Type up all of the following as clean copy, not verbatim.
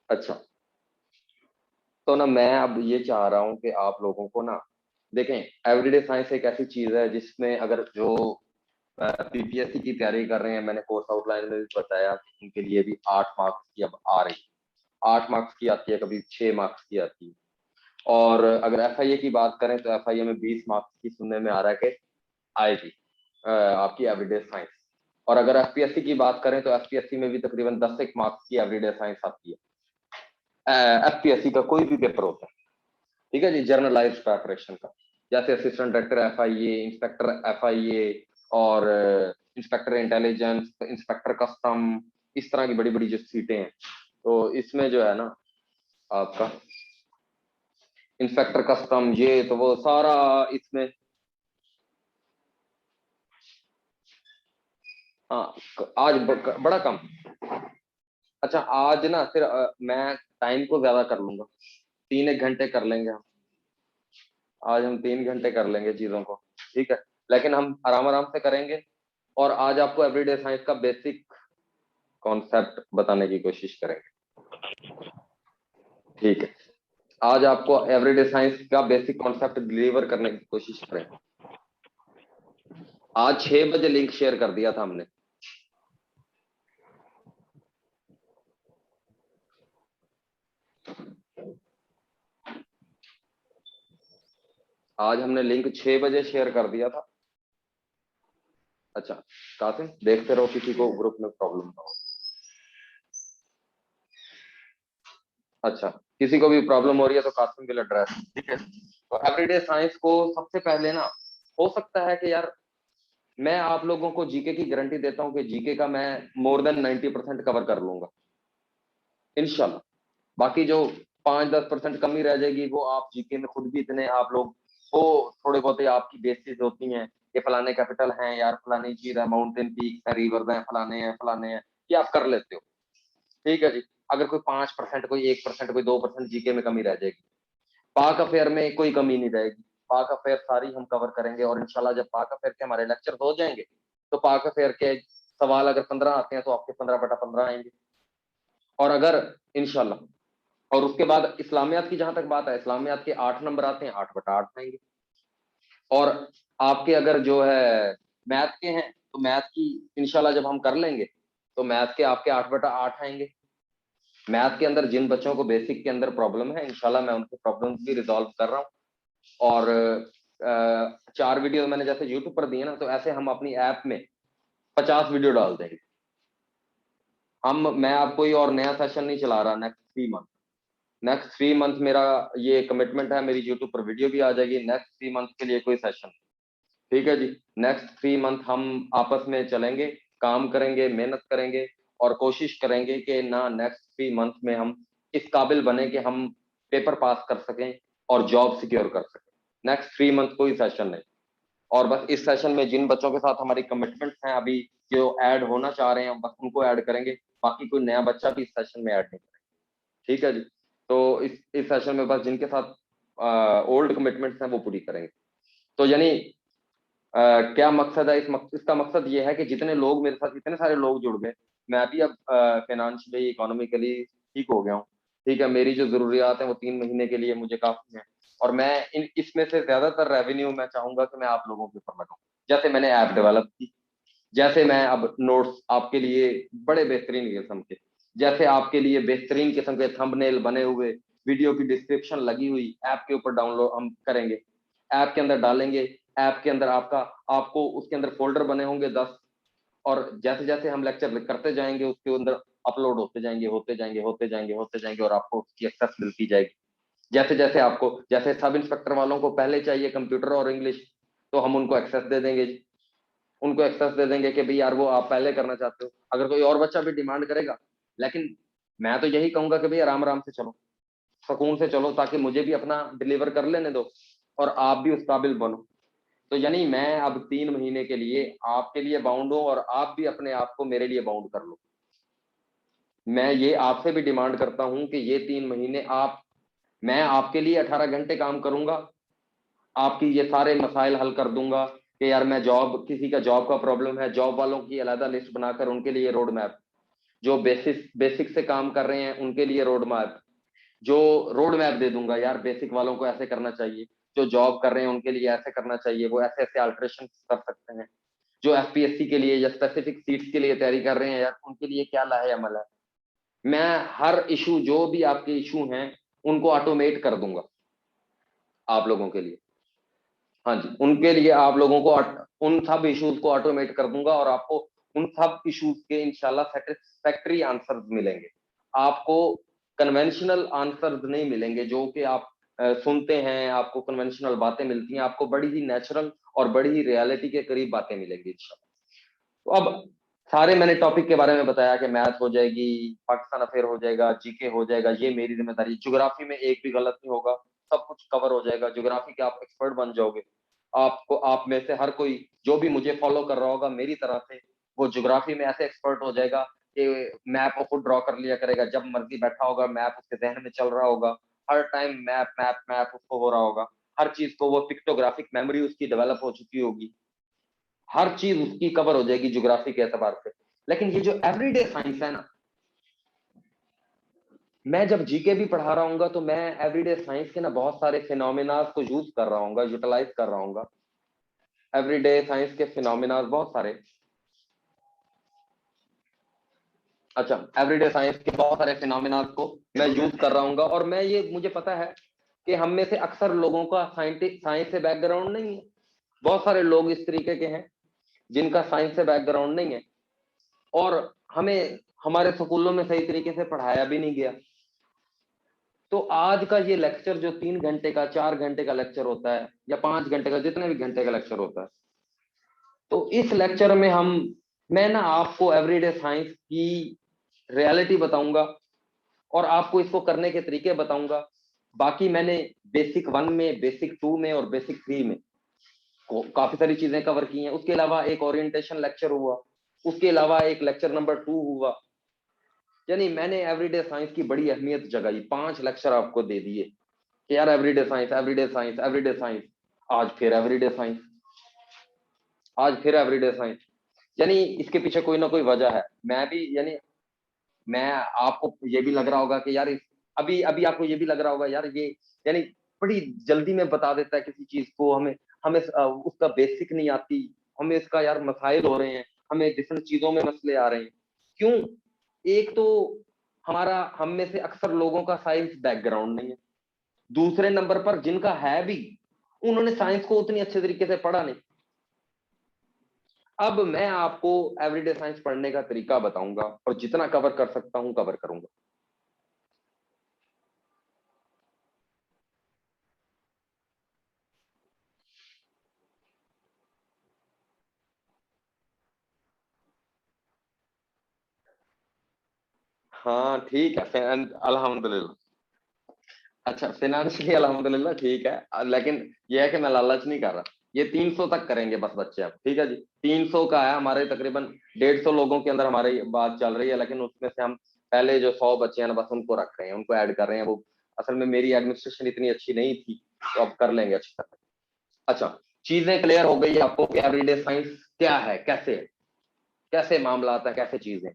अच्छा, तो ना मैं अब ये चाह रहा हूँ कि आप लोगों को ना देखें। एवरीडे साइंस एक ऐसी चीज है जिसमें अगर जो पीपीएससी की तैयारी कर रहे हैं, मैंने कोर्स आउटलाइन में भी बताया कि उनके लिए भी 8 मार्क्स की अब आ रही, 8 मार्क्स की आती है, कभी 6 मार्क्स की आती है। और अगर एफआईए की बात करें तो एफआईए में 20 मार्क्स की सुनने में आ रहा है कि आएगी आपकी एवरीडे साइंस। और अगर एफपीएससी की बात करें तो एफपीएससी में भी तकरीबन 10 एक मार्क्स की एवरीडे साइंस आती है। एफपीएससी का कोई भी पेपर होता है, ठीक है जी, जर्नलाइज्ड प्रिपरेशन का, जैसे assistant director FIA, inspector FIA, और इंस्पेक्टर इंटेलिजेंस, इंस्पेक्टर कस्टम, इस तरह की बड़ी बड़ी जो सीटें हैं, तो इसमें जो है ना आपका इंस्पेक्टर कस्टम, ये तो वो सारा इसमें। हाँ, आज बड़ा कम। अच्छा, आज ना फिर मैं टाइम को ज्यादा कर लूंगा, 3 एक घंटे कर लेंगे हम। आज हम 3 घंटे कर लेंगे चीजों को, ठीक है, लेकिन हम आराम आराम से करेंगे। और आज आपको एवरीडे साइंस का बेसिक कॉन्सेप्ट बताने की कोशिश करेंगे, ठीक है। आज आपको एवरीडे साइंस का बेसिक कॉन्सेप्ट डिलीवर करने की कोशिश करेंगे। आज 6 बजे लिंक शेयर कर दिया था हमने। आज हमने लिंक 6 बजे शेयर कर दिया था। अच्छा, कासिम देखते रहो, किसी को ग्रुप में प्रॉब्लम ना हो। अच्छा, किसी को भी प्रॉब्लम हो रही है तो कासिम विल एड्रेस, ठीक है। तो एवरीडे साइंस को सबसे पहले ना, हो सकता है कि यार मैं आप लोगों को जीके की गारंटी देता हूं कि जीके का मैं मोर देन 90% कवर कर लूंगा इंशाल्लाह। बाकी जो 5-10% कमी रह जाएगी, वो आप जीके में खुद भी इतने आप लोग वो थोड़े बहुत आपकी बेसिस होती हैं कि फलाने कैपिटल हैं यार, फलानी चीज है, माउंटेन पीक है, रिवर है, फलाने हैं, ये आप कर लेते हो, ठीक है जी। अगर कोई 5%, कोई 1%, कोई 2% जीके में कमी रह जाएगी, पाक अफेयर में कोई कमी नहीं रहेगी। पाक अफेयर सारी हम कवर करेंगे, और इंशाल्लाह जब पाक अफेयर के हमारे लेक्चर हो जाएंगे तो पाक अफेयर के सवाल अगर 15 आते हैं तो आपके 15/15 आएंगे। और अगर इंशाल्लाह, और उसके बाद इस्लामियात की जहां तक बात है, इस्लामियात के 8 नंबर आते हैं, 8/8 आएंगे। और आपके अगर जो है मैथ के हैं तो मैथ की इंशाल्लाह जब हम कर लेंगे तो मैथ के आपके 8/8 आएंगे। मैथ के अंदर जिन बच्चों को बेसिक के अंदर प्रॉब्लम है, इंशाल्लाह मैं उनके प्रॉब्लम भी रिजॉल्व कर रहा हूँ। और 4 वीडियो मैंने जैसे यूट्यूब पर दिए ना, तो ऐसे हम अपनी ऐप में 50 वीडियो डाल देंगे। मैं अब कोई और नया सेशन नहीं चला रहा। नेक्स्ट 3 मंथ मेरा ये कमिटमेंट है, मेरी यूट्यूब पर वीडियो भी आ जाएगी नेक्स्ट 3 मंथ के लिए, कोई सेशन, ठीक है जी। नेक्स्ट 3 मंथ हम आपस में चलेंगे, काम करेंगे, मेहनत करेंगे, और कोशिश करेंगे कि ना नेक्स्ट 3 मंथ में हम इस काबिल बने कि हम पेपर पास कर सकें और जॉब सिक्योर कर सकें। नेक्स्ट 3 मंथ कोई सेशन नहीं। और बस इस सेशन में जिन बच्चों के साथ हमारी कमिटमेंट हैं अभी, जो ऐड होना चाह रहे हैं, बस उनको ऐड करेंगे। बाकी कोई नया बच्चा भी इस सेशन में ऐड नहीं करेंगे, ठीक है जी। तो इस सेशन में बस जिनके साथ ओल्ड कमिटमेंट्स हैं वो पूरी करेंगे। तो यानी क्या मकसद है इसका मकसद ये है कि जितने लोग मेरे साथ, इतने सारे लोग जुड़ गए, मैं भी अब फाइनेंशियली इकोनॉमिकली ठीक हो गया हूँ, ठीक है। मेरी जो जरूरियात है वो 3 महीने के लिए मुझे काफी है। और मैं इसमें से ज्यादातर रेवेन्यू मैं चाहूंगा कि मैं आप लोगों के ऊपर लगाऊं। जैसे मैंने ऐप डेवलप की, जैसे मैं अब नोट्स आपके लिए बड़े बेहतरीन किस्म के, जैसे आपके लिए बेहतरीन किस्म के थंबनेल बने हुए, वीडियो की डिस्क्रिप्शन लगी हुई ऐप के ऊपर डाउनलोड हम करेंगे, ऐप के अंदर डालेंगे। ऐप के अंदर आपको उसके अंदर फोल्डर बने होंगे 10, और जैसे जैसे हम लेक्चर करते जाएंगे उसके अंदर अपलोड होते जाएंगे, और आपको उसकी एक्सेस मिलती जाएगी। जैसे जैसे आपको, जैसे सब इंस्पेक्टर वालों को पहले चाहिए कंप्यूटर और इंग्लिश, तो हम उनको एक्सेस दे देंगे, उनको एक्सेस दे देंगे कि भाई यार वो आप पहले करना चाहते हो। अगर कोई और बच्चा भी डिमांड करेगा, लेकिन मैं तो यही कहूंगा कि भाई आराम आराम से चलो, सुकून से चलो, ताकि मुझे भी अपना डिलीवर कर लेने दो और आप भी उस काबिल बनो। तो यानी मैं अब 3 महीने के लिए आपके लिए बाउंड हूं, और आप भी अपने आप को मेरे लिए बाउंड कर लो। मैं ये आपसे भी डिमांड करता हूं कि ये 3 महीने मैं आपके लिए 18 घंटे काम करूंगा, आपकी ये सारे मसाइल हल कर दूंगा कि यार मैं जॉब, किसी का जॉब का प्रॉब्लम है, जॉब वालों की अलहदा लिस्ट बनाकर उनके लिए रोड मैप, जो बेसिक से काम कर रहे हैं उनके लिए रोड मैप दे दूंगा यार, बेसिक वालों को ऐसे करना चाहिए, जो जॉब कर रहे हैं उनके लिए ऐसे करना चाहिए, वो ऐसे ऐसे अल्टरेशन कर सकते हैं, जो एफपीएससी के लिए या स्पेसिफिक सीट्स के लिए तैयारी कर रहे हैं यार, उनके लिए क्या लाहे अमल है। मैं हर इशू, जो भी आपके इशू हैं, उनको ऑटोमेट कर दूंगा आप लोगों के लिए। हाँ जी, उनके लिए आप लोगों को उन सब इश्यूज को ऑटोमेट कर दूंगा, और आपको उन सब इश्यूज के इंशाल्लाह सेटिस्फैक्टरी आंसर्स मिलेंगे। आपको कन्वेंशनल आंसर्स नहीं मिलेंगे जो कि आप सुनते हैं, आपको कन्वेंशनल बातें मिलती हैं, आपको बड़ी ही नेचुरल और बड़ी ही रियलिटी के करीब बातें मिलेंगी इंशाल्लाह। तो अब सारे मैंने टॉपिक के बारे में बताया कि मैथ हो जाएगी, पाकिस्तान अफेयर हो जाएगा, जीके हो जाएगा, ये मेरी जिम्मेदारी। ज्योग्राफी में एक भी गलत नहीं होगा, सब कुछ कवर हो जाएगा। ज्योग्राफी के आप एक्सपर्ट बन जाओगे। आपको, आप में से हर कोई जो भी मुझे फॉलो कर रहा होगा मेरी तरह से, वो ज्योग्राफी में ऐसे एक्सपर्ट हो जाएगा कि मैप को ड्रॉ कर लिया करेगा, जब मर्जी बैठा होगा मैप उसके जहन में चल रहा होगा, हर टाइम मैप मैप मैप उसको हो रहा होगा, हर चीज को वो पिक्टोग्राफिक मेमोरी उसकी डेवलप हो चुकी होगी, हर चीज उसकी कवर हो जाएगी ज्योग्राफी के एतबार से। लेकिन ये जो एवरीडे साइंस है ना, मैं जब जीके भी पढ़ा रहा हूँ तो मैं एवरीडे साइंस के ना बहुत सारे फिनोमिना को यूज कर रहा हूँ, यूटिलाइज कर रहा हूँ। एवरीडे साइंस के फिनोमिना बहुत सारे, अच्छा, एवरीडे साइंस के बहुत सारे फिनोमिना को मैं यूज कर रहा हूँ, और मैं ये, मुझे पता है कि हम में से अक्सर लोगों का साइंस से बैकग्राउंड नहीं है। बहुत सारे लोग इस तरीके के हैं जिनका साइंस से बैकग्राउंड नहीं है, और हमें हमारे स्कूलों में सही तरीके से पढ़ाया भी नहीं गया। तो आज का ये लेक्चर जो 3 घंटे का, 4 घंटे का लेक्चर होता है, या 5 घंटे का, जितने भी घंटे का लेक्चर होता है, तो इस लेक्चर में मैं ना आपको एवरीडे साइंस की रियलिटी बताऊंगा, और आपको इसको करने के तरीके बताऊंगा। बाकी मैंने बेसिक 1 में, बेसिक 2 में और बेसिक 3 में काफी सारी चीजें कवर की हैं। उसके अलावा एक ओरिएंटेशन लेक्चर हुआ, उसके अलावा एक लेक्चर नंबर 2 हुआ। यानी मैंने एवरीडे साइंस की बड़ी अहमियत जगाई, 5 लेक्चर आपको दे दिए कि यार everyday science, everyday science, everyday science. आज फिर एवरीडे साइंस, आज फिर एवरीडे साइंस। यानी इसके पीछे कोई ना कोई वजह है। मैं भी, यानी मैं, आपको ये भी लग रहा होगा कि यार अभी अभी आपको ये भी लग रहा होगा यार, ये यानी बड़ी जल्दी में बता देता है किसी चीज को, हमें हमें उसका बेसिक नहीं आती, हमें इसका यार मसाइल हो रहे हैं, हमें डिफरेंट चीजों में मसले आ रहे हैं। क्यों? एक तो हम में से अक्सर लोगों का साइंस बैकग्राउंड नहीं है। दूसरे नंबर पर जिनका है भी, उन्होंने साइंस को उतनी अच्छे तरीके से पढ़ा नहीं। अब मैं आपको एवरीडे साइंस पढ़ने का तरीका बताऊंगा, और जितना कवर कर सकता हूं कवर करूंगा। हाँ ठीक है, अल्हम्दुलिल्लाह। अच्छा, फाइनेंशियली अल्हम्दुलिल्लाह ठीक है, लेकिन यह है कि मैं लालच नहीं कर रहा। ये 300 तक करेंगे बस बच्चे अब, ठीक है जी। 300 का है हमारे, तकरीबन 150 लोगों के अंदर हमारी बात चल रही है, लेकिन उसमें से हम पहले जो 100 बच्चे हैं ना, बस उनको रख रहे हैं, उनको ऐड कर रहे हैं। वो असल में मेरी एडमिनिस्ट्रेशन इतनी अच्छी नहीं थी, तो अब कर लेंगे अच्छी तरह। अच्छा, चीजें क्लियर हो गई आपको कि एवरीडे साइंस क्या है, कैसे कैसे मामला आता है, कैसे चीजें।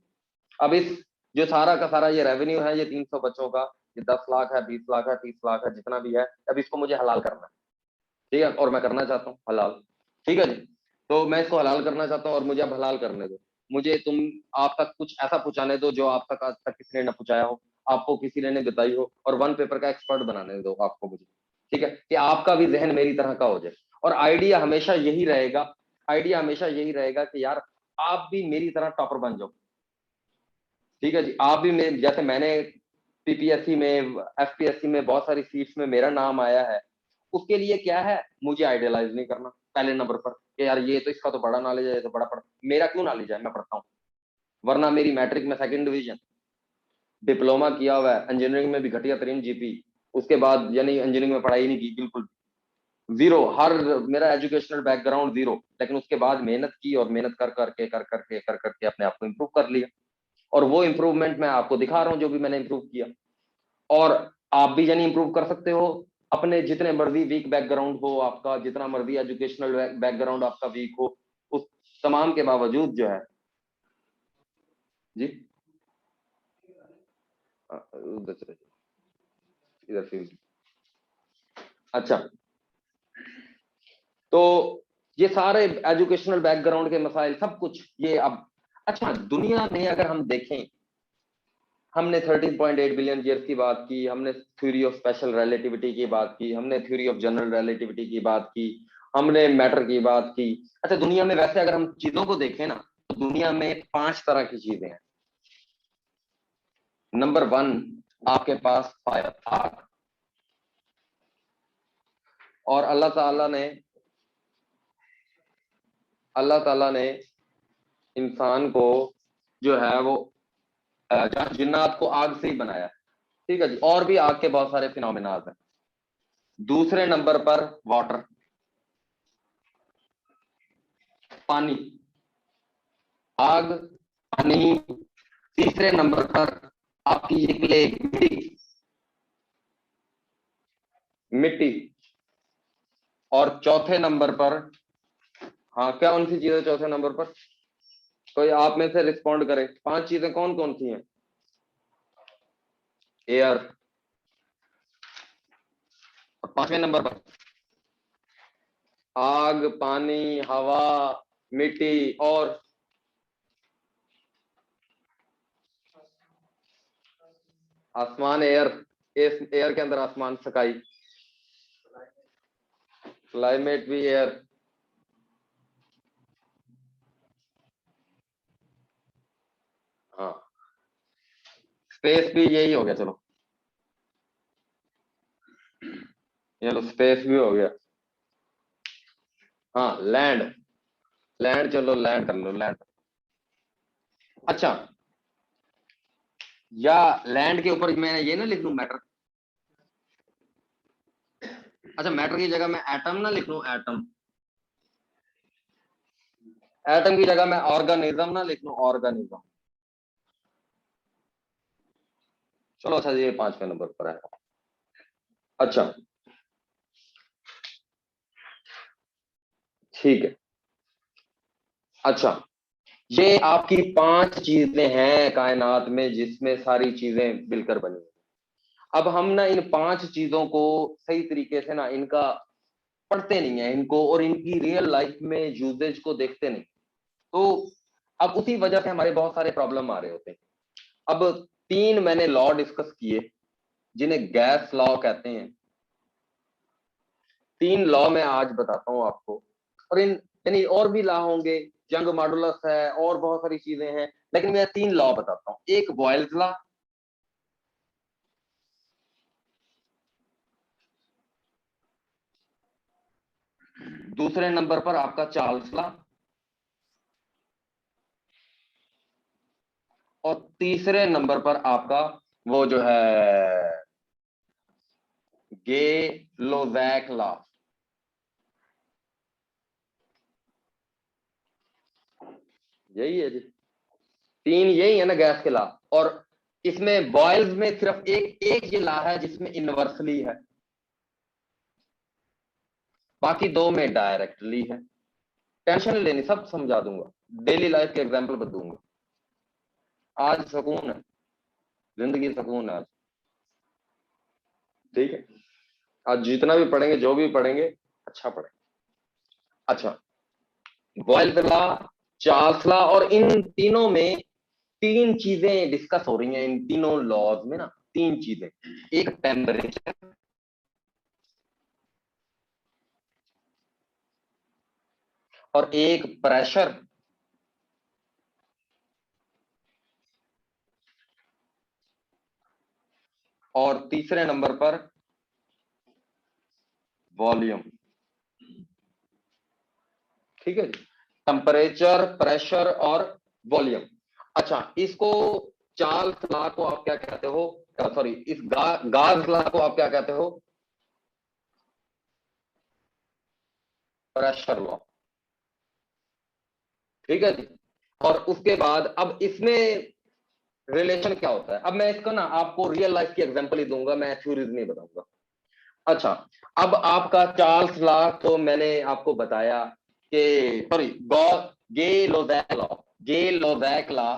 अब इस जो सारा का सारा ये रेवेन्यू है, ये 300 बच्चों का, ये 10 लाख है, 20 लाख है, 30 लाख है, जितना भी है, अब इसको मुझे हलाल करना है। ठीक है, और मैं करना चाहता हूँ हलाल। ठीक है जी। तो मैं इसको हलाल करना चाहता हूँ, और मुझे अब हलाल करने दो। मुझे तुम आप तक कुछ ऐसा पहुंचाने दो जो आप तक आज तक किसी ने न पहुंचाया हो, आपको किसी ने न बताई हो, और 1 पेपर का एक्सपर्ट बनाने दो आपको मुझे। ठीक है, कि आपका भी जहन मेरी तरह का हो जाए। और आइडिया हमेशा यही रहेगा कि यार आप भी मेरी तरह टॉपर बन जाओ। ठीक है जी, आप भी जैसे मैंने पीपीएससी में, एफपीएससी में बहुत सारी सीट्स में मेरा नाम आया है, उसके लिए क्या है, मुझे आइडियलाइज नहीं करना पहले नंबर पर कि यार ये तो, इसका तो बड़ा नॉलेज है, ये तो बड़ा पढ़ा। मेरा क्यों नॉलेज है, मैं पढ़ता हूँ। वरना मेरी मैट्रिक में 2nd डिवीजन, डिप्लोमा किया हुआ है, इंजीनियरिंग में भी घटिया तरीन जीपी, उसके बाद यानी इंजीनियरिंग में पढ़ाई नहीं की बिल्कुल, जीरो। हर मेरा एजुकेशनल बैकग्राउंड जीरो, लेकिन उसके बाद मेहनत की, और मेहनत कर करके अपने आप को इम्प्रूव कर लिया। और वो इंप्रूवमेंट मैं आपको दिखा रहा हूँ, जो भी मैंने इंप्रूव किया। और आप भी यानी इंप्रूव कर सकते हो। अपने जितने मर्जी वीक बैकग्राउंड हो आपका, जितना मर्जी एजुकेशनल बैकग्राउंड आपका वीक हो, उस तमाम के बावजूद जो है, जी, उधर चले इधर फिर। अच्छा, तो ये सारे एजुकेशनल बैकग्राउंड के मसाइल सब कुछ ये अब। अच्छा, दुनिया में अगर हम देखें, हमने 13.8 बिलियन ईयर्स की बात की, हमने थ्योरी ऑफ स्पेशल रिलेटिविटी की बात की, हमने थ्योरी ऑफ जनरल रिलेटिविटी की बात की, हमने मैटर की बात की। अच्छा, दुनिया में वैसे अगर हम चीजों को देखें ना, तो दुनिया में 5 तरह की चीजें हैं। नंबर 1, आपके पास फायर, आग। और अल्लाह ताला ने इंसान को जो है वो जिन्नात को आग से ही बनाया। ठीक है जी, और भी आग के बहुत सारे फिनोमिनाज हैं। दूसरे नंबर पर वाटर, पानी, आग, पानी। तीसरे नंबर पर आपकी ये क्ले, मिट्टी, मिट्टी। और चौथे नंबर पर, हाँ, क्या कौन सी चीज है चौथे नंबर पर? कोई आप में से रिस्पॉन्ड करे, 5 चीजें कौन कौन सी हैं? एयर। और 5वें नंबर पर आग, पानी, हवा, मिट्टी और आसमान। एयर, इस एयर के अंदर आसमान, स्काई। क्लाइमेट भी एयर। हाँ, स्पेस भी यही हो गया। चलो, ये लो स्पेस भी हो गया। हाँ, लैंड, लैंड, चलो लैंड कर लो, लैंड। अच्छा, या लैंड के ऊपर मैं ये ना लिख लूं मैटर। अच्छा, मैटर की जगह मैं एटम ना लिख लूं, एटम। एटम की जगह मैं ऑर्गेनिज्म ना लिख लूं, ऑर्गेनिज्म। चलो, अच्छा ये 5वें नंबर पर है। अच्छा, ठीक है। अच्छा, ये आपकी 5 चीजें हैं कायनात में जिसमें सारी चीजें मिलकर बनी हैं। अब हम ना इन 5 चीजों को सही तरीके से ना इनका पढ़ते नहीं है इनको, और इनकी रियल लाइफ में यूजेज को देखते नहीं। तो अब उसी वजह से हमारे बहुत सारे प्रॉब्लम आ रहे होते हैं। अब 3 मैंने लॉ डिस्कस किए, जिन्हें गैस लॉ कहते हैं। 3 लॉ मैं आज बताता हूं आपको। और इन यानी और भी लॉ होंगे, यंग मॉडुलस है, और बहुत सारी चीजें हैं, लेकिन मैं 3 लॉ बताता हूं। एक बॉयल्स लॉ, दूसरे नंबर पर आपका चार्ल्स लॉ, और तीसरे नंबर पर आपका वो जो है गे लोजैक लॉ। यही है जी, 3 यही है ना गैस के लॉ। और इसमें बॉयल्स में सिर्फ एक एक ये लॉ है जिसमें इनवर्सली है, बाकी 2 में डायरेक्टली है। टेंशन नहीं लेनी, सब समझा दूंगा, डेली लाइफ के एग्जाम्पल बताऊंगा। आज सुकून है, जिंदगी सुकून है आज। ठीक है, आज जितना भी पढ़ेंगे, जो भी पढ़ेंगे, अच्छा पढ़ेंगे। अच्छा, बॉयल्स लॉ, चार्ल्स लॉ, और इन तीनों में 3 चीजें डिस्कस हो रही हैं इन तीनों लॉज में ना। 3 चीजें, एक टेम्परेचर, और एक प्रेशर, और तीसरे नंबर पर वॉल्यूम। ठीक है जी, टेम्परेचर, प्रेशर और वॉल्यूम। अच्छा, इसको चार्ल्स लॉ को आप क्या कहते हो? सॉरी, इस गाज लॉ को आप क्या कहते हो? Pressure law. ठीक है जी। और उसके बाद अब इसमें रिलेशन क्या होता है? अब मैं इसको ना आपको रियल लाइफ की एग्जांपल ही दूंगा, मैं थ्योरीज नहीं बताऊंगा। अच्छा, अब आपका चार्ल्स लॉ तो मैंने आपको बताया कि सॉरी, गे लोजैक लॉ, गे लोजैक लॉ,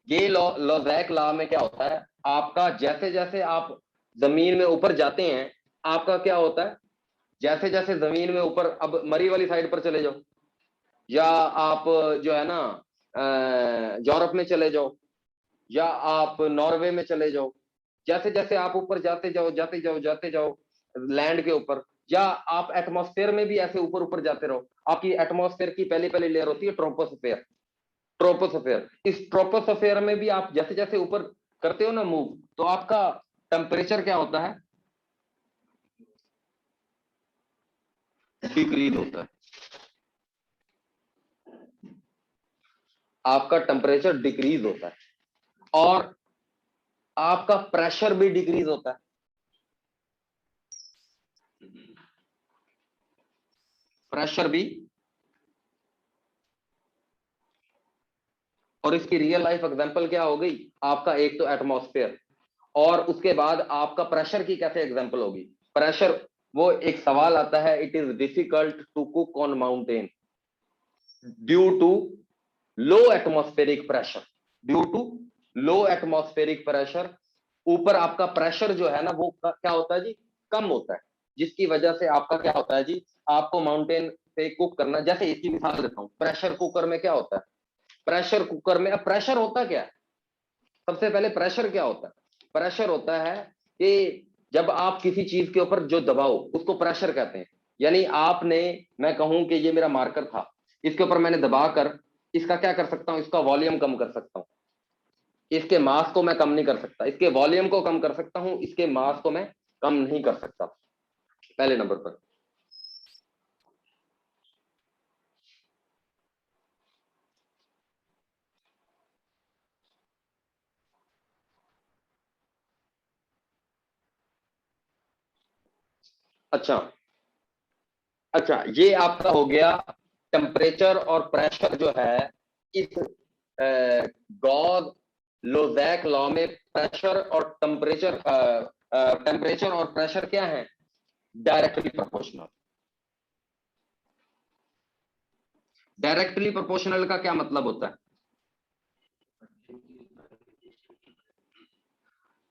गे लोजैक लॉ में क्या होता है? आपका जैसे जैसे आप जमीन में ऊपर जाते हैं, आपका क्या होता है, जैसे जैसे जमीन में ऊपर, अब मरी वाली साइड पर चले जाओ, या आप जो है ना यूरोप में चले जाओ, या आप नॉर्वे में चले जाओ, जैसे जैसे आप ऊपर जाते जाओ जाते जाओ जाते जाओ लैंड के ऊपर, या आप एटमॉस्फेयर में भी ऐसे ऊपर ऊपर जाते रहो, आपकी एटमॉस्फेयर की पहली पहली लेयर होती है ट्रोपोस्फेयर। ट्रोपोस्फेयर, इस ट्रोपोस्फेयर में भी आप जैसे जैसे ऊपर करते हो ना मूव, तो आपका टेम्परेचर क्या होता है, डिक्रीज होता है। आपका टेम्परेचर डिक्रीज होता है और आपका प्रेशर भी डिक्रीज होता है। प्रेशर भी, और इसकी रियल लाइफ एग्जांपल क्या हो गई, आपका एक तो एटमॉस्फेयर, और उसके बाद आपका प्रेशर की कैसे एग्जांपल होगी। प्रेशर, वो एक सवाल आता है, it is difficult to cook on mountain due to low atmospheric pressure, due to low atmospheric pressure. ऊपर आपका प्रेशर जो है ना वो क्या होता है जी, कम होता है, जिसकी वजह से आपका क्या होता है जी, आपको माउंटेन पे कुक करना, जैसे इसकी मिसाल देता हूं, प्रेशर कुकर में क्या होता है, प्रेशर कुकर में, अब प्रेशर होता क्या है, सबसे पहले प्रेशर क्या होता है, प्रेशर होता है कि जब आप किसी चीज के ऊपर जो दबाओ उसको प्रेशर कहते हैं। यानी आपने, मैं कहूं कि ये मेरा मार्कर था, इसके ऊपर मैंने दबाकर इसका क्या कर सकता हूं, इसका वॉल्यूम कम कर सकता हूं, इसके मास को मैं कम नहीं कर सकता, इसके वॉल्यूम को कम कर सकता हूं, इसके मास को मैं कम नहीं कर सकता, पहले नंबर पर। अच्छा, अच्छा, ये आपका हो गया टेम्परेचर और प्रेशर जो है, इस गॉस लोज़ैक लॉ में प्रेशर और टेम्परेचर, टेम्परेचर और प्रेशर क्या है, डायरेक्टली प्रोपोर्शनल। डायरेक्टली प्रोपोर्शनल का क्या मतलब होता है,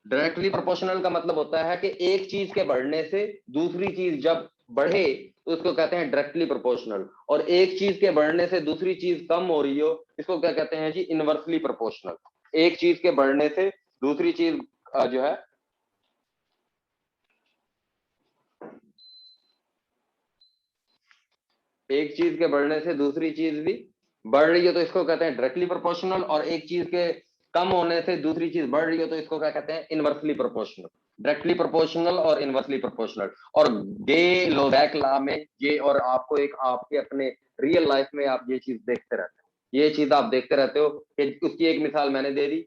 डायरेक्टली प्रोपोर्शनल का मतलब होता है कि एक चीज के बढ़ने से दूसरी चीज जब बढ़े तो उसको कहते हैं डायरेक्टली प्रोपोर्शनल, और एक चीज के बढ़ने से दूसरी चीज कम हो रही हो, इसको क्या कहते हैं जी, इनवर्सली प्रोपोर्शनल। एक चीज के बढ़ने से दूसरी चीज जो है, एक चीज के बढ़ने से दूसरी चीज भी बढ़ रही है तो इसको कहते हैं डायरेक्टली प्रोपोर्शनल, और एक चीज के कम होने से दूसरी चीज बढ़ रही है तो इसको क्या कहते हैं, इनवर्सली प्रोपोर्शनल। डायरेक्टली प्रोपोर्शनल और इनवर्सली प्रोपोर्शनल, और गे लोरैक लॉ में ये, और आपको एक आपके अपने रियल लाइफ में आप ये चीज देखते रहते हो, ये चीज आप देखते रहते हो कि उसकी एक मिसाल मैंने दे दी।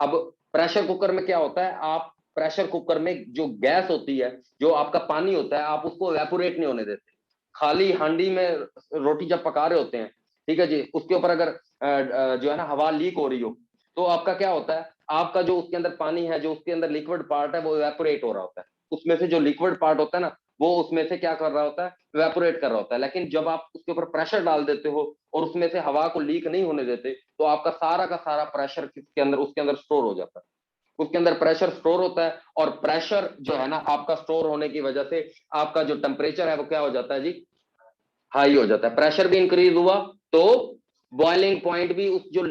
अब प्रेशर कुकर में क्या होता है, आप प्रेशर कुकर में जो गैस होती है, जो आपका पानी होता है, आप उसको वेपोरेट नहीं होने देते। खाली हांडी में रोटी जब पका रहे होते हैं, ठीक है जी, उसके ऊपर अगर जो है ना हवा लीक हो रही हो, तो आपका क्या होता है, आपका जो उसके अंदर पानी है, जो उसके अंदर लिक्विड पार्ट है, वो इवेपोरेट हो रहा होता है, उसमें से जो लिक्विड पार्ट होता है ना, वो उसमें से क्या कर रहा होता है, इवेपोरेट कर रहा होता है। लेकिन जब आप उसके ऊपर प्रेशर डाल देते हो और उसमें से हवा को लीक नहीं होने देते, तो आपका सारा का सारा प्रेशर किसके अंदर, उसके अंदर स्टोर हो जाता है, उसके अंदर प्रेशर स्टोर होता है, और प्रेशर जो है ना आपका स्टोर होने की वजह से आपका जो टेम्परेचर है वो क्या हो जाता है जी, हाई हो जाता है। प्रेशर भी इंक्रीज हुआ तो बॉइलिंग पॉइंट भी उस जो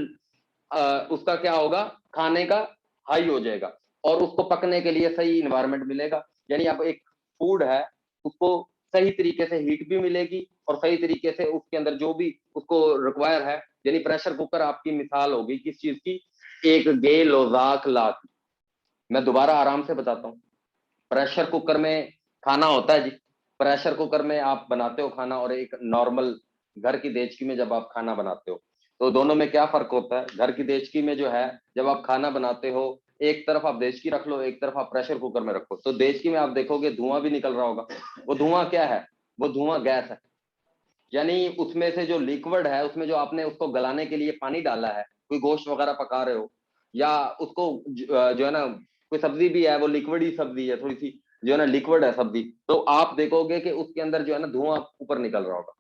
उसका क्या होगा, खाने का हाई हो जाएगा, और उसको पकने के लिए सही इन्वायरमेंट मिलेगा। यानी आप एक फूड है, उसको सही तरीके से हीट भी मिलेगी, और सही तरीके से उसके अंदर जो भी उसको रिक्वायर है, यानी प्रेशर कुकर आपकी मिसाल होगी किस चीज की, एक गे लोजाक लाख। मैं दोबारा आराम से बताता हूँ, प्रेशर कुकर में खाना होता है जी, प्रेशर कुकर में आप बनाते हो खाना, और एक नॉर्मल घर की देचकी में जब आप खाना बनाते हो, तो दोनों में क्या फर्क होता है। घर की देचकी में जो है, जब आप खाना बनाते हो, एक तरफ आप देचकी रख लो, एक तरफ आप प्रेशर कुकर में रखो, तो देचकी में आप देखोगे धुआं भी निकल रहा होगा। वो धुआं क्या है, वो धुआं गैस है। यानी उसमें से जो लिक्विड है, उसमें जो आपने उसको गलाने के लिए पानी डाला है, कोई गोश्त वगैरह पका रहे हो, या उसको जो है ना, कोई सब्जी भी है, वो लिक्विड ही सब्जी है, थोड़ी सी जो है ना लिक्विड है सब्जी, तो आप देखोगे कि उसके अंदर जो है ना धुआं ऊपर निकल रहा होगा।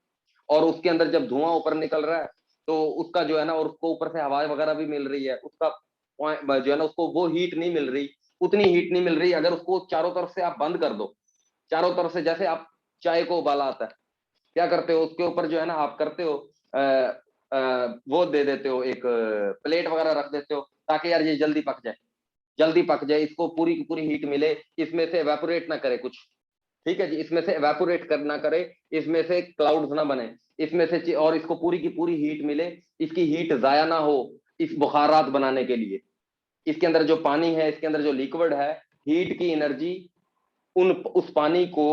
और उसके अंदर जब धुआं ऊपर निकल रहा है, तो उसका जो है ना, और उसको ऊपर से हवा वगैरह भी मिल रही है, उसका जो है ना, उसको वो हीट नहीं मिल रही, उतनी हीट नहीं मिल रही। अगर उसको चारों तरफ से आप बंद कर दो, चारों तरफ से, जैसे आप चाय को उबाला आता है, क्या करते हो, उसके ऊपर जो है ना आप करते हो वो दे देते हो, एक प्लेट वगैरह रख देते हो ताकि यार ये जल्दी पक जाए, जल्दी पक जाए, इसको पूरी की पूरी हीट मिले, इसमें से एवेपोरेट ना करे कुछ। ठीक है जी, इसमें से एवेपोरेट करना करे, इसमें से क्लाउड्स ना बने, इसमें से, और इसको पूरी की पूरी हीट मिले, इसकी हीट जाया ना हो इस बुखारात बनाने के लिए। इसके अंदर जो पानी है, इसके अंदर जो लिक्विड है, हीट की एनर्जी उस पानी को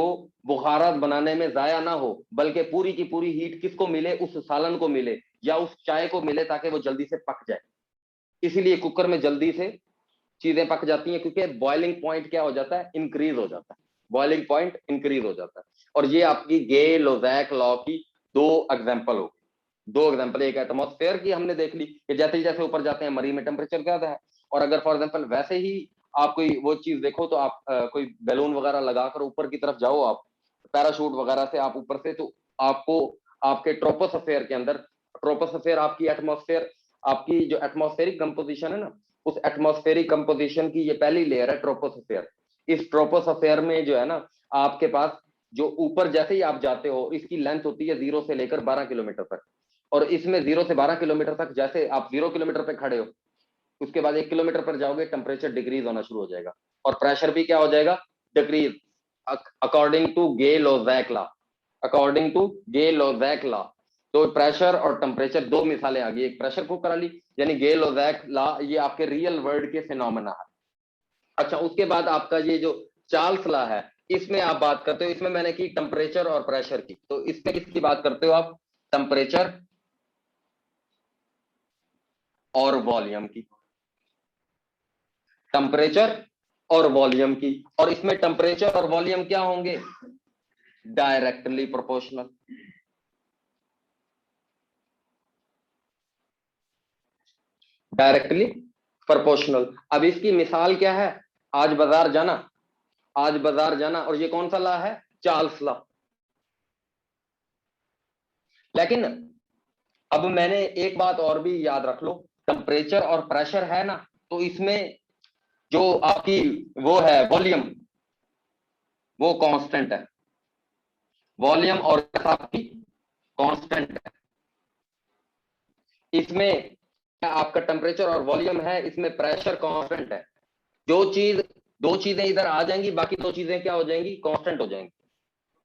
बुखारात बनाने में जाया ना हो, बल्कि पूरी की पूरी हीट किसको मिले, उस सालन को मिले या उस चाय को मिले, ताकि वो जल्दी से पक जाए। इसीलिए कुकर में जल्दी से चीजें पक जाती हैं, क्योंकि बॉइलिंग पॉइंट क्या हो जाता है, इंक्रीज हो जाता है, बॉइलिंग पॉइंट इंक्रीज हो जाता है। और ये आपकी गे लोजैक लॉ की दो एग्जांपल हो गई, दो एग्जांपल। एक एटमॉस्फेयर की हमने देख ली कि जैसे जैसे ऊपर जाते हैं मरीन में टेम्परेचर ज्यादा है, और अगर फॉर एग्जांपल वैसे ही आप कोई वो चीज देखो, तो आप कोई बैलून वगैरह लगाकर ऊपर की तरफ जाओ, आप पैराशूट वगैरह से आप ऊपर से, तो आपको आपके ट्रोपोस्फेयर के अंदर, ट्रोपोस्फेयर आपकी एटमॉस्फेयर, आपकी जो एटमॉस्फेरिक कंपोजिशन है ना, उस एटमॉस्फेरिक कंपोजिशन की ये पहली लेयर है ट्रोपोस्फेयर। इस ट्रोपोस्फेयर में जो है ना आपके पास, जो ऊपर जैसे ही आप जाते हो, इसकी लेंथ होती है 0 से लेकर 12 किलोमीटर तक, और इसमें 0 से 12 किलोमीटर तक, जैसे आप 0 किलोमीटर पे खड़े हो, उसके बाद 1 किलोमीटर पर जाओगे, टेम्परेचर डिक्रीज होना शुरू हो जाएगा, और प्रेशर भी क्या हो जाएगा, decrease, according to Gay Lussac law, according to Gay Lussac law. तो प्रेशर और टेम्परेचर, दो मिसालें आ गई, एक प्रेशर कुकर वाली, यानी गे लोजैक लॉ, ये आपके रियल वर्ल्ड के फिनोमेना है। अच्छा, उसके बाद आपका ये जो चार्ल्स लॉ है, इसमें आप बात करते हो, इसमें मैंने की टेम्परेचर और प्रेशर की, तो इसमें किसकी बात करते हो आप, टेम्परेचर और वॉल्यूम की, टेम्परेचर और वॉल्यूम की। और इसमें टेम्परेचर और वॉल्यूम क्या होंगे, डायरेक्टली प्रोपोर्शनल, डायरेक्टली प्रोपोर्शनल। अब इसकी मिसाल क्या है, आज बाजार जाना, आज बाजार जाना, और ये कौन सा लॉ है, चार्ल्स लॉ। लेकिन अब मैंने एक बात और भी याद रख लो, टेम्परेचर और प्रेशर है ना, तो इसमें जो आपकी वो है वॉल्यूम, वो कांस्टेंट है, वॉल्यूम और आपकी कांस्टेंट है। इसमें आपका टेम्परेचर और वॉल्यूम है, इसमें प्रेशर कांस्टेंट है। जो चीज, दो चीजें इधर आ जाएंगी, बाकी दो चीजें क्या हो जाएंगी, कांस्टेंट हो जाएंगी।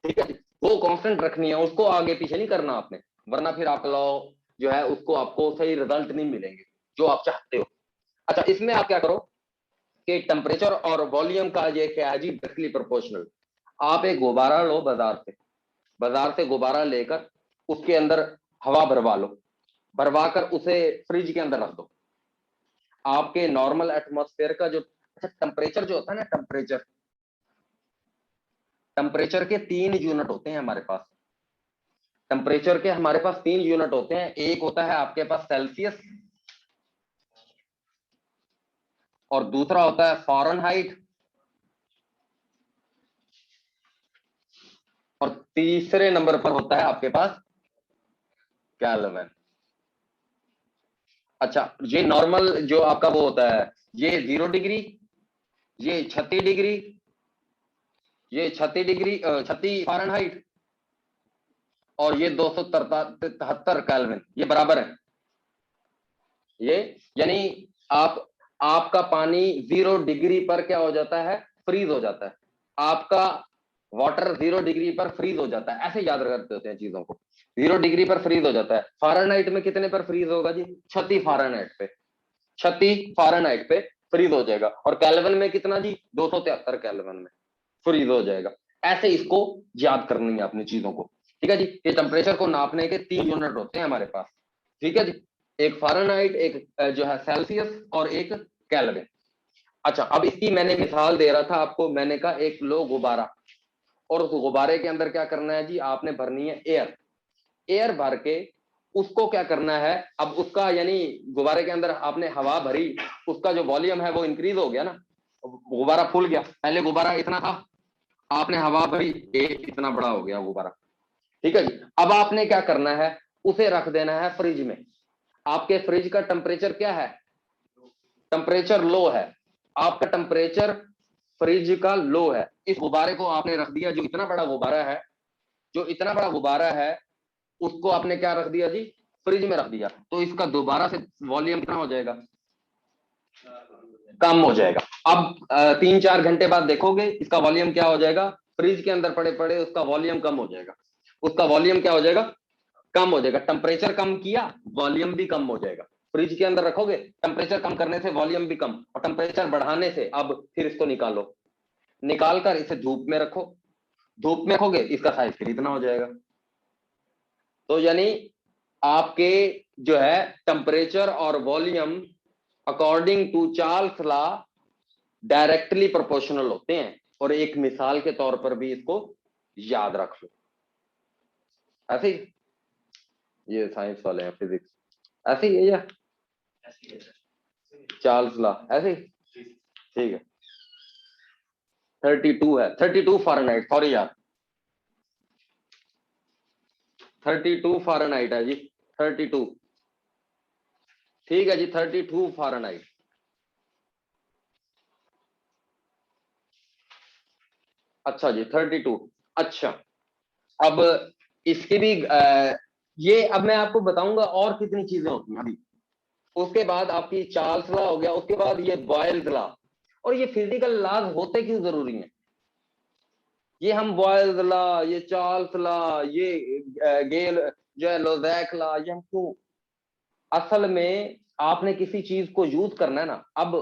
ठीक है, वो कांस्टेंट रखनी है, उसको आगे पीछे नहीं करना आपने, वरना फिर आप लॉ जो है उसको आपको सही रिजल्ट नहीं मिलेंगे जो आप चाहते हो। अच्छा, इसमें आप क्या करो कि टेम्परेचर और वॉल्यूम का ये क्या है जी, डायरेक्टली प्रोपोर्शनल। आप एक गुब्बारा लो बाजार से, बाजार से गुब्बारा लेकर उसके अंदर हवा भरवा लो, भरवा कर उसे फ्रिज के अंदर रख दो। आपके नॉर्मल एटमॉस्फेयर का जो, अच्छा टेम्परेचर जो होता है ना, टेम्परेचर, टेम्परेचर के 3 यूनिट होते हैं हमारे पास। टेम्परेचर के हमारे पास 3 यूनिट होते हैं, एक होता है आपके पास सेल्सियस, और दूसरा होता है फ़ारेनहाइट, और तीसरे नंबर पर होता है आपके पास केल्विन। अच्छा, ये नॉर्मल जो आपका वो होता है, ये 0 डिग्री, ये 36 डिग्री, ये 36 डिग्री, 36 फ़ारेनहाइट, और ये 273 केल्विन, ये बराबर है। ये यानी आप, आपका पानी 0 डिग्री पर क्या हो जाता है, फ्रीज हो जाता है, आपका वाटर 0 डिग्री पर फ्रीज हो जाता है, ऐसे याद करते होते हैं चीजों को। 0 डिग्री पर फ्रीज हो जाता है। फ़ारेनहाइट में कितने पर फ्रीज होगा जी, 36 फ़ारेनहाइट पे, 36 फ़ारेनहाइट पे फ्रीज हो जाएगा। और केल्विन में कितना जी, 273 केल्विन में फ्रीज हो जाएगा। ऐसे इसको याद करनी है अपनी चीजों को। ठीक है जी, ये टेम्परेचर को नापने के 3 यूनिट होते हैं हमारे पास। ठीक है जी, एक फ़ारेनहाइट, एक जो है सेल्सियस, और एक केल्विन। अच्छा, अब इसकी मैंने मिसाल दे रहा था आपको, मैंने कहा एक लो गुब्बारा, और उस गुब्बारे के अंदर क्या करना है जी, आपने भरनी है एयर, एयर भर के उसको क्या करना है, अब उसका यानी गुब्बारे के अंदर आपने हवा भरी, उसका जो वॉल्यूम है वो इंक्रीज हो गया ना, गुब्बारा फूल गया, पहले गुब्बारा इतना था, आपने हवा भरी, इतना बड़ा हो गया गुब्बारा। ठीक है जी, अब आपने क्या करना है, उसे रख देना है फ्रिज में। आपके फ्रिज का टेम्परेचर क्या है, टेम्परेचर लो है, आपका टेम्परेचर फ्रिज का लो है, इस गुब्बारे को आपने रख दिया, जो इतना बड़ा गुब्बारा है, जो इतना बड़ा गुब्बारा है उसको आपने क्या रख दिया जी, फ्रिज में रख दिया, तो इसका दोबारा से वॉल्यूम कितना हो जाएगा, कम हो जाएगा। अब 3-4 घंटे बाद देखोगे इसका वॉल्यूम क्या हो जाएगा, फ्रिज के अंदर पड़े पड़े उसका वॉल्यूम कम हो जाएगा, उसका वॉल्यूम क्या हो जाएगा, कम हो जाएगा। टेम्परेचर कम किया, वॉल्यूम भी कम हो जाएगा। फ्रिज के अंदर रखोगे, टेम्परेचर कम करने से वॉल्यूम भी कम, और टेम्परेचर बढ़ाने से, अब फिर इसको निकालो, निकाल कर इसे धूप में रखो, धूप में रखोगे इसका साइज फिर इतना हो जाएगा। तो यानी आपके जो है टेम्परेचर और volume according to Charles law directly proportional होते हैं, और एक मिसाल के तौर पर भी इसको याद रख लो। ऐसे ही, ये साइंस वाले हैं, फिजिक्स ऐसे ही है या चार्ल्स लॉ ऐसे ही, ठीक है। 32 है, 32 फ़ारेनहाइट, सॉरी यार 32 फ़ारेनहाइट है जी, 32, ठीक है जी, 32 फ़ारेनहाइट। अच्छा जी 32, अच्छा। अब इसकी भी ये अब मैं आपको बताऊंगा और कितनी चीजें होती हैं अभी। उसके बाद आपकी चार्ल्स लॉ हो गया, उसके बाद ये बॉयल्स लॉ। और ये फिजिकल लॉज होते क्यों जरूरी हैं, ये हम बॉयल्स लॉ, ये चार्ल्स लॉ, ये गेल जो है लोज़ैक लॉ, ये हम क्यों, असल में आपने किसी चीज को यूज करना है ना। अब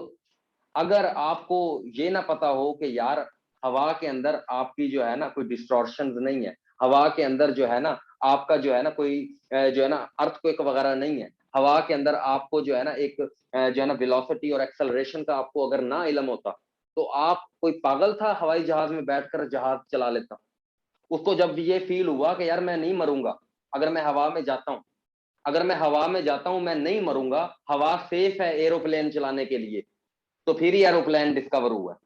अगर आपको ये ना पता हो कि यार हवा के अंदर आपकी जो है ना कोई डिस्टॉर्शन नहीं है, हवा के अंदर जो है ना आपका जो है ना कोई जो है ना अर्थक्वेक वगैरह नहीं है, हवा के अंदर आपको जो है ना एक जो है ना वेलोसिटी और एक्सेलरेशन का आपको अगर ना इल्म होता, तो आप कोई पागल था हवाई जहाज में बैठकर जहाज चला लेता। उसको जब ये फील हुआ कि यार मैं नहीं मरूंगा अगर मैं हवा में जाता हूँ, अगर मैं हवा में जाता हूं मैं नहीं मरूंगा, हवा सेफ है एरोप्लेन चलाने के लिए, तो फिर ही एरोप्लेन डिस्कवर हुआ।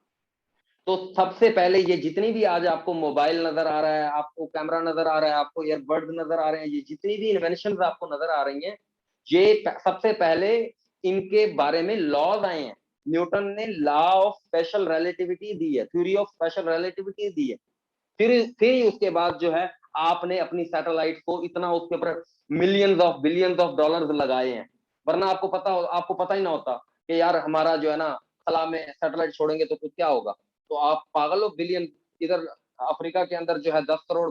तो सबसे पहले ये जितनी भी आज आपको मोबाइल नजर आ रहा है, आपको कैमरा नजर आ रहा है, आपको ईयरबड्स नजर आ रहे हैं, ये जितनी भी इन्वेंशन आपको नजर आ रही हैं, ये सबसे पहले इनके बारे में लॉज आए हैं। न्यूटन ने लॉ ऑफ स्पेशल रिलेटिविटी दी है, थ्योरी ऑफ स्पेशल रिलेटिविटी दी है। फिर उसके बाद जो है आपने अपनी सैटेलाइट को इतना उसके ऊपर बिलियंस ऑफ डॉलर्स लगाए हैं, वरना आपको पता ही ना होता कि यार हमारा जो है ना खला में सैटेलाइट छोड़ेंगे तो कुछ क्या होगा। तो आप पागल हो, बिलियन, इधर अफ्रीका के अंदर जो है 10 करोड़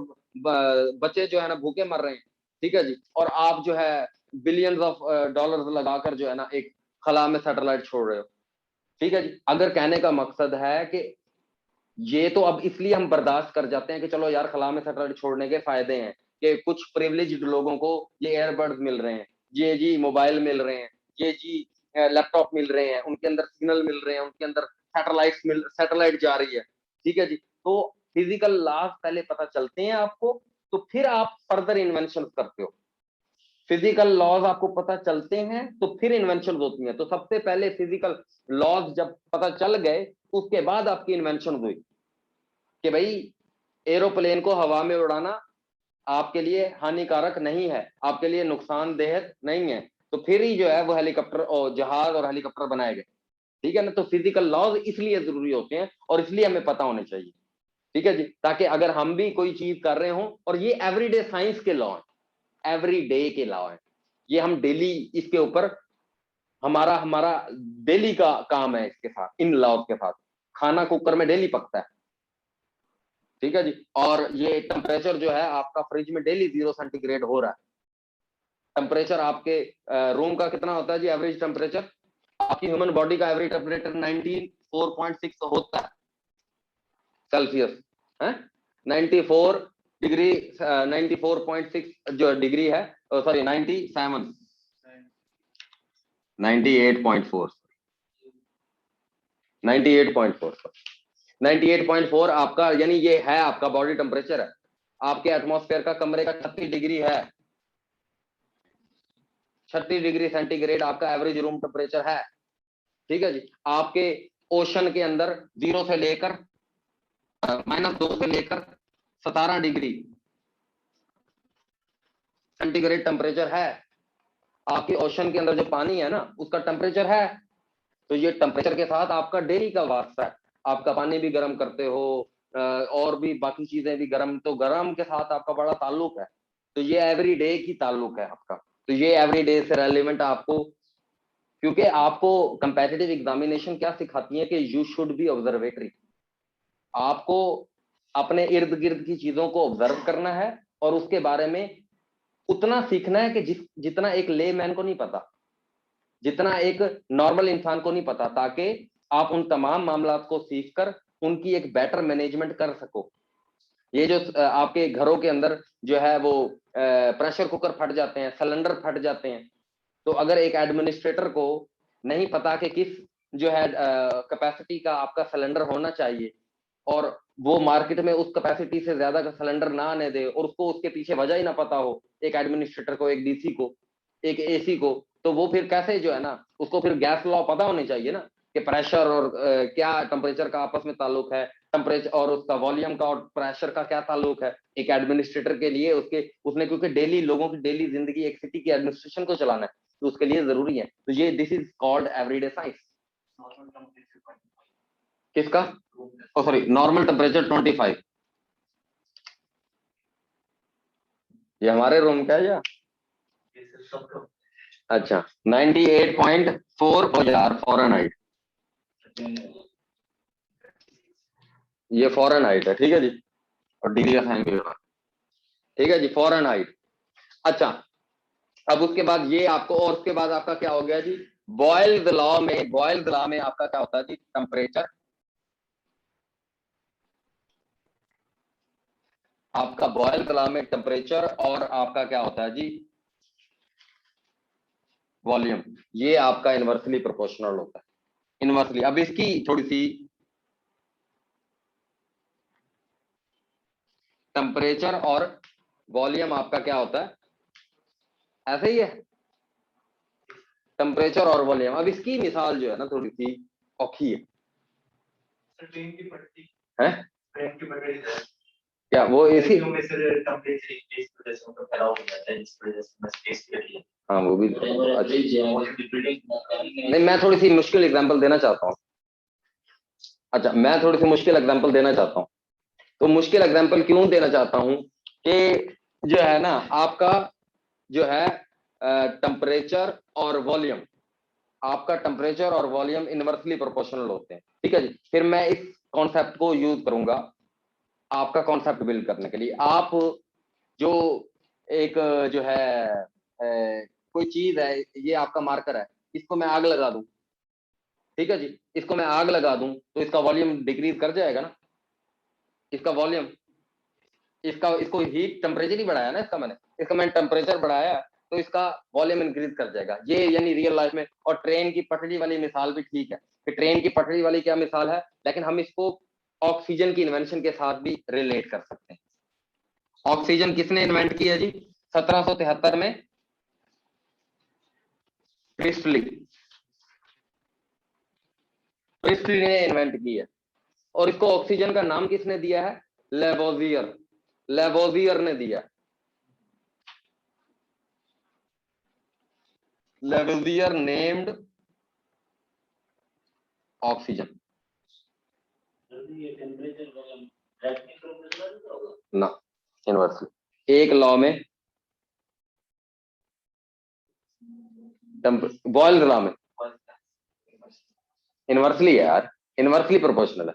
बच्चे जो है ना भूखे मर रहे हैं, ठीक है जी, और आप जो है बिलियंस ऑफ डॉलर्स लगाकर जो है ना एक खला में सैटेलाइट छोड़ रहे हो, ठीक है जी। अगर कहने का मकसद है कि ये तो अब इसलिए हम बर्दाश्त कर जाते हैं कि चलो यार खला में सैटेलाइट छोड़ने के फायदे हैं कि कुछ प्रिविलेज्ड लोगों को ये एयरबड्स मिल रहे हैं, ये जी मोबाइल मिल रहे हैं, ये जी लैपटॉप मिल रहे हैं, उनके अंदर सिग्नल मिल रहे हैं, उनके अंदर सैटेलाइट जा रही है, ठीक है जी। तो फिजिकल लॉज पहले पता चलते हैं आपको, तो फिर आप फर्दर इन्वेंशन करते हो। फिजिकल लॉज आपको पता चलते हैं तो फिर इन्वेंशन होती हैं। तो सबसे पहले फिजिकल लॉज जब पता चल गए, उसके बाद आपकी इन्वेंशन हुई कि भाई एरोप्लेन को हवा में उड़ाना आपके लिए हानिकारक नहीं है, आपके लिए नुकसानदेह नहीं है, तो फिर ही जो है वो हेलीकॉप्टर और जहाज और हेलीकॉप्टर बनाए गए, ठीक है ना। तो फिजिकल लॉज इसलिए जरूरी होते हैं और इसलिए हमें पता होने चाहिए, ठीक है जी, ताकि अगर हम भी कोई चीज कर रहे हो, और ये एवरीडे साइंस के लॉ है, एवरी डे के लॉ है, ये हम डेली इसके ऊपर हमारा हमारा डेली का काम है, इसके साथ इन लॉज के साथ खाना कुकर में डेली पकता है, ठीक है जी। और ये टेम्परेचर जो है आपका फ्रिज में डेली 0 सेंटीग्रेड हो रहा है। टेम्परेचर आपके रूम का कितना होता है जी एवरेज टेम्परेचर, आपकी ह्यूमन बॉडी का एवरेज टेम्परेचर 94.6 होता है सेल्सियस है, 94 डिग्री, 94.6 जो डिग्री है, सॉरी 97, 98.4, 98.4, 98.4 आपका, यानी ये है आपका बॉडी टेम्परेचर है। आपके एटमॉस्फेयर का कमरे का 36 डिग्री है, 36 डिग्री सेंटीग्रेड आपका एवरेज रूम टेम्परेचर है, ठीक है जी। आपके ओशन के अंदर 0 से लेकर -2 से लेकर 17 डिग्री सेंटीग्रेड टेम्परेचर है। आपके ओशन के अंदर जो पानी है ना उसका टेम्परेचर है तो ये टेम्परेचर के साथ आपका डेली का वास्ता है। आपका पानी भी गर्म करते हो और भी बाकी चीजें भी गर्म, तो गर्म के साथ आपका बड़ा ताल्लुक है। तो ये एवरी डे की ताल्लुक है आपका। तो ये एवरी डे से रेलिवेंट आपको, क्योंकि आपको कंपेटिटिव एग्जामिनेशन क्या सिखाती है कि यू शुड बी ऑब्जर्वेटरी। आपको अपने इर्द गिर्द की चीजों को ऑब्जर्व करना है और उसके बारे में उतना सीखना है कि जितना एक ले मैन को नहीं पता, जितना एक नॉर्मल इंसान को नहीं पता, ताकि आप उन तमाम मामलात को सीख कर उनकी एक बेटर मैनेजमेंट कर सको। ये जो आपके घरों के अंदर जो है वो प्रेशर कुकर फट जाते हैं, सिलेंडर फट जाते हैं, तो अगर एक एडमिनिस्ट्रेटर को नहीं पता कि किस जो है कैपेसिटी का आपका सिलेंडर होना चाहिए, और वो मार्केट में उस कैपेसिटी से ज्यादा का सिलेंडर ना आने दे, और उसको उसके पीछे वजह ही ना पता हो, एक एडमिनिस्ट्रेटर को, एक डीसी को, एक एसी को, तो वो फिर कैसे जो है ना, उसको फिर गैस लॉ पता होने चाहिए ना कि प्रेशर और क्या टेम्परेचर का आपस में ताल्लुक है, टेम्परेचर और उसका वॉल्यूम का और प्रेशर का क्या ताल्लुक है एक एडमिनिस्ट्रेटर के लिए। उसके उसने क्योंकि डेली लोगों की डेली जिंदगी एक सिटी की एडमिनिस्ट्रेशन को चलाना है, तो उसके लिए जरूरी है। तो ये this is called everyday science. किसका? ओ सॉरी, नॉर्मल टेम्परेचर 25। ये हमारे रूम का है या? अच्छा, 98.4 हजार फॉरेनहाइट। ये फॉरेनहाइट है, ठीक है जी, और डिग्री का साइन भी होगा, ठीक है जी, फॉरेनहाइट। अच्छा, अब उसके बाद ये आपको, और उसके बाद आपका क्या हो गया जी, बॉयल्स लॉ में, बॉयल्स लॉ में आपका क्या होता है जी, टेम्परेचर, आपका बॉयल्स लॉ में टेम्परेचर और आपका क्या होता है जी, वॉल्यूम, ये आपका इनवर्सली प्रोपोर्शनल होता है, इनवर्सली। अब इसकी थोड़ी सी, टेम्परेचर और वॉल्यूम आपका क्या होता है, ऐसे ही है, टेम्परेचर और वॉल्यूम। अब इसकी मिसाल जो है ना थोड़ी सी औखी है, ट्रेन की पटरी है, ट्रेन की पटरी क्या वो इसी में से टेम्परेचर इंक्रीज की वजह से उनका फैलाव हो जाता है, जिस वजह से स्पेस के लिए। हाँ वो भी नहीं, मैं थोड़ी सी मुश्किल एग्जांपल देना चाहता हूँ। अच्छा, मैं थोड़ी सी मुश्किल एग्जांपल देना चाहता हूँ। तो मुश्किल एग्जांपल क्यों देना चाहता हूँ कि जो है ना आपका जो है टेम्परेचर और वॉल्यूम, आपका टेम्परेचर और वॉल्यूम इनवर्सली प्रोपोर्शनल होते हैं, ठीक है जी। फिर मैं इस कॉन्सेप्ट को यूज करूंगा आपका कॉन्सेप्ट बिल्ड करने के लिए। आप जो एक जो है कोई चीज है, ये आपका मार्कर है, इसको मैं आग लगा दूं, ठीक है जी, इसको मैं आग लगा दूं तो इसका वॉल्यूम डिक्रीज कर जाएगा ना, इसका वॉल्यूम, इसका इसको हीट टेम्परेचर ही बढ़ाया ना इसका, मैंने टेम्परेचर बढ़ाया तो इसका वॉल्यूम इंक्रीज कर जाएगा, ये यानी रियल लाइफ में। और ट्रेन की पटरी वाली मिसाल भी ठीक है कि ट्रेन की पटरी वाली क्या मिसाल है, लेकिन हम इसको ऑक्सीजन की इन्वेंशन के साथ भी रिलेट कर सकते हैं। ऑक्सीजन किसने इन्वेंट किया जी? 1773 में प्रिस्टली, प्रिस्टली ने इन्वेंट किया। और इसको ऑक्सीजन का नाम किसने दिया है? लेवोजियर, लेवोजियर ने दिया, लेवोजियर नेम्ड ऑक्सीजन ना, इनवर्सली एक लॉ में, बॉयल्स लॉ में इनवर्सली है यार, इनवर्सली प्रोपोर्शनल है।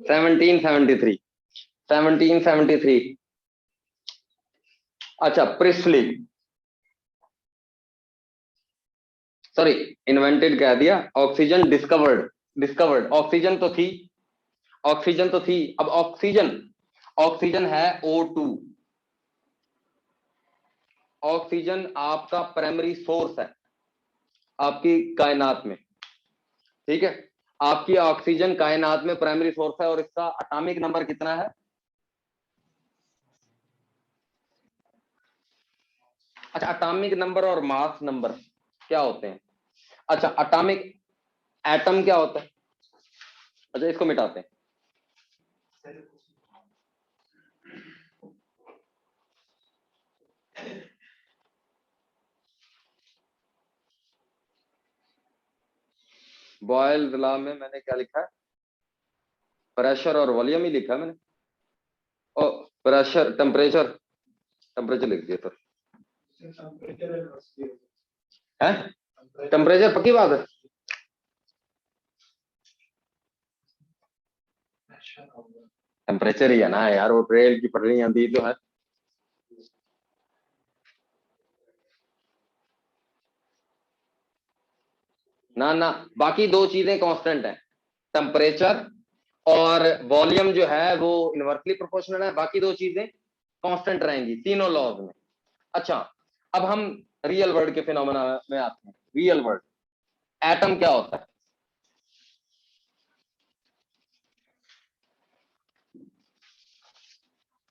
1773, 1773। अच्छा, प्रिस्टली, सॉरी, इन्वेंटेड कह दिया, ऑक्सीजन डिस्कवर्ड, डिस्कवर्ड, ऑक्सीजन तो थी, ऑक्सीजन तो थी। अब ऑक्सीजन, ऑक्सीजन है O2, ऑक्सीजन आपका प्राइमरी सोर्स है आपकी कायनात में, ठीक है, आपकी ऑक्सीजन कायनात में प्राइमरी सोर्स है, और इसका एटॉमिक नंबर कितना है? अच्छा, एटॉमिक नंबर और मास नंबर क्या होते हैं? अच्छा, एटॉमिक, एटम क्या होता है? अच्छा, इसको मिटाते हैं। बॉयल्स लॉ में मैंने क्या लिखा है? प्रेशर और वॉल्यूम ही लिखा है मैंने। ओ, प्रेशर टेम्परेचर, टेम्परेचर लिख दिया सर। है टेम्परेचर, पक्की बात है। टेम्परेचर ही है ना यार, वो ट्रेल की पटरी आंधी तो है। ना ना, बाकी दो चीजें कांस्टेंट है, टेम्परेचर और वॉल्यूम जो है वो इनवर्सली प्रोपोर्शनल है, बाकी दो चीजें कांस्टेंट रहेंगी तीनों लॉज में। अच्छा, अब हम रियल वर्ल्ड के फिनोमेना में आते हैं। रियल वर्ल्ड, एटम क्या होता है?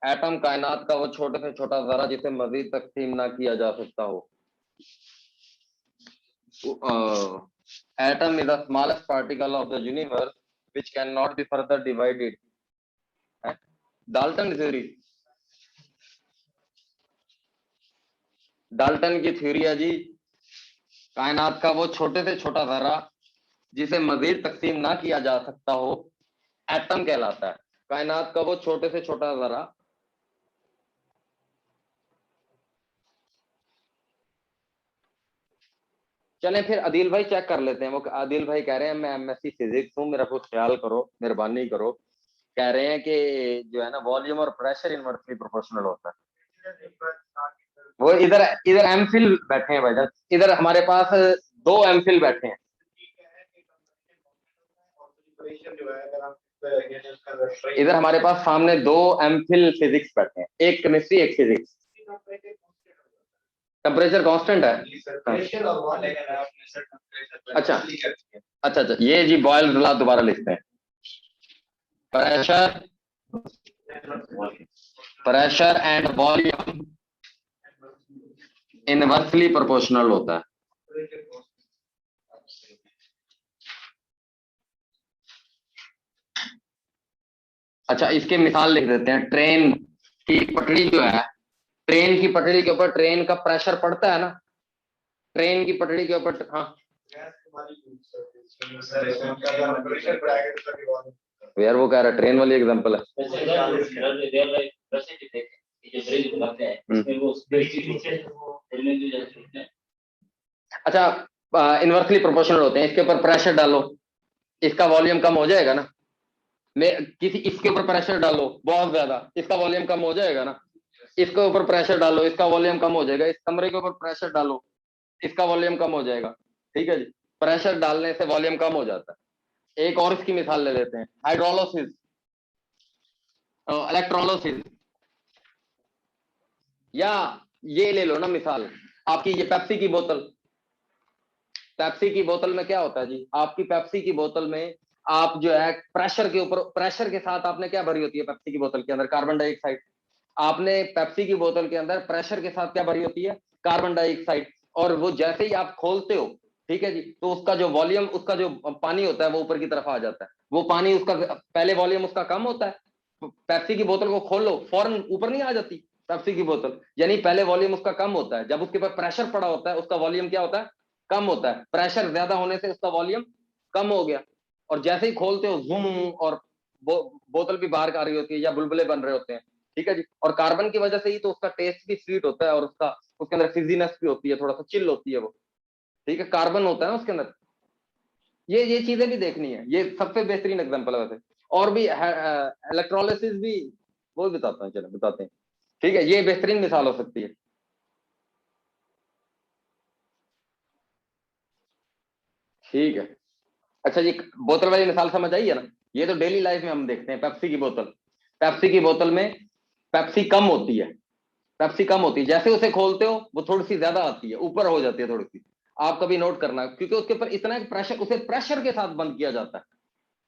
एटम कायनात का वो छोटे से छोटा जरा जिसे मजीद तकसीम ना किया जा सकता हो। Atom is the smallest particle of the universe which cannot be further divided। Dalton theory, Dalton की थ्योरी है जी, कायनात का वो छोटे से छोटा जरा जिसे मजीद तकसीम ना किया जा सकता हो, एटम कहलाता है। कायनात का वो छोटे से छोटा जरा। चलें फिर अदिल भाई चेक कर लेते हैं। वो अदिल भाई कह रहे हैं मैं एमएससी फिजिक्स हूँ, मेरा कुछ ख्याल करो, मेहरबानी करो। कह रहे हैं कि जो है ना वॉल्यूम और प्रेशर इनवर्सली प्रोपोर्शनल होता है। वो इधर इधर एमफिल बैठे हैं भाई, इधर हमारे पास दो एमफिल बैठे हैं। इधर हमारे पास सामने दो एमफिल फिजिक्स बैठे हैं, एक केमिस्ट्री एक फिजिक्स। टेम्परेचर कांस्टेंट है। अच्छा अच्छा अच्छा, ये जी बॉयल लॉ दोबारा लिखते हैं। Pressure, pressure and volume inversely proportional होता है। अच्छा, इसके मिसाल लिख देते हैं। ट्रेन की पटरी जो है, ट्रेन की पटरी के ऊपर ट्रेन का प्रेशर पड़ता है ना, ट्रेन की पटरी के ऊपर, हाँ यार वो कह रहा है ट्रेन वाली एग्जांपल है। अच्छा, इनवर्सली प्रोपोर्शनल होते हैं। इसके ऊपर प्रेशर डालो, इसका वॉल्यूम कम हो जाएगा ना। मैं किसी इसके ऊपर प्रेशर डालो बहुत ज्यादा, इसका वॉल्यूम कम हो जाएगा ना। इसके ऊपर प्रेशर डालो, इसका वॉल्यूम कम हो जाएगा। इस कमरे के ऊपर प्रेशर डालो, इसका वॉल्यूम कम हो जाएगा। ठीक है जी, प्रेशर डालने से वॉल्यूम कम हो जाता है। एक और इसकी मिसाल ले लेते हैं, हाइड्रोलोसिस, इलेक्ट्रोलोसिस, या ये ले लो ना मिसाल, आपकी ये पेप्सी की बोतल। पेप्सी की बोतल में क्या होता है जी, आपकी पेप्सी की बोतल में आप जो है प्रेशर के ऊपर, प्रेशर के साथ आपने क्या भरी होती है पेप्सी की बोतल के अंदर? Carbon dioxide. आपने पेप्सी की बोतल के अंदर प्रेशर के साथ क्या भरी होती है? Carbon dioxide. और वो जैसे ही आप खोलते हो, ठीक है जी, तो उसका जो वॉल्यूम, उसका जो पानी होता है वो ऊपर की तरफ आ जाता है। वो पानी उसका पहले वॉल्यूम उसका कम होता है, पेप्सी की बोतल को खोलो फौरन ऊपर नहीं आ जाती पेप्सी की बोतल, यानी पहले वॉल्यूम उसका कम होता है। जब उसके ऊपर प्रेशर पड़ा होता है उसका वॉल्यूम क्या होता है? कम होता है। प्रेशर ज्यादा होने से उसका वॉल्यूम कम हो गया, और जैसे ही खोलते हो जूम, और बोतल भी बाहर आ रही होती है या बुलबुले बन रहे होते हैं। ठीक है जी, और कार्बन की वजह से ही तो उसका टेस्ट भी स्वीट होता है, और उसका उसके अंदर फिजीनेस भी होती है, थोड़ा सा चिल होती है वो। ठीक है, कार्बन होता है ना उसके अंदर। ये चीजें भी देखनी है, ये सबसे बेहतरीन एग्जांपल है वैसे। और भी इलेक्ट्रोलिसिस भी, वो भी बताता हूँ, चलो बताते हैं। ठीक है, ये बेहतरीन मिसाल हो सकती है। ठीक है, अच्छा जी, बोतल वाली मिसाल समझ आई है ना? ये तो डेली लाइफ में हम देखते हैं। पेप्सी की बोतल, पेप्सी की बोतल में पेप्सी कम होती है, पेप्सी कम होती है। जैसे उसे खोलते हो वो थोड़ी सी ज्यादा आती है, ऊपर हो जाती है थोड़ी सी। आप कभी नोट करना, क्योंकि उसके ऊपर इतना एक प्रेशर, उसे प्रेशर के साथ बंद किया जाता है,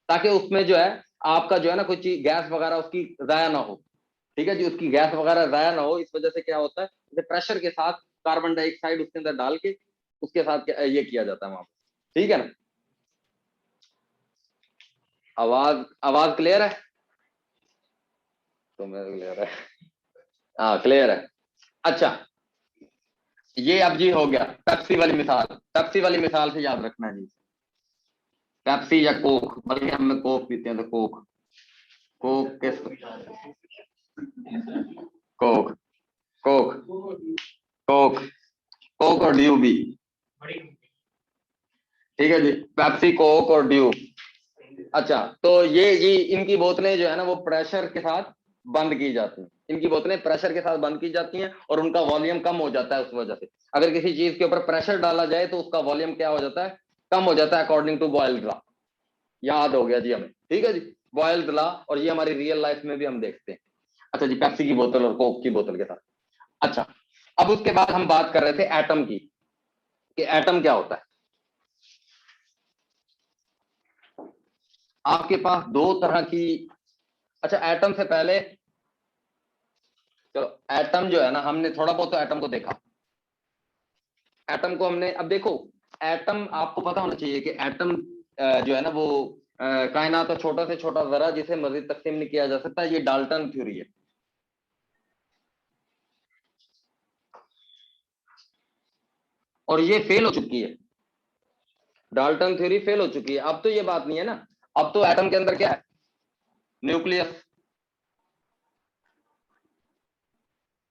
ताकि उसमें जो है आपका जो है ना कोई चीज गैस वगैरह उसकी जाया ना हो। ठीक है जी, उसकी गैस वगैरह जाया ना हो, इस वजह से क्या होता है, उसे प्रेशर के साथ कार्बन डाइऑक्साइड उसके अंदर डाल के उसके साथ ये किया जाता है वहां पर। ठीक है ना? आवाज आवाज क्लियर है? तो मेरे क्लियर है, हाँ क्लियर है। अच्छा, ये अब जी हो गया पेप्सी वाली मिसाल। पेप्सी वाली मिसाल से याद रखना है जी, पेप्सी या कोक, बल्कि हम कोक पीते हैं तो कोक। कोक किस, कोक, कोक, कोक, कोक और ड्यू भी। ठीक है जी, पेप्सी, कोक और ड्यू। अच्छा, तो ये इनकी बोतलें जो है ना वो प्रेशर के साथ बंद की जाती हैं। इनकी बोतलें प्रेशर के साथ बंद की जाती हैं और उनका वॉल्यूम कम हो जाता है उस वजह से। अगर किसी चीज के ऊपर प्रेशर डाला जाए तो उसका वॉल्यूम क्या हो जाता है, कम हो जाता है, अकॉर्डिंग टू बॉयल्स लॉ। याद हो गया जी हमें, ठीक है जी, बॉयल्स लॉ। और ये हमारी रियल लाइफ में भी हम देखते हैं। अच्छा जी, पेप्सी की बोतल और कोक की बोतल के साथ। अच्छा, अब उसके बाद हम बात कर रहे थे एटम की, कि एटम क्या होता है। आपके पास दो तरह की, अच्छा एटम से पहले, चलो एटम जो है ना, हमने थोड़ा बहुत तो एटम को देखा। एटम को हमने, अब देखो, एटम आपको पता होना चाहिए कि एटम जो है ना वो कायनात का छोटा से छोटा जरा जिसे मजीद तकसीम नहीं किया जा सकता, ये डाल्टन थ्योरी है। और ये फेल हो चुकी है, डाल्टन थ्योरी फेल हो चुकी है। अब तो ये बात नहीं है ना, अब तो एटम के अंदर क्या है, न्यूक्लियस,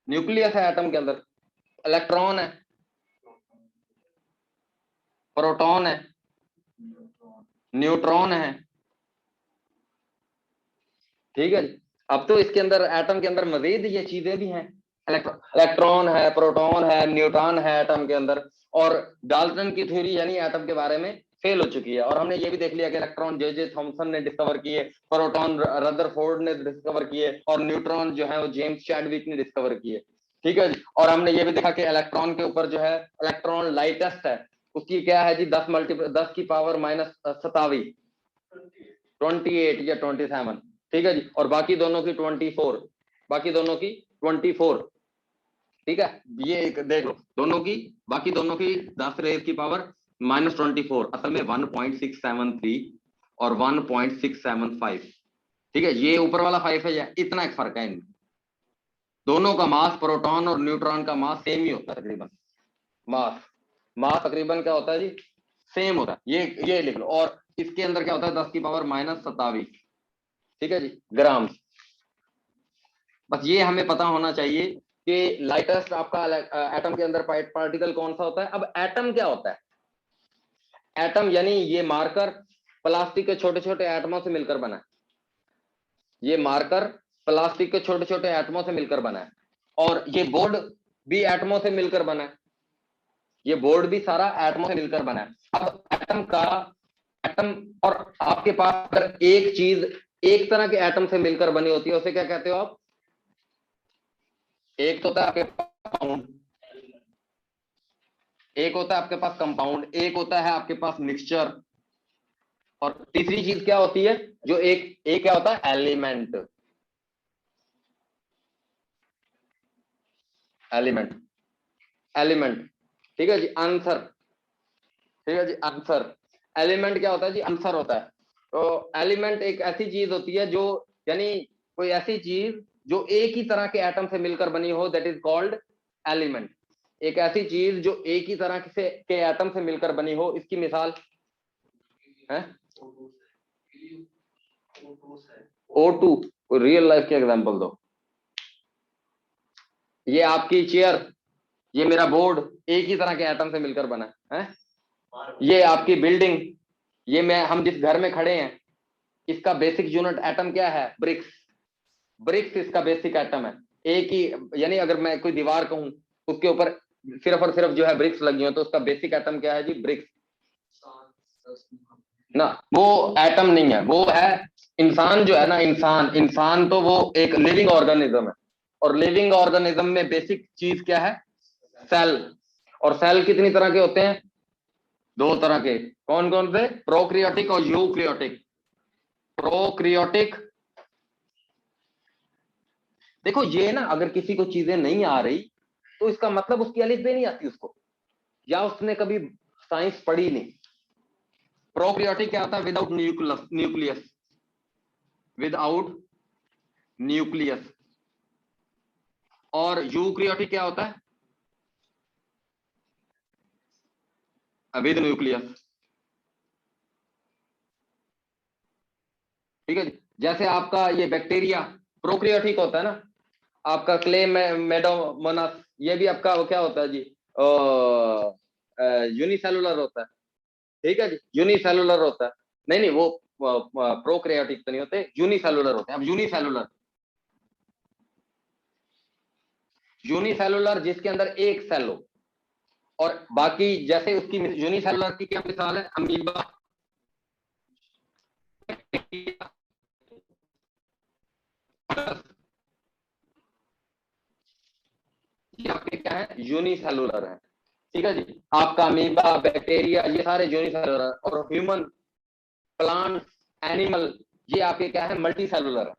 न्यूक्लियस है एटम के अंदर, इलेक्ट्रॉन है, प्रोटॉन है, न्यूट्रॉन है। ठीक है जी, अब तो इसके अंदर एटम के अंदर मजीद ये चीजें भी हैं, इलेक्ट्रॉन है, प्रोटॉन है, न्यूट्रॉन है एटम के अंदर। और डाल्टन की थ्योरी यानी एटम के बारे में फेल हो चुकी है। और हमने ये भी देख लिया कि इलेक्ट्रॉन जे जे थॉमसन ने डिस्कवर किए, प्रोटॉन रदरफोर्ड ने डिस्कवर किए, और न्यूट्रॉन जो है वो जेम्स चैडविक ने डिस्कवर किए। ठीक है जी, और हमने ये भी देखा कि इलेक्ट्रॉन के ऊपर जो है, इलेक्ट्रॉन लाइटेस्ट है, उसकी क्या है जी, 10 की पावर माइनस 27, 28 या 27। ठीक है जी, और बाकी दोनों की 24, बाकी दोनों की 24। ठीक है, ये एक देख लो, दोनों की, बाकी दोनों की 10 की पावर -24, असल में 1.673 और 1.675। ठीक है, ये ऊपर वाला 5 है, या इतना एक फर्क है इनमें। दोनों का मास, प्रोटॉन और न्यूट्रॉन का मास सेम ही होता है तकरीबन। मास, मास तकरीबन क्या होता है जी, सेम होता है। ये लिख लो। और इसके अंदर क्या होता है, 10 की पावर -27। ठीक है जी, ग्राम। बस ये हमें पता होना चाहिए कि लाइटेस्ट आपका एटम के अंदर पार्टिकल कौन सा होता है। अब एटम क्या होता है, एटम यानी ये मार्कर प्लास्टिक के छोटे छोटे एटमों से मिलकर बना है। ये मार्कर प्लास्टिक के छोटे छोटे एटमों से मिलकर बना है। और ये बोर्ड भी एटमों से मिलकर बना है, ये बोर्ड भी सारा एटमों से मिलकर बना है। अब एटम का, एटम, और आपके पास अगर एक चीज एक तरह के एटम से मिलकर बनी होती है, उसे क्या कहते हो आप, एक तो होता है आपके पास, एक होता है आपके पास कंपाउंड, एक होता है आपके पास मिक्सचर, और तीसरी चीज क्या होती है, जो एक क्या होता है, एलिमेंट, एलिमेंट, एलिमेंट। ठीक है जी, आंसर। ठीक है जी, आंसर। एलिमेंट क्या होता है जी, आंसर होता है। तो एलिमेंट एक ऐसी चीज होती है जो, यानी कोई ऐसी चीज जो एक ही तरह के एटम से मिलकर बनी हो, दैट इज कॉल्ड एलिमेंट। एक ऐसी चीज जो एक ही तरह से के एटम से मिलकर बनी हो, इसकी मिसाल है O2। रियल लाइफ के एग्जांपल दो। ये आपकी चेयर, ये मेरा बोर्ड, एक ही तरह के एटम से मिलकर बना है। ये आपकी बिल्डिंग, ये मैं, हम जिस घर में खड़े हैं, इसका बेसिक यूनिट एटम क्या है, ब्रिक्स। ब्रिक्स इसका बेसिक एटम है। एक ही, यानी अगर मैं कोई दीवार कहूं, उसके ऊपर सिर्फ और सिर्फ जो है ब्रिक्स लगी हो, तो उसका बेसिक एटम क्या है जी, ब्रिक्स। ना, वो एटम नहीं है, वो है इंसान जो है ना, इंसान, इंसान तो वो एक लिविंग ऑर्गेनिज्म है। और लिविंग ऑर्गेनिज्म में बेसिक चीज क्या है, सेल। और सेल कितनी तरह के होते हैं, दो तरह के। कौन कौन से, प्रोक्रियोटिक और यूक्रियोटिक। प्रोक्रियोटिक, देखो ये ना, अगर किसी को चीजें नहीं आ रही तो इसका मतलब उसकी अलिफ बे नहीं आती उसको, या उसने कभी साइंस पढ़ी नहीं। प्रोक्रियोटिक क्या होता है, without nucleus, nucleus, without nucleus. और यूक्रियोटिक क्या होता है, विद न्यूक्लियस। जैसे आपका ये बैक्टीरिया प्रोक्रियोटिक होता है ना, आपका क्ले मेडोमोनास, ये भी आपका वो क्या होता है जी, यूनिसेलुलर होता है। ठीक है जी, यूनिसेलुलर होता है। नहीं नहीं, वो प्रोक्रियोटिक तो नहीं होते, यूनिसेलुलर होते हैं। अब यूनिसेलुलर, यूनिसेलुलर जिसके अंदर एक सेल हो, और बाकी जैसे उसकी यूनिसेलुलर की क्या मिसाल है, अमीबा, ये आपके क्या है, यूनिसेलुलर है। ठीक है जी, आपका अमीबा, बैक्टीरिया, ये सारे यूनिसेलुलर, और ह्यूमन, प्लांट, एनिमल, ये आपके क्या है, मल्टी सेलुलर है।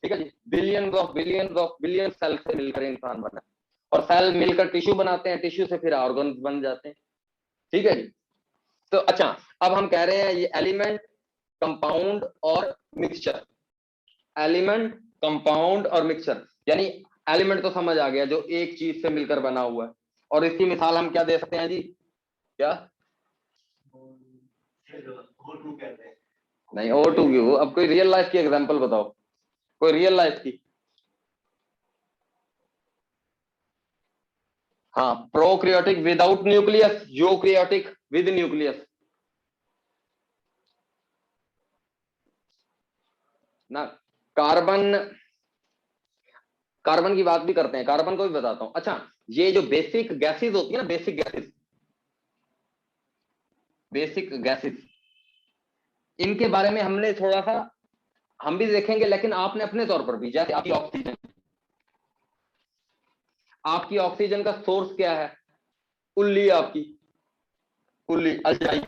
ठीक है जी, बिलियंस ऑफ बिलियन सेल से मिलकर इंसान बना है, और सेल मिलकर टिश्यू बनाते हैं, टिश्यू से फिर ऑर्गन बन जाते हैं। ठीक है जी। तो अच्छा, अब हम कह रहे हैं ये एलिमेंट, कंपाउंड और मिक्सचर। एलिमेंट, कंपाउंड और मिक्सचर, यानी एलिमेंट तो समझ आ गया, जो एक चीज से मिलकर बना हुआ है। और इसकी मिसाल हम क्या दे सकते हैं जी, क्या, नहीं O2 की, वो अब कोई रियल लाइफ की एग्जांपल बताओ, कोई रियल लाइफ की। हाँ, prokaryotic without nucleus, eukaryotic with nucleus ना। कार्बन, कार्बन की बात भी करते हैं, कार्बन को भी बताता हूं। अच्छा, ये जो बेसिक गैसेस होती है ना, बेसिक गैसेस, बेसिक गैसेस, इनके बारे में हमने थोड़ा सा, हम भी देखेंगे, लेकिन आपने अपने तौर पर भी, जैसे आपकी ऑक्सीजन, आपकी ऑक्सीजन का सोर्स क्या है, उल्ली, आपकी उल्ली, अल्जाई।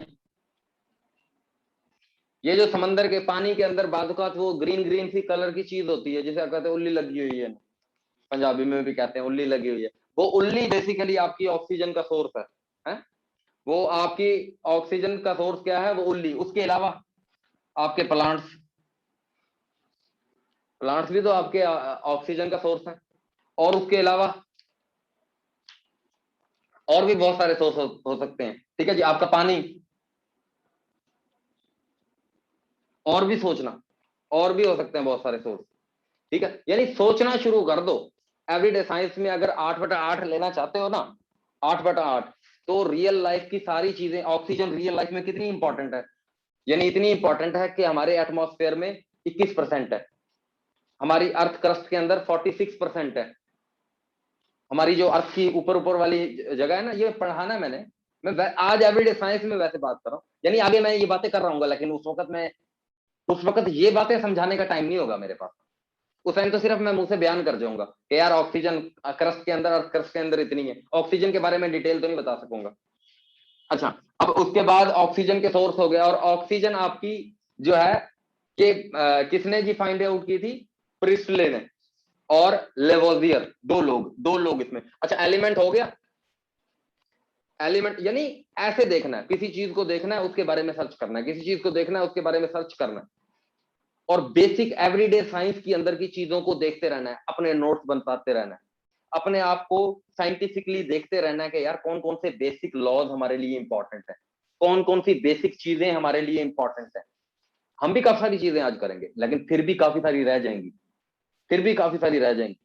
ये जो समंदर के पानी के अंदर बादुकात वो ग्रीन ग्रीन सी कलर की चीज होती है, जिसे कहते हैं उल्ली लगी हुई है, पंजाबी में भी कहते हैं उल्ली लगी हुई है, वो उल्ली बेसिकली आपकी ऑक्सीजन का सोर्स है? वो आपकी ऑक्सीजन का सोर्स क्या है, वो उल्ली। उसके अलावा आपके प्लांट्स, प्लांट्स भी तो आपके ऑक्सीजन का सोर्स है। और उसके अलावा और भी बहुत सारे सोर्स हो सकते हैं। ठीक है जी, आपका पानी, और भी सोचना, और भी हो सकते हैं बहुत सारे सोर्स। ठीक है, यानी सोचना शुरू कर दो। एवरीडे साइंस में अगर 8/8 लेना चाहते हो ना, 8/8, तो रियल लाइफ की सारी चीजें, ऑक्सीजन रियल लाइफ में कितनी इंपॉर्टेंट है, यानी इतनी इंपॉर्टेंट है कि हमारे एटमॉस्फेयर में 21% है, हमारी अर्थ क्रस्ट के अंदर 46% है, हमारी जो अर्थ की ऊपर ऊपर वाली जगह है ना, ये पढ़ाना है मैंने, मैं आज एवरीडे साइंस में वैसे बात कर रहा हूँ, यानी आगे मैं ये बातें कर रहा हूँ, लेकिन उस वक्त ये बातें समझाने का टाइम नहीं होगा मेरे पास। उस टाइम तो सिर्फ मैं मुंह से बयान कर जाऊंगा कि यार ऑक्सीजन क्रस्ट के अंदर, अर्थ क्रस्ट के अंदर इतनी है, ऑक्सीजन के बारे में डिटेल तो नहीं बता सकूंगा। अच्छा, अब उसके बाद ऑक्सीजन के सोर्स हो गया, और ऑक्सीजन आपकी जो है कि किसने जी फाइंड आउट की थी, प्रिस्टले ने और लेवोजियर, दो लोग इसमें। अच्छा, एलिमेंट हो गया। एलिमेंट यानी ऐसे देखना है, किसी चीज को देखना है, उसके बारे में सर्च करना है, किसी चीज को देखना है, उसके बारे में सर्च करना है, और बेसिक एवरीडे साइंस की अंदर की चीजों को देखते रहना है, अपने नोट्स बनाते रहना है, अपने आप को साइंटिफिकली देखते रहना है कि यार कौन कौन से बेसिक लॉज हमारे लिए इंपॉर्टेंट है, कौन कौन सी बेसिक चीजें हमारे लिए इंपॉर्टेंट है। हम भी काफी सारी चीजें आज करेंगे, लेकिन फिर भी काफी सारी रह जाएंगी, फिर भी काफी सारी रह जाएंगी,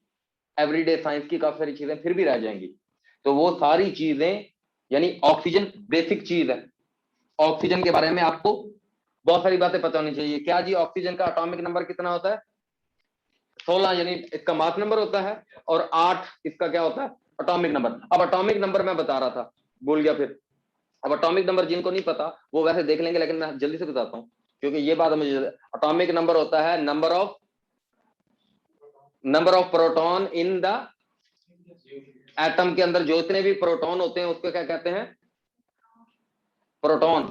एवरीडे साइंस की काफी सारी चीजें फिर भी रह जाएंगी। तो वो सारी चीजें, यानी ऑक्सीजन बेसिक चीज है, ऑक्सीजन के बारे में आपको बहुत सारी बातें पता होनी चाहिए। क्या जी, ऑक्सीजन का एटॉमिक नंबर कितना होता है, 16, यानी इसका मास नंबर होता है, और 8 इसका क्या होता है, एटॉमिक नंबर। अब एटॉमिक नंबर मैं बता रहा था, भूल गया फिर। अब एटॉमिक नंबर जिनको नहीं पता वो वैसे देख लेंगे, लेकिन मैं जल्दी से बताता हूँ, क्योंकि ये बात मुझे, एटॉमिक नंबर होता है number of proton in the atom के अंदर, जो इतने भी प्रोटॉन होते हैं उसको क्या कहते हैं, proton.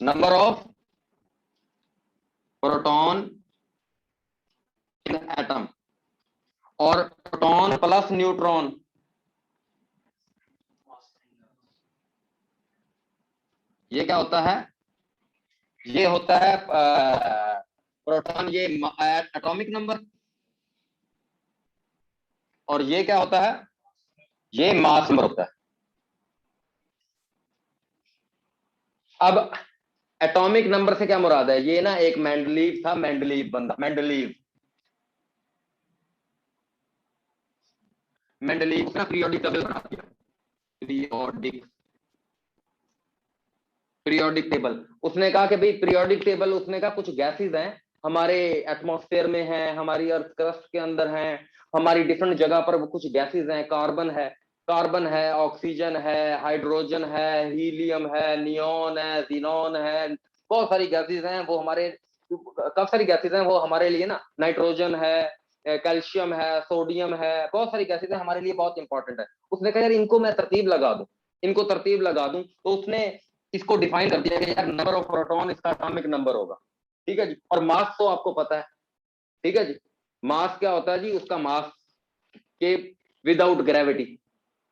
Number of proton in atom, और प्रोटॉन प्लस न्यूट्रॉन, ये क्या होता है, ये होता है प्रोटॉन, ये एटॉमिक नंबर, और ये क्या होता है, ये मास नंबर होता है। अब एटॉमिक नंबर से क्या मुराद है? ये ना एक मेंडलीव था, मेंडलीव बंदा, मेंडलीव, मेंडलीव ना पीरियोडिक टेबल बना दिया, पीरियोडिक, पीरियोडिक टेबल। उसने कहा कि भाई पीरियोडिक टेबल, उसने कहा कुछ गैसेस हैं हमारे एटमॉस्फेयर में हैं, हमारी अर्थ क्रस्ट के अंदर हैं, हमारी डिफरेंट जगह पर वो कुछ गैसेस हैं, कार्बन है, कार्बन है, ऑक्सीजन है, हाइड्रोजन है, हीलियम है, नियोन है, जीनोन है, बहुत सारी गैसेस हैं वो हमारे, काफी सारी गैसेस हैं वो हमारे लिए ना, नाइट्रोजन है, कैल्शियम है, सोडियम है, बहुत सारी गैसेस हैं हमारे लिए बहुत इंपॉर्टेंट है। उसने कहा यार इनको मैं तरतीब लगा दूं, इनको तरतीब लगा दूं, तो उसने इसको डिफाइन कर दिया कि यार नंबर ऑफ प्रोटॉन इसका एटॉमिक नंबर होगा, ठीक है जी। और मास तो आपको पता है, ठीक है जी, मास क्या होता है जी? उसका मास के विदाउट ग्रेविटी,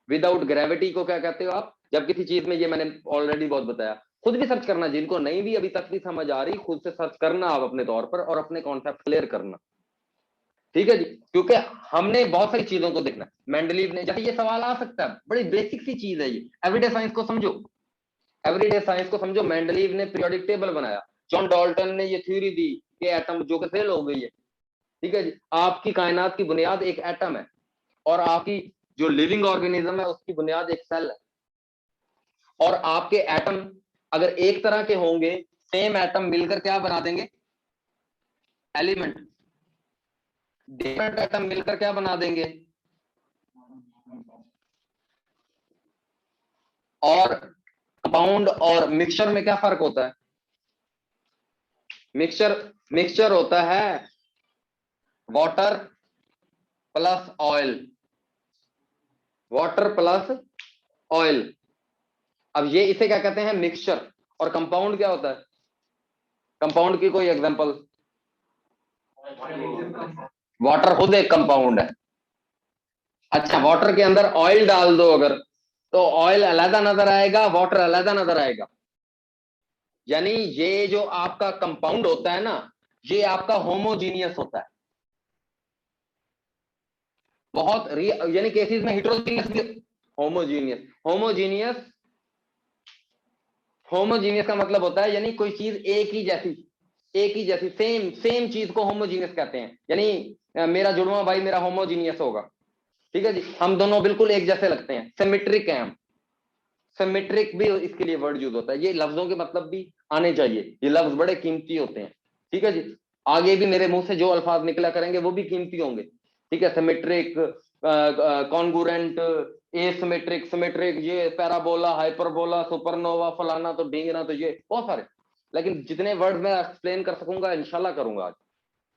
विदाउट ग्रेविटी को क्या कहते हो आप? जब किसी चीज में, ये मैंने ऑलरेडी बहुत बताया, खुद भी सर्च करना, जिनको नहीं भी अभी तक भी समझ आ रही, खुद से सर्च करना आप अपने तौर पर, और अपने कॉन्सेप्ट क्लियर करना, ठीक है जी। क्योंकि हमने बहुत सारी चीजों को देखना है। मेंडलीव ने, जैसे ये सवाल आ सकता है, बड़ी बेसिक सी चीज है ये, एवरीडे साइंस को समझो, एवरीडे साइंस को समझो। मेंडलीव ने पीरियोडिक टेबल बनाया, जॉन डाल्टन ने ये थ्योरी दी कि एटम जो कि फेल हो गई है, ठीक है जी। आपकी कायनात की बुनियाद एक एटम है, और आपकी जो लिविंग ऑर्गेनिज्म है उसकी बुनियाद एक सेल है। और आपके एटम अगर एक तरह के होंगे, सेम एटम मिलकर क्या बना देंगे? एलिमेंट। डिफरेंट एटम मिलकर क्या बना देंगे? और कंपाउंड और मिक्सचर में क्या फर्क होता है? मिक्सचर, मिक्सचर होता है water plus oil, water plus oil. अब ये इसे क्या कहते हैं? मिक्सचर। और कंपाउंड क्या होता है? कंपाउंड की कोई एग्जांपल? वाटर खुद एक कंपाउंड है। अच्छा, वाटर के अंदर ऑयल डाल दो अगर, तो ऑयल अलग नजर आएगा, वाटर अलग नजर आएगा। यानी ये जो आपका कंपाउंड होता है ना, ये आपका होमोजीनियस होता है। बहुत यानी केसेस में हेट्रोजीनियस भी, होमोजीनियस, होमोजीनियस, होमोजीनियस का मतलब होता है यानी कोई चीज एक ही जैसी, एक ही जैसी, सेम सेम चीज को होमोजीनियस कहते हैं। यानी मेरा जुड़वा भाई मेरा होमोजीनियस होगा, ठीक है जी, हम दोनों बिल्कुल एक जैसे लगते हैं, सिमेट्रिक है हम। सिमेट्रिक भी इसके लिए वर्ड यूज होता है। ये लफ्जों के मतलब भी आने चाहिए, ये लफ्ज बड़े कीमती होते हैं, ठीक है जी। आगे भी मेरे मुंह से जो अल्फाज निकला करेंगे वो भी कीमती होंगे, ठीक है। सिमेट्रिक, कॉन्गुरेंट, एसिमेट्रिक, सिमेट्रिक, ये पैराबोला, हाइपरबोला, सुपरनोवा, फलाना तो ढींगना, तो ये बहुत सारे, लेकिन जितने वर्ड मैं एक्सप्लेन कर सकूंगा इंशाल्लाह करूंगा आज।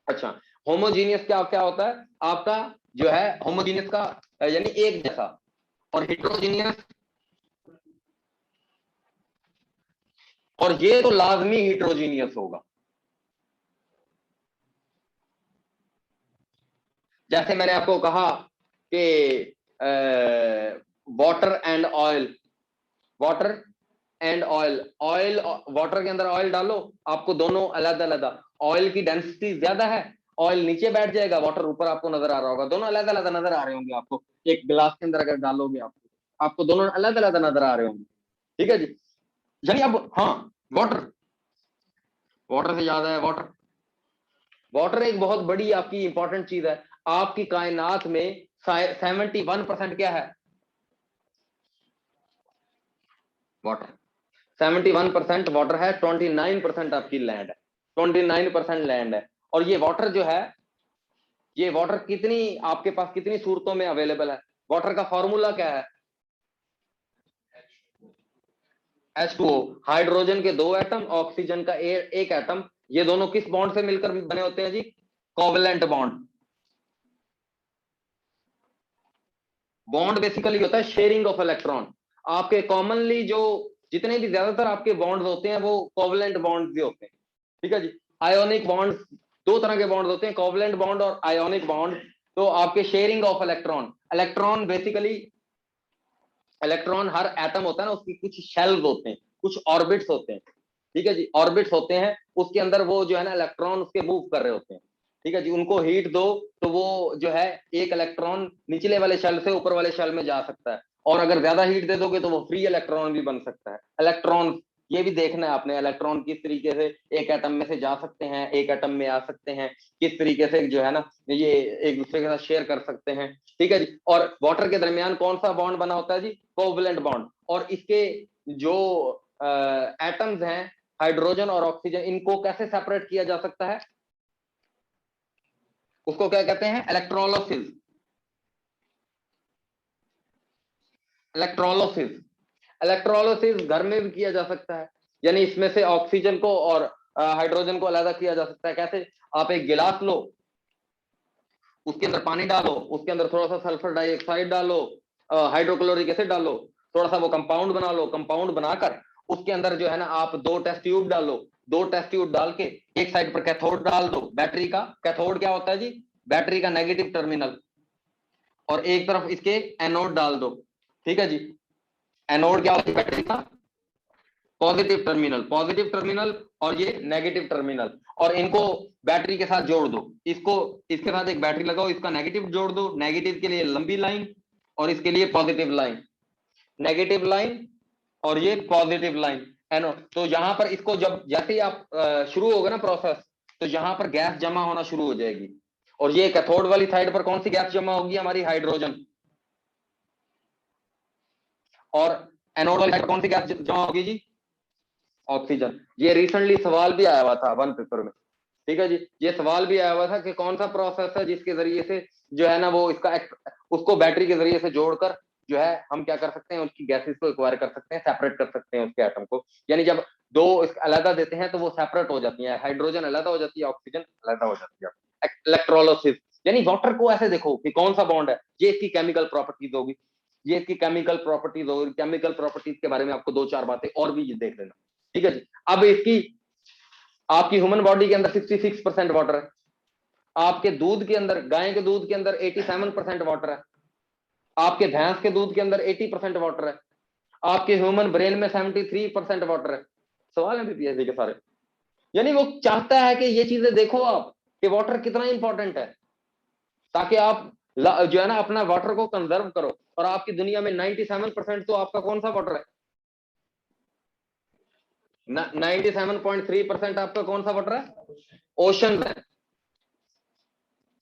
अच्छा, होमोजीनियस क्या क्या होता है आपका? जो है होमोजीनियस का यानी एक जैसा, और हिट्रोजीनियस, और ये तो लाजमी हिट्रोजीनियस होगा। जैसे मैंने आपको कहा कि water and oil, water and oil, oil, water के अंदर ऑयल डालो, आपको दोनों अलग अलग, ऑयल की डेंसिटी ज्यादा है, ऑयल नीचे बैठ जाएगा, वाटर ऊपर आपको नजर आ रहा होगा, दोनों अलग अलग नजर आ रहे होंगे आपको। एक गिलास के अंदर अगर डालोगे आपको दोनों अलग अलग नजर आ रहे होंगे, ठीक है जी। यानी अब हाँ, वाटर, वाटर से ज्यादा है वाटर, वाटर एक बहुत बड़ी आपकी इंपॉर्टेंट चीज है। आपकी कायनात में 71% क्या है? वाटर। 71% वाटर है, 29% आपकी लैंड है, 29% लैंड है। और ये वाटर जो है, ये वाटर कितनी आपके पास कितनी सूरतों में अवेलेबल है? वाटर का फॉर्मूला क्या है? H2O, हाइड्रोजन के दो एटम, ऑक्सीजन का एक एटम, ये दोनों किस बॉन्ड से मिलकर बने होते हैं जी? Covalent bond. बॉन्ड बेसिकली होता है शेयरिंग ऑफ इलेक्ट्रॉन। आपके कॉमनली जो जितने भी ज्यादातर आपके बॉन्ड्स होते हैं वो कोवलेंट बॉन्ड्स भी होते हैं, ठीक है जी। आयोनिक बॉन्ड, दो तरह के बॉन्ड होते हैं, कोवलेंट बॉन्ड और आयोनिक बॉन्ड। तो आपके sharing of electron, electron basically, electron her atom होता है ना, उसकी कुछ शेल्स होते हैं, कुछ ऑर्बिट्स होते हैं, ठीक है जी, ऑर्बिट्स होते हैं, उसके अंदर वो जो है ना इलेक्ट्रॉन उसके मूव कर रहे होते हैं, ठीक है जी। उनको हीट दो तो वो जो है एक इलेक्ट्रॉन निचले वाले शेल से ऊपर वाले शेल में जा सकता है, और अगर ज्यादा हीट दे दोगे तो वो फ्री इलेक्ट्रॉन भी बन सकता है। इलेक्ट्रॉन ये भी देखना है आपने, इलेक्ट्रॉन किस तरीके से एक एटम में से जा सकते हैं, एक एटम में आ सकते हैं, किस तरीके से जो है ना ये एक दूसरे के साथ शेयर कर सकते हैं, ठीक है जी। और वाटर के दरमियान कौन सा बॉन्ड बना होता है जी? Covalent bond. और इसके जो एटम्स हैं हाइड्रोजन और ऑक्सीजन, इनको कैसे सेपरेट किया जा सकता है? उसको क्या कहते हैं? इलेक्ट्रोलोसिस। इलेक्ट्रोलोसिस, इलेक्ट्रोलोसिस घर में भी किया जा सकता है, यानी इसमें से ऑक्सीजन को और हाइड्रोजन को अलग किया जा सकता है। कैसे? आप एक गिलास लो, उसके अंदर पानी डालो, उसके अंदर थोड़ा सा सल्फर डाइऑक्साइड डालो, हाइड्रोक्लोरिक एसिड डालो, थोड़ा सा वो कंपाउंड बना लो, कंपाउंड बनाकर उसके अंदर जो है ना आप दो टेस्ट ट्यूब डालो, दो टेस्ट ट्यूब डाल के एक साइड पर कैथोड डाल दो बैटरी का। कैथोड क्या होता है जी? बैटरी का नेगेटिव टर्मिनल। और एक तरफ इसके एनोड डाल दो, ठीक है जी। एनोड क्या होता है? बैटरी का पॉजिटिव टर्मिनल, पॉजिटिव टर्मिनल और ये नेगेटिव टर्मिनल, और इनको बैटरी के साथ जोड़ दो। इसको इसके साथ एक बैटरी लगाओ, इसका नेगेटिव जोड़ दो, नेगेटिव के लिए लंबी लाइन और इसके लिए पॉजिटिव लाइन, नेगेटिव लाइन और ये पॉजिटिव लाइन एनो। तो यहां पर इसको जब जैसे ही आप शुरू होगा ना प्रोसेस, तो यहां पर गैस जमा होना शुरू हो जाएगी। और ये कैथोड वाली साइड पर कौन सी गैस जमा होगी? हमारी हाइड्रोजन। और एनोड वाली साइड कौन सी गैस जमा होगी जी? ऑक्सीजन। ये रिसेंटली सवाल भी आया हुआ था वन पेपर में, ठीक है जी। ये सवाल भी आया हुआ था कि कौन सा प्रोसेस है जिसके जरिए से जो है ना वो इसका उसको बैटरी के जरिए से जोड़कर जो है हम क्या कर सकते हैं, उसकी गैसेस को एक्वायर कर सकते हैं, सेपरेट कर सकते हैं उसके एटम को। यानी जब दो अलग देते हैं तो वो सेपरेट हो जाती है, हाइड्रोजन अलग हो जाती है, ऑक्सीजन अलग हो जाती है। इलेक्ट्रोलिसिस, यानी वाटर को ऐसे देखो कि कौन सा बॉन्ड है, ये इसकी केमिकल प्रॉपर्टीज होगी, ये इसकी केमिकल प्रॉपर्टीज होगी। केमिकल प्रॉपर्टीज के बारे में आपको दो चार बातें और भी ये देख लेना, ठीक है जी। अब इसकी आपकी ह्यूमन बॉडी के अंदर 66% वाटर है, आपके दूध के अंदर, गाय के दूध के अंदर 87% वाटर है, आपके भैंस के दूध के अंदर 80% वाटर है, आपके ह्यूमन ब्रेन में 73% वाटर है। सवाल है बीपीएससी के सारे। यानी वो चाहता है कि ये चीजें देखो आप कि वाटर कितना इंपॉर्टेंट है, ताकि आप जो है ना अपना वाटर को कंजर्व करो। और आपकी दुनिया में 97% तो आपका कौन सा वाटर है? 97.3% आपका कौन सा वाटर है? ओशन है।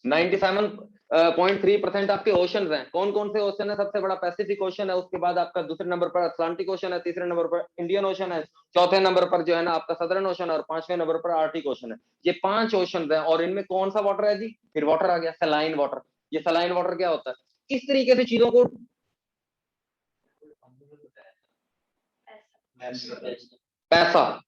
97.3% आपके ओशन हैं। कौन कौन से ओशन है? सबसे बड़ा पैसिफिक ओशन है, उसके बाद आपका दूसरे नंबर पर अटलांटिक ओशन है, तीसरे नंबर पर इंडियन ओशन है, चौथे नंबर पर जो है ना आपका सदर्न ओशन है, और पांचवें नंबर पर आर्टिक ओशन है। ये 5 ओशन हैं। और इनमें कौन सा वाटर है जी? फिर वाटर आ गया सलाइन वाटर। ये सलाइन वाटर क्या होता है? इस तरीके से चीजों को पैसा,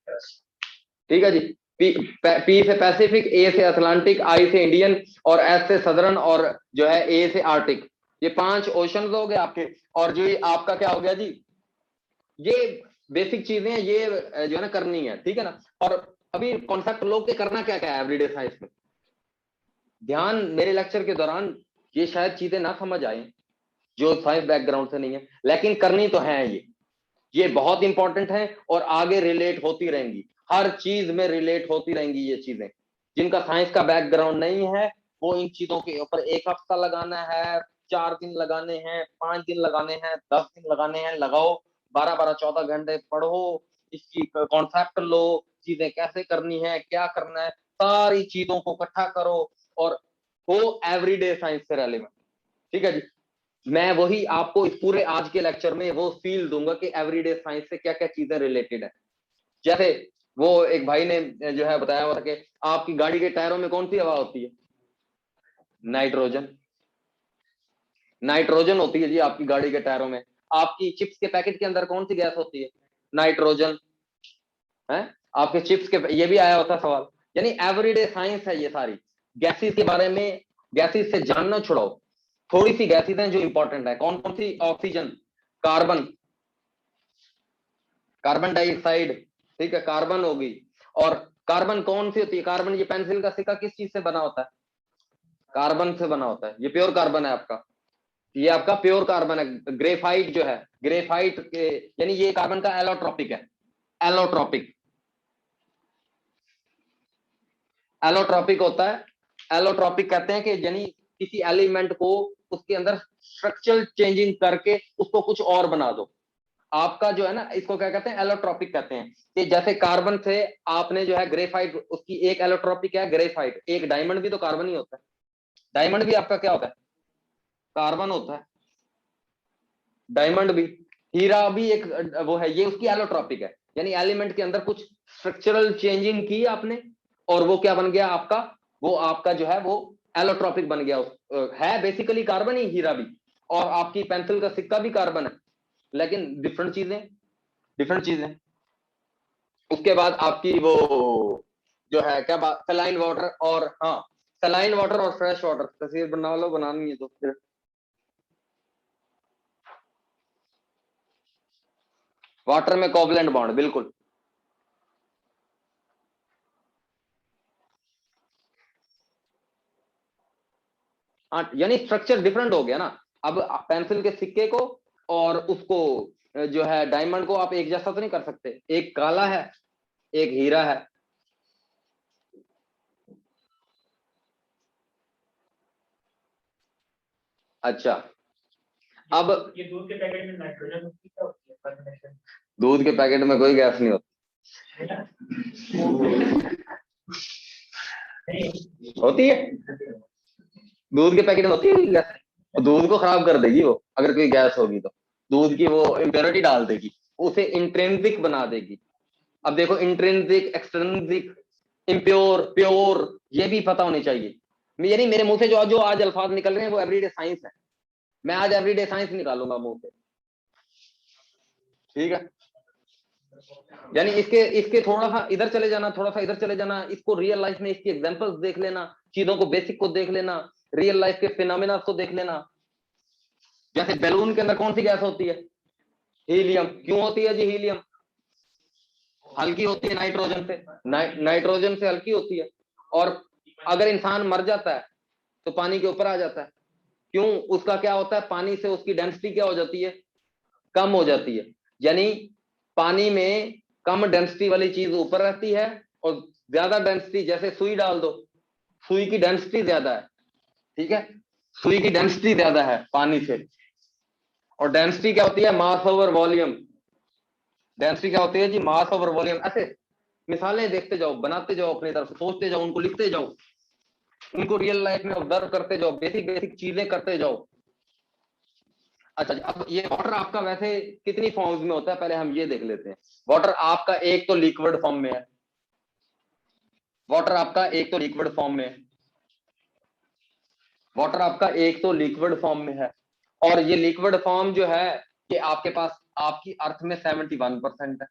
ठीक है जी। पी से पैसिफिक, ए से अटलांटिक, आई से इंडियन और एस से सदर्न और जो है ए से आर्टिक। ये 5 ओशन हो गए आपके। और जो ये आपका क्या हो गया जी? ये बेसिक चीजें ये जो है ना करनी है, ठीक है ना। और अभी कॉन्सेप्ट लोग के करना क्या क्या है एवरीडे साइंस में, ध्यान मेरे लेक्चर के दौरान ये शायद चीजें ना समझ आए जो साइंस बैकग्राउंड से नहीं है, लेकिन करनी तो है ये बहुत इंपॉर्टेंट है और आगे रिलेट होती रहेंगी, हर चीज में रिलेट होती रहेंगी ये चीजें। जिनका साइंस का बैकग्राउंड नहीं है वो इन चीजों के ऊपर 1 हफ्ता लगाना है, 4 दिन लगाने हैं, 5 दिन लगाने हैं, 10 दिन लगाने हैं, लगाओ, 12-12 14 घंटे पढ़ो, इसकी कॉन्सेप्ट लो, चीजें कैसे करनी है, क्या करना है, सारी चीजों को इकट्ठा करो और हो एवरीडे साइंस से रेलेवेंट, ठीक है जी। मैं वही आपको इस पूरे आज के लेक्चर में वो फील दूंगा कि एवरीडे साइंस से क्या क्या चीजें रिलेटेड है। जैसे वो एक भाई ने जो है बताया हुआ था कि आपकी गाड़ी के टायरों में कौन सी हवा होती है? नाइट्रोजन। नाइट्रोजन होती है जी आपकी गाड़ी के टायरों में। आपकी चिप्स के पैकेट के अंदर कौन सी गैस होती है? नाइट्रोजन है। आपके चिप्स के, ये भी आया होता सवाल। यानी एवरीडे साइंस है ये सारी। गैसेस के बारे में, गैसेस से जानना छुड़ाओ, थोड़ी सी गैसेस हैं जो इंपॉर्टेंट है। कौन कौन सी? ऑक्सीजन, कार्बन, कार्बन डाइऑक्साइड, ठीक है, कार्बन होगी। और कार्बन कौन सी होती है? कार्बन, ये पेंसिल का सिक्का किस चीज से बना होता है? कार्बन से बना होता है। ये प्योर कार्बन है आपका, ये आपका प्योर कार्बन है। ग्रेफाइट जो है, ग्रेफाइट के यानी ये कार्बन का एलोट्रॉपिक है। एलोट्रॉपिक, एलोट्रॉपिक होता है। एलोट्रॉपिक कहते हैं कि यानी किसी एलिमेंट को उसके अंदर स्ट्रक्चरल चेंजिंग करके उसको कुछ और बना दो। आपका जो है ना, इसको क्या कहते हैं, एलोट्रॉपिक कहते हैं। कि जैसे कार्बन से आपने जो है ग्रेफाइट, उसकी एक एलोट्रॉपिक है ग्रेफाइट, एक डायमंड भी तो कार्बन ही होता है, डायमंड भी आपका क्या होता है, कार्बन होता है, डायमंड भी, हीरा भी एक वो है, ये उसकी एलोट्रॉपिक है, यानी एलिमेंट के अंदर कुछ स्ट्रक्चरल चेंजिंग की आपने, और वो क्या बन गया आपका, वो आपका जो है वो एलोट्रॉपिक बन गया। है बेसिकली कार्बन ही हीरा भी, और आपकी पेंसिल का सिक्का भी कार्बन है, लेकिन डिफरेंट चीजें, डिफरेंट चीजें। उसके बाद आपकी वो जो है क्या बात, सलाइन वाटर, और हाँ सलाइन वाटर और फ्रेश वाटर, तस्वीर बना लो, बनानी है तो फिर वाटर में कोवलेंट बॉन्ड, बिल्कुल। हाँ, यानी स्ट्रक्चर डिफरेंट हो गया ना। अब पेंसिल के सिक्के को और उसको जो है डायमंड को आप एक जैसा तो नहीं कर सकते, एक काला है एक हीरा है। अच्छा, अब ये दूध के पैकेट में नाइट्रोजन होती है, क्या होती है फॉर्मेशन? दूध के पैकेट में कोई गैस नहीं होती, होती है, दूध के पैकेट में होती है गैस, और दूध को खराब कर देगी वो, अगर कोई गैस होगी तो दूध की वो इम्प्योरिटी डाल देगी, उसे इंट्रिंसिक बना देगी। अब देखो, इंट्रिंसिक, एक्सट्रिंसिक, इम्प्योर, प्योर, ये भी पता होनी चाहिए। यानी मेरे मुंह से जो जो आज अल्फाज निकल रहे हैं वो एवरीडे साइंस है, मैं आज एवरीडे साइंस निकालूंगा मुंह से, ठीक है। यानी इसके इसके थोड़ा सा इधर चले जाना, थोड़ा सा इधर चले जाना, इसको रियल लाइफ में इसकी एग्जांपल्स देख लेना, चीजों को बेसिक को देख लेना, रियल लाइफ के फिनोमेना को देख लेना। जैसे बैलून के अंदर कौन सी गैस होती है, हीलियम। क्यों होती है जी हीलियम, हल्की होती है नाइट्रोजन से, नाइट्रोजन से हल्की होती है। और अगर इंसान मर जाता है तो पानी के ऊपर आ जाता है, क्यों, उसका क्या होता है, पानी से उसकी डेंसिटी क्या हो जाती है, कम हो जाती है। यानी पानी में कम डेंसिटी वाली चीज ऊपर रहती है, और ज्यादा डेंसिटी, जैसे सुई डाल दो, सुई की डेंसिटी ज्यादा है, ठीक है, सुई की डेंसिटी ज्यादा है पानी से। और डेंसिटी क्या होती है, मास ओवर वॉल्यूम। डेंसिटी क्या होती है जी, मास ओवर वॉल्यूम। ऐसे मिसालें देखते जाओ, बनाते जाओ, अपनी तरफ सोचते जाओ, उनको लिखते जाओ, उनको रियल लाइफ में ऑब्जर्व करते जाओ, बेसिक बेसिक चीजें करते जाओ। अच्छा, अब ये वाटर आपका वैसे कितनी फॉर्म्स में होता है, पहले हम ये देख लेते हैं। वाटर आपका एक तो लिक्विड फॉर्म में है, वाटर आपका एक तो लिक्विड फॉर्म में है, वाटर आपका एक तो लिक्विड फॉर्म में है। और ये लिक्विड फॉर्म जो है, कि आपके पास आपकी अर्थ में 71% है,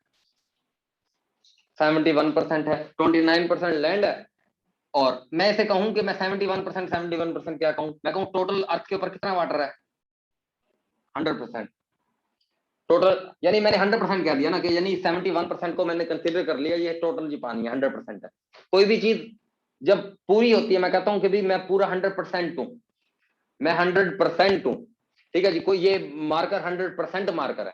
71% है, 29% लैंड है। और मैं ऐसे कहूं कि मैं 71%, 71% क्या कहूं, मैं कहूं टोटल अर्थ के ऊपर कितना वाटर है, 100% टोटल। यानी मैंने 100% कह दिया ना, कि यानी 71% को मैंने कंसिडर कर लिया, ये टोटल जी पानी है, 100% है। कोई भी चीज जब पूरी होती है, मैं कहता हूं कि भी मैं पूरा 100% हूं, मैं 100% हूं, ठीक है जी। कोई ये मार्कर 100% मार्कर है,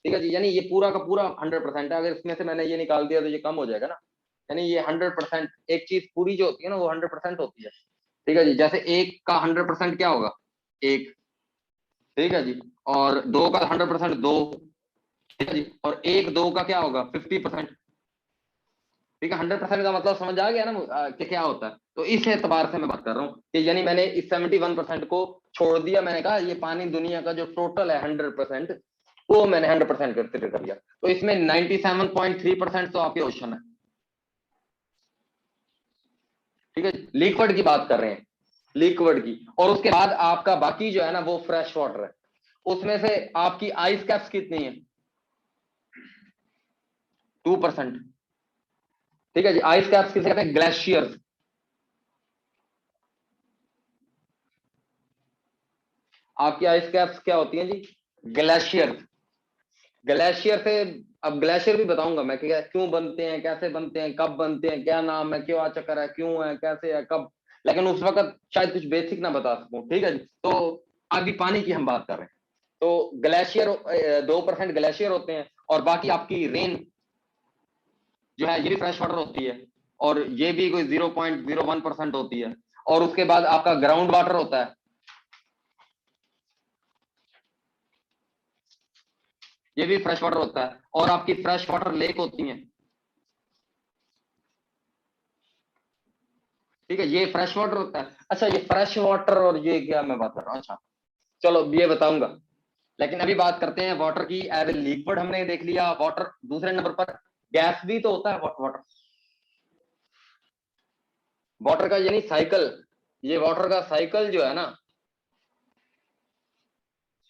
ठीक है जी, यानी ये पूरा का पूरा 100% है। अगर इसमें से मैंने ये निकाल दिया तो ये कम हो जाएगा ना, यानी ये 100%, एक चीज पूरी जो होती है ना वो 100% होती है, ठीक है जी। जैसे एक का 100% क्या होगा, एक, ठीक है जी। और दो का 100% दो, ठीक है जी। और एक दो का क्या होगा, 50%, ठीक है। 100% का मतलब समझ आ गया ना कि क्या होता है। तो इस एतबार से मैं बात कर रहा हूँ कि यानी मैंने इस 71% को छोड़ दिया, मैंने कहा ये पानी दुनिया का जो टोटल है 100%, वो मैंने 100% कंसिडर कर लिया। तो इसमें 97.3% तो आपके ओशन है, ठीक है, लिक्विड की बात कर रहे हैं, लिक्विड की। और उसके बाद आपका बाकी जो है ना वो फ्रेश वाटर है। उसमें से आपकी आइस कैप्स कितनी है, 2%, ठीक है जी। आइस कैप्स किसे कहते हैं, ग्लेशियर्स। आपकी आइस कैप्स क्या होती हैं जी, ग्लेशियर। ग्लेशियर से, अब ग्लेशियर भी बताऊंगा मैं कि क्यों बनते हैं, कैसे बनते हैं, कब बनते हैं, क्या नाम है, क्यों आ चक्कर है, क्यों है, कैसे है, कब। लेकिन उस वक्त शायद कुछ बेसिक ना बता सकूं, ठीक है जी। तो अभी पानी की हम बात कर रहे हैं। तो ग्लेशियर 2% ग्लेशियर होते हैं, और बाकी आपकी रेन जो है ये भी फ्रेश वाटर होती है, और ये भी कोई 0.01% होती है। और उसके बाद आपका ग्राउंड वाटर होता है, ये भी फ्रेश वाटर होता है, और आपकी फ्रेश वाटर लेक होती हैं, ठीक है, ये फ्रेश वाटर होता है। अच्छा, ये फ्रेश वाटर और ये क्या मैं बात कर रहा हूँ, अच्छा चलो ये बताऊंगा, लेकिन अभी बात करते हैं वाटर की। एज ए लिक्विड हमने देख लिया, वाटर दूसरे नंबर पर गैस भी तो होता है वाटर। वाटर का यानी साइकिल, ये वाटर का साइकिल जो है ना,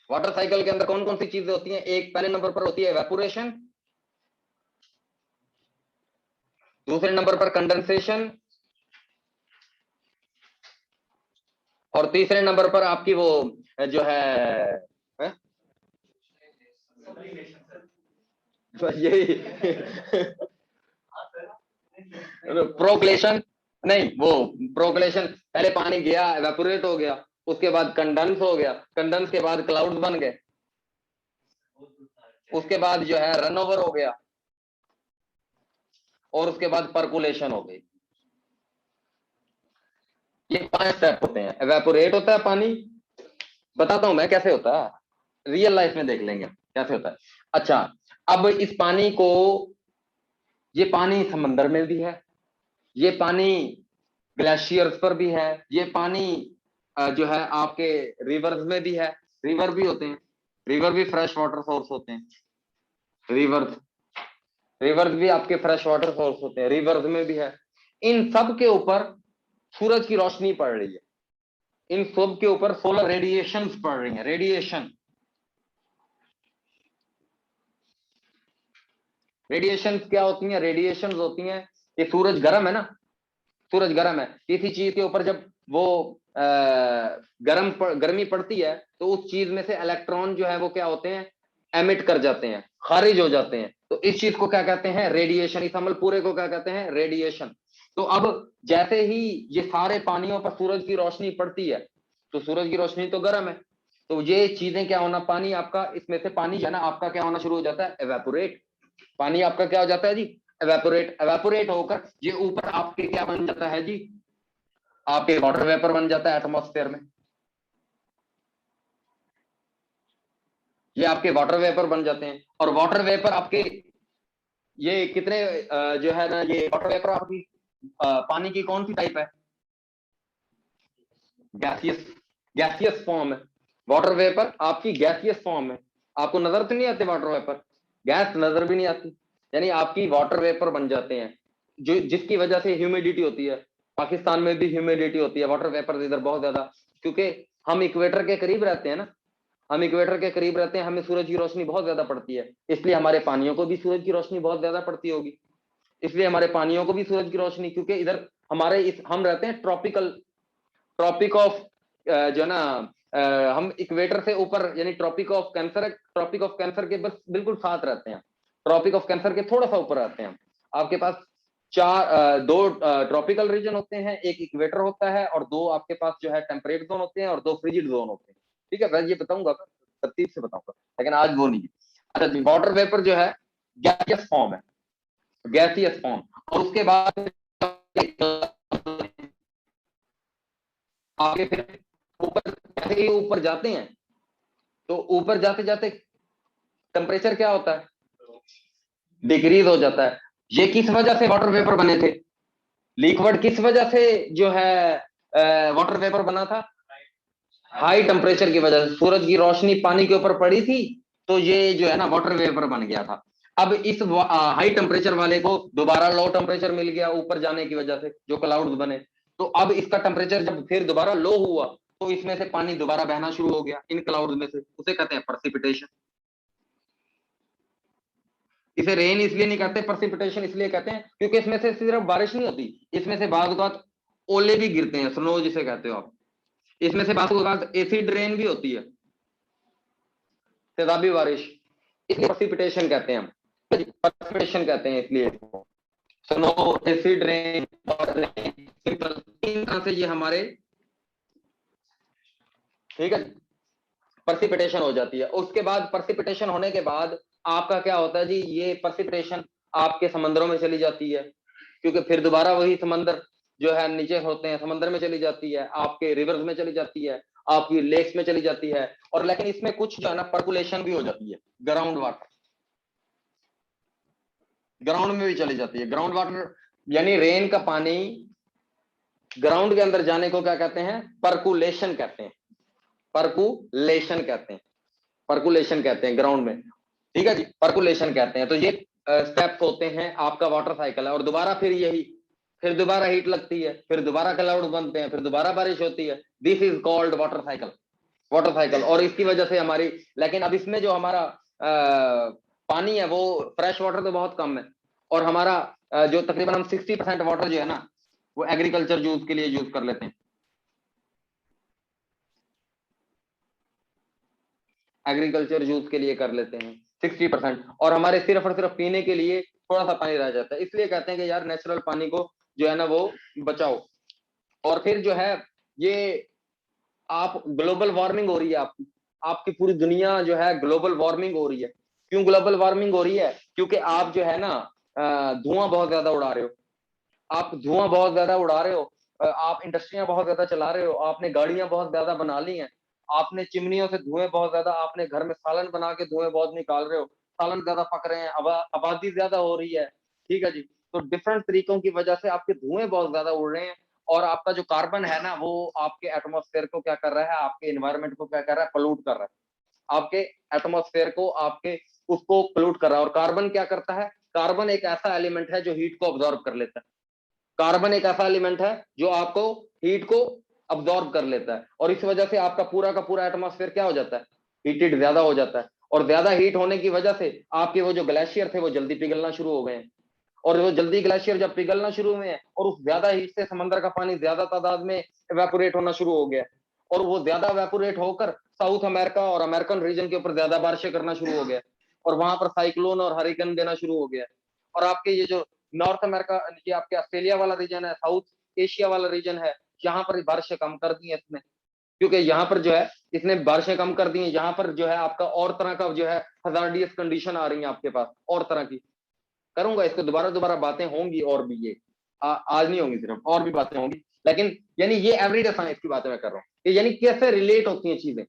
वाटर साइकिल के अंदर कौन कौन सी चीजें होती हैं? एक पहले नंबर पर होती है एवेपोरेशन, दूसरे नंबर पर कंडेंसेशन, और तीसरे नंबर पर आपकी वो जो है यही प्रोक्लेशन, नहीं वो प्रोक्लेशन, पहले पानी गया एवेपोरेट हो गया, उसके बाद कंडेंस हो गया, कंडेंस के बाद क्लाउड्स बन गए, उसके बाद जो है रन ओवर हो गया, और उसके बाद परकुलेशन हो गई। ये 5 स्टेप होते हैं। एवेपोरेट होता है पानी, बताता हूं मैं कैसे होता है, रियल लाइफ में देख लेंगे कैसे होता है। अच्छा, अब इस पानी को, ये पानी समंदर में भी है, ये पानी ग्लेशियर्स पर भी है, ये पानी जो है आपके रिवर्स में भी है, रिवर भी होते हैं, रिवर भी फ्रेश वाटर सोर्स होते हैं, रिवर्स रिवर्स भी आपके फ्रेश वाटर सोर्स होते हैं, रिवर्स में भी है। इन सब के ऊपर सूरज की रोशनी पड़ रही है, इन सब के ऊपर सोलर रेडिएशन पड़ रही है, रेडिएशन, रेडिएशन क्या होती है? रेडिएशन होती हैं, ये सूरज गर्म है ना, सूरज गर्म है, किसी चीज के ऊपर जब वो गर्मी पड़ती है, तो उस चीज में से इलेक्ट्रॉन जो है वो क्या होते हैं? एमिट कर जाते हैं, खारिज हो जाते हैं, तो इस चीज को क्या कहते हैं? रेडिएशन। इस अमल पूरे को क्या कहते हैं? रेडिएशन। तो अब जैसे ही ये सारे पानियों पर सूरज की रोशनी पड़ती है, तो सूरज की रोशनी तो गर्म है, तो ये चीजें क्या होना, पानी आपका, इसमें से पानी जो है ना आपका क्या होना शुरू हो जाता है? एवेपोरेट। पानी आपका क्या हो जाता है जी? एवेपोरेट। एवेपोरेट होकर ये ऊपर आपके क्या बन जाता है जी? आपके वाटर वेपर बन जाता है एटमॉस्फेयर में, ये आपके वाटर वेपर बन जाते हैं। और वाटर वेपर आपके ये कितने जो है ना, ये वाटर वेपर आपकी पानी की कौन सी टाइप है? गैसियस, गैसियस फॉर्म है। वाटर वेपर आपकी गैसियस फॉर्म है। आपको नजर तो नहीं आते वाटर वेपर, गैस नजर भी नहीं आती, यानी आपकी वाटर वेपर बन जाते हैं, जो जिसकी वजह से ह्यूमिडिटी होती है। पाकिस्तान में भी ह्यूमिडिटी होती है, वाटर वेपर इधर बहुत ज्यादा, क्योंकि हम इक्वेटर के करीब रहते हैं ना, हम इक्वेटर के करीब रहते हैं, हमें सूरज की रोशनी बहुत ज्यादा पड़ती है, इसलिए हमारे पानियों को भी सूरज की रोशनी बहुत ज्यादा पड़ती होगी, इसलिए हमारे पानियों को भी सूरज की रोशनी, क्योंकि इधर हमारे इस हम रहते हैं ट्रॉपिकल, ट्रॉपिक ऑफ जो ना हम इक्वेटर से ऊपर, यानी Tropic of Cancer, Tropic of Cancer के बस बिल्कुल साथ रहते हैं, ट्रॉपिक ऑफ कैंसर के थोड़ा सा ऊपर रहते हैं। आपके पास दो ट्रॉपिकल रीजन होते हैं, एक इक्वेटर होता है, और दो आपके पास जो है टेम्परेट जोन होते हैं, और दो फ्रिजिड जोन होते हैं। ठीक है, मैं ये बताऊंगा, तरतीब से बताऊंगा, लेकिन आज वो नहीं है। अच्छा, वाटर वेपर जो है गैसियस फॉर्म है, गैसियस फॉर्म, और उसके बाद आगे फिर ऊपर, जैसे ही ऊपर जाते हैं, तो ऊपर जाते जाते टेम्परेचर क्या होता है? डिक्रीज हो जाता है। ये किस वजह से वाटर वेपर बने थे? लिक्विड किस वजह से जो है वाटर वेपर बना था? हाई टेम्परेचर की वजह से, सूरज की रोशनी पानी के ऊपर पड़ी थी, तो ये जो है ना वाटर वेपर बन गया था। अब इस हाई टेम्परेचर वाले को दोबारा लो टेम्परेचर मिल गया ऊपर जाने की वजह से, जो क्लाउड्स बने, तो अब इसका टेम्परेचर जब फिर दोबारा लो हुआ, तो इसमें से पानी दोबारा बहना शुरू हो गया इन क्लाउड्स में से, उसे कहते हैं प्रेसिपिटेशन। इसे रेन इसलिए नहीं कहते, प्रेसिपिटेशन इसलिए कहते हैं क्योंकि इसमें से सिर्फ बारिश नहीं होती, इसमें से बाद ओले भी गिरते हैं, स्नो जिसे कहते हो आप, इसमें से बाद एसिड रेन भी होती है, तेजाबी बारिश, इसलिए प्रेसिपिटेशन कहते हैं हम, प्रेसिपिटेशन कहते हैं इसलिए। स्नो, एसिड रेन, सिंपल, तीन तरह से ये हमारे, ठीक है, प्रेसिपिटेशन हो जाती है। उसके बाद प्रेसिपिटेशन होने के बाद आपका क्या होता है जी? ये प्रेसिपिटेशन आपके समंदरों में चली जाती है, क्योंकि फिर दोबारा वही समंदर जो है नीचे होते हैं, समंदर में चली जाती है, आपके रिवर्स में चली जाती है, आपकी लेक्स में चली जाती है, और लेकिन इसमें कुछ जो है ना पर्कुलेशन भी हो जाती है, ग्राउंड वाटर, ग्राउंड में भी चली जाती है। ग्राउंड वाटर यानी रेन का पानी ग्राउंड के अंदर जाने को क्या कहते हैं? परकुलेशन कहते हैं। परकुलेशन कहते हैं, परकुलेशन कहते हैं ग्राउंड में। ठीक है जी, परकुलेशन कहते हैं। तो ये स्टेप्स होते हैं आपका वाटर साइकिल है। और दोबारा फिर यही, फिर दोबारा हीट लगती है, फिर दोबारा क्लाउड बनते हैं, फिर दोबारा बारिश होती है। This is called water cycle, water cycle. और इसकी वजह से हमारी, लेकिन अब इसमें जो हमारा पानी है वो फ्रेश वाटर तो बहुत कम है, और हमारा जो तकरीबन हम 60% वाटर जो है ना वो एग्रीकल्चर यूज के लिए यूज कर लेते हैं, एग्रीकल्चर यूज के लिए कर लेते हैं 60%। और हमारे सिर्फ और सिर्फ पीने के लिए थोड़ा सा पानी रह जाता है। इसलिए कहते हैं कि यार नेचुरल पानी को जो है ना वो बचाओ। और फिर जो है ये आप ग्लोबल वार्मिंग हो रही है आपकी, आपकी पूरी दुनिया जो है ग्लोबल वार्मिंग हो रही है। क्यों ग्लोबल वार्मिंग हो रही है? क्योंकि आप जो है ना धुआं बहुत ज्यादा उड़ा रहे हो, आप धुआं बहुत ज्यादा उड़ा रहे हो, आप इंडस्ट्रियां बहुत ज्यादा चला रहे हो, आपने गाड़ियां बहुत ज्यादा बना ली हैं, आपने चिमनियों से धुएं बहुत ज्यादा, आपने घर में सालन बना के धुएं बहुत निकाल रहे हो, सालन ज्यादा पक रहे हैं, आबादी ज्यादा हो रही है। ठीक है जी, तो डिफरेंट तरीकों की वजह से आपके धुएं बहुत ज्यादा उड़ रहे हैं। और आपका जो कार्बन है ना वो आपके एटमॉस्फेयर को क्या कर रहा है, आपके एनवायरमेंट को क्या कर रहा है, पोल्यूट कर रहा है, आपके एटमॉस्फेयर को, आपके उसको पोल्यूट कर रहा है। और कार्बन क्या करता है? कार्बन एक ऐसा एलिमेंट है जो हीट को ऑब्जॉर्व कर लेता है। कार्बन एक ऐसा एलिमेंट है जो आपको हीट को अब्सॉर्ब कर लेता है, और इस वजह से आपका पूरा का पूरा एटमॉस्फेयर क्या हो जाता है? हीटेड ज्यादा हो जाता है। और ज्यादा हीट होने की वजह से आपके वो जो ग्लेशियर थे वो जल्दी पिघलना शुरू हो गए हैं। और वो जल्दी ग्लेशियर जब पिघलना शुरू हुए हैं और उस ज्यादा हीट से समंदर का पानी ज्यादा तादाद में एवेपोरेट होना शुरू हो गया, और वो ज्यादा एवेपोरेट होकर साउथ अमेरिका और अमेरिकन रीजन के ऊपर ज्यादा बारिशें करना शुरू हो गया, और वहां पर साइक्लोन और हरिकेन देना शुरू हो गया। और आपके ये जो नॉर्थ अमेरिका, ये आपके ऑस्ट्रेलिया वाला रीजन है, साउथ एशिया वाला रीजन है, यहाँ पर बारिशें कम कर दी है इसने, क्योंकि यहाँ पर जो है इसने बारिशें कम कर दी हैं। यहाँ पर जो है आपका और तरह का जो है हजार्डियस कंडीशन आ रही है आपके पास, और तरह की। करूंगा इसको दोबारा दोबारा, बातें होंगी और भी, ये आज नहीं होंगी सिर्फ, और भी बातें होंगी। लेकिन यानी ये एवरीडे साइंस की बातें मैं कर रहा हूँ, यानी कैसे रिलेट होती हैं चीजें,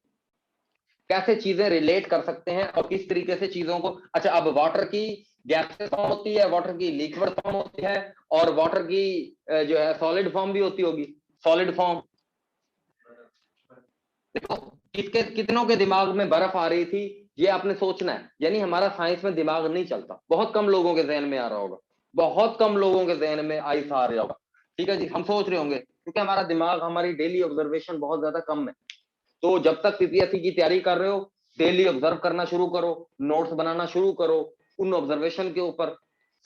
कैसे चीजें रिलेट कर सकते हैं और किस तरीके से चीजों को। अच्छा, अब वाटर की गैसेस फॉर्म होती है, वाटर की लिक्विड फॉर्म होती है, और वाटर की जो है सॉलिड फॉर्म भी होती होगी, सॉलिड फॉर्म। देखो किसके कितनों के दिमाग में बर्फ आ रही थी, ये आपने सोचना है। यानी हमारा साइंस में दिमाग नहीं चलता, बहुत कम लोगों के जहन में आ रहा होगा, बहुत कम लोगों के जहन में आइस आ रहा होगा। ठीक है जी, हम सोच रहे होंगे क्योंकि हमारा दिमाग, हमारी डेली ऑब्जर्वेशन बहुत ज्यादा कम है। तो जब तक सीपीएससी की तैयारी कर रहे हो, डेली ऑब्जर्व करना शुरू करो, नोट्स बनाना शुरू करो, उन ऑब्जर्वेशन के ऊपर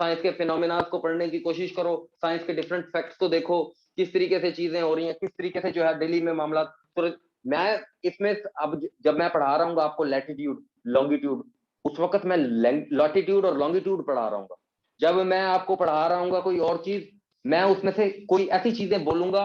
साइंस के फिनोमिना को पढ़ने की कोशिश करो, साइंस के डिफरेंट फैक्ट्स को देखो, किस तरीके से चीजें हो रही हैं, किस तरीके से जो है डेली में मामला। तो मैं इसमें अब जब मैं पढ़ा रहा हूँ आपको लैटिट्यूड लॉन्गिट्यूड, उस वक्त मैं लॉटिट्यूड और लॉन्गिट्यूड पढ़ा रहा हूँ। जब मैं आपको पढ़ा रहा हूँ कोई और चीज, मैं उसमें से कोई ऐसी चीजें बोलूंगा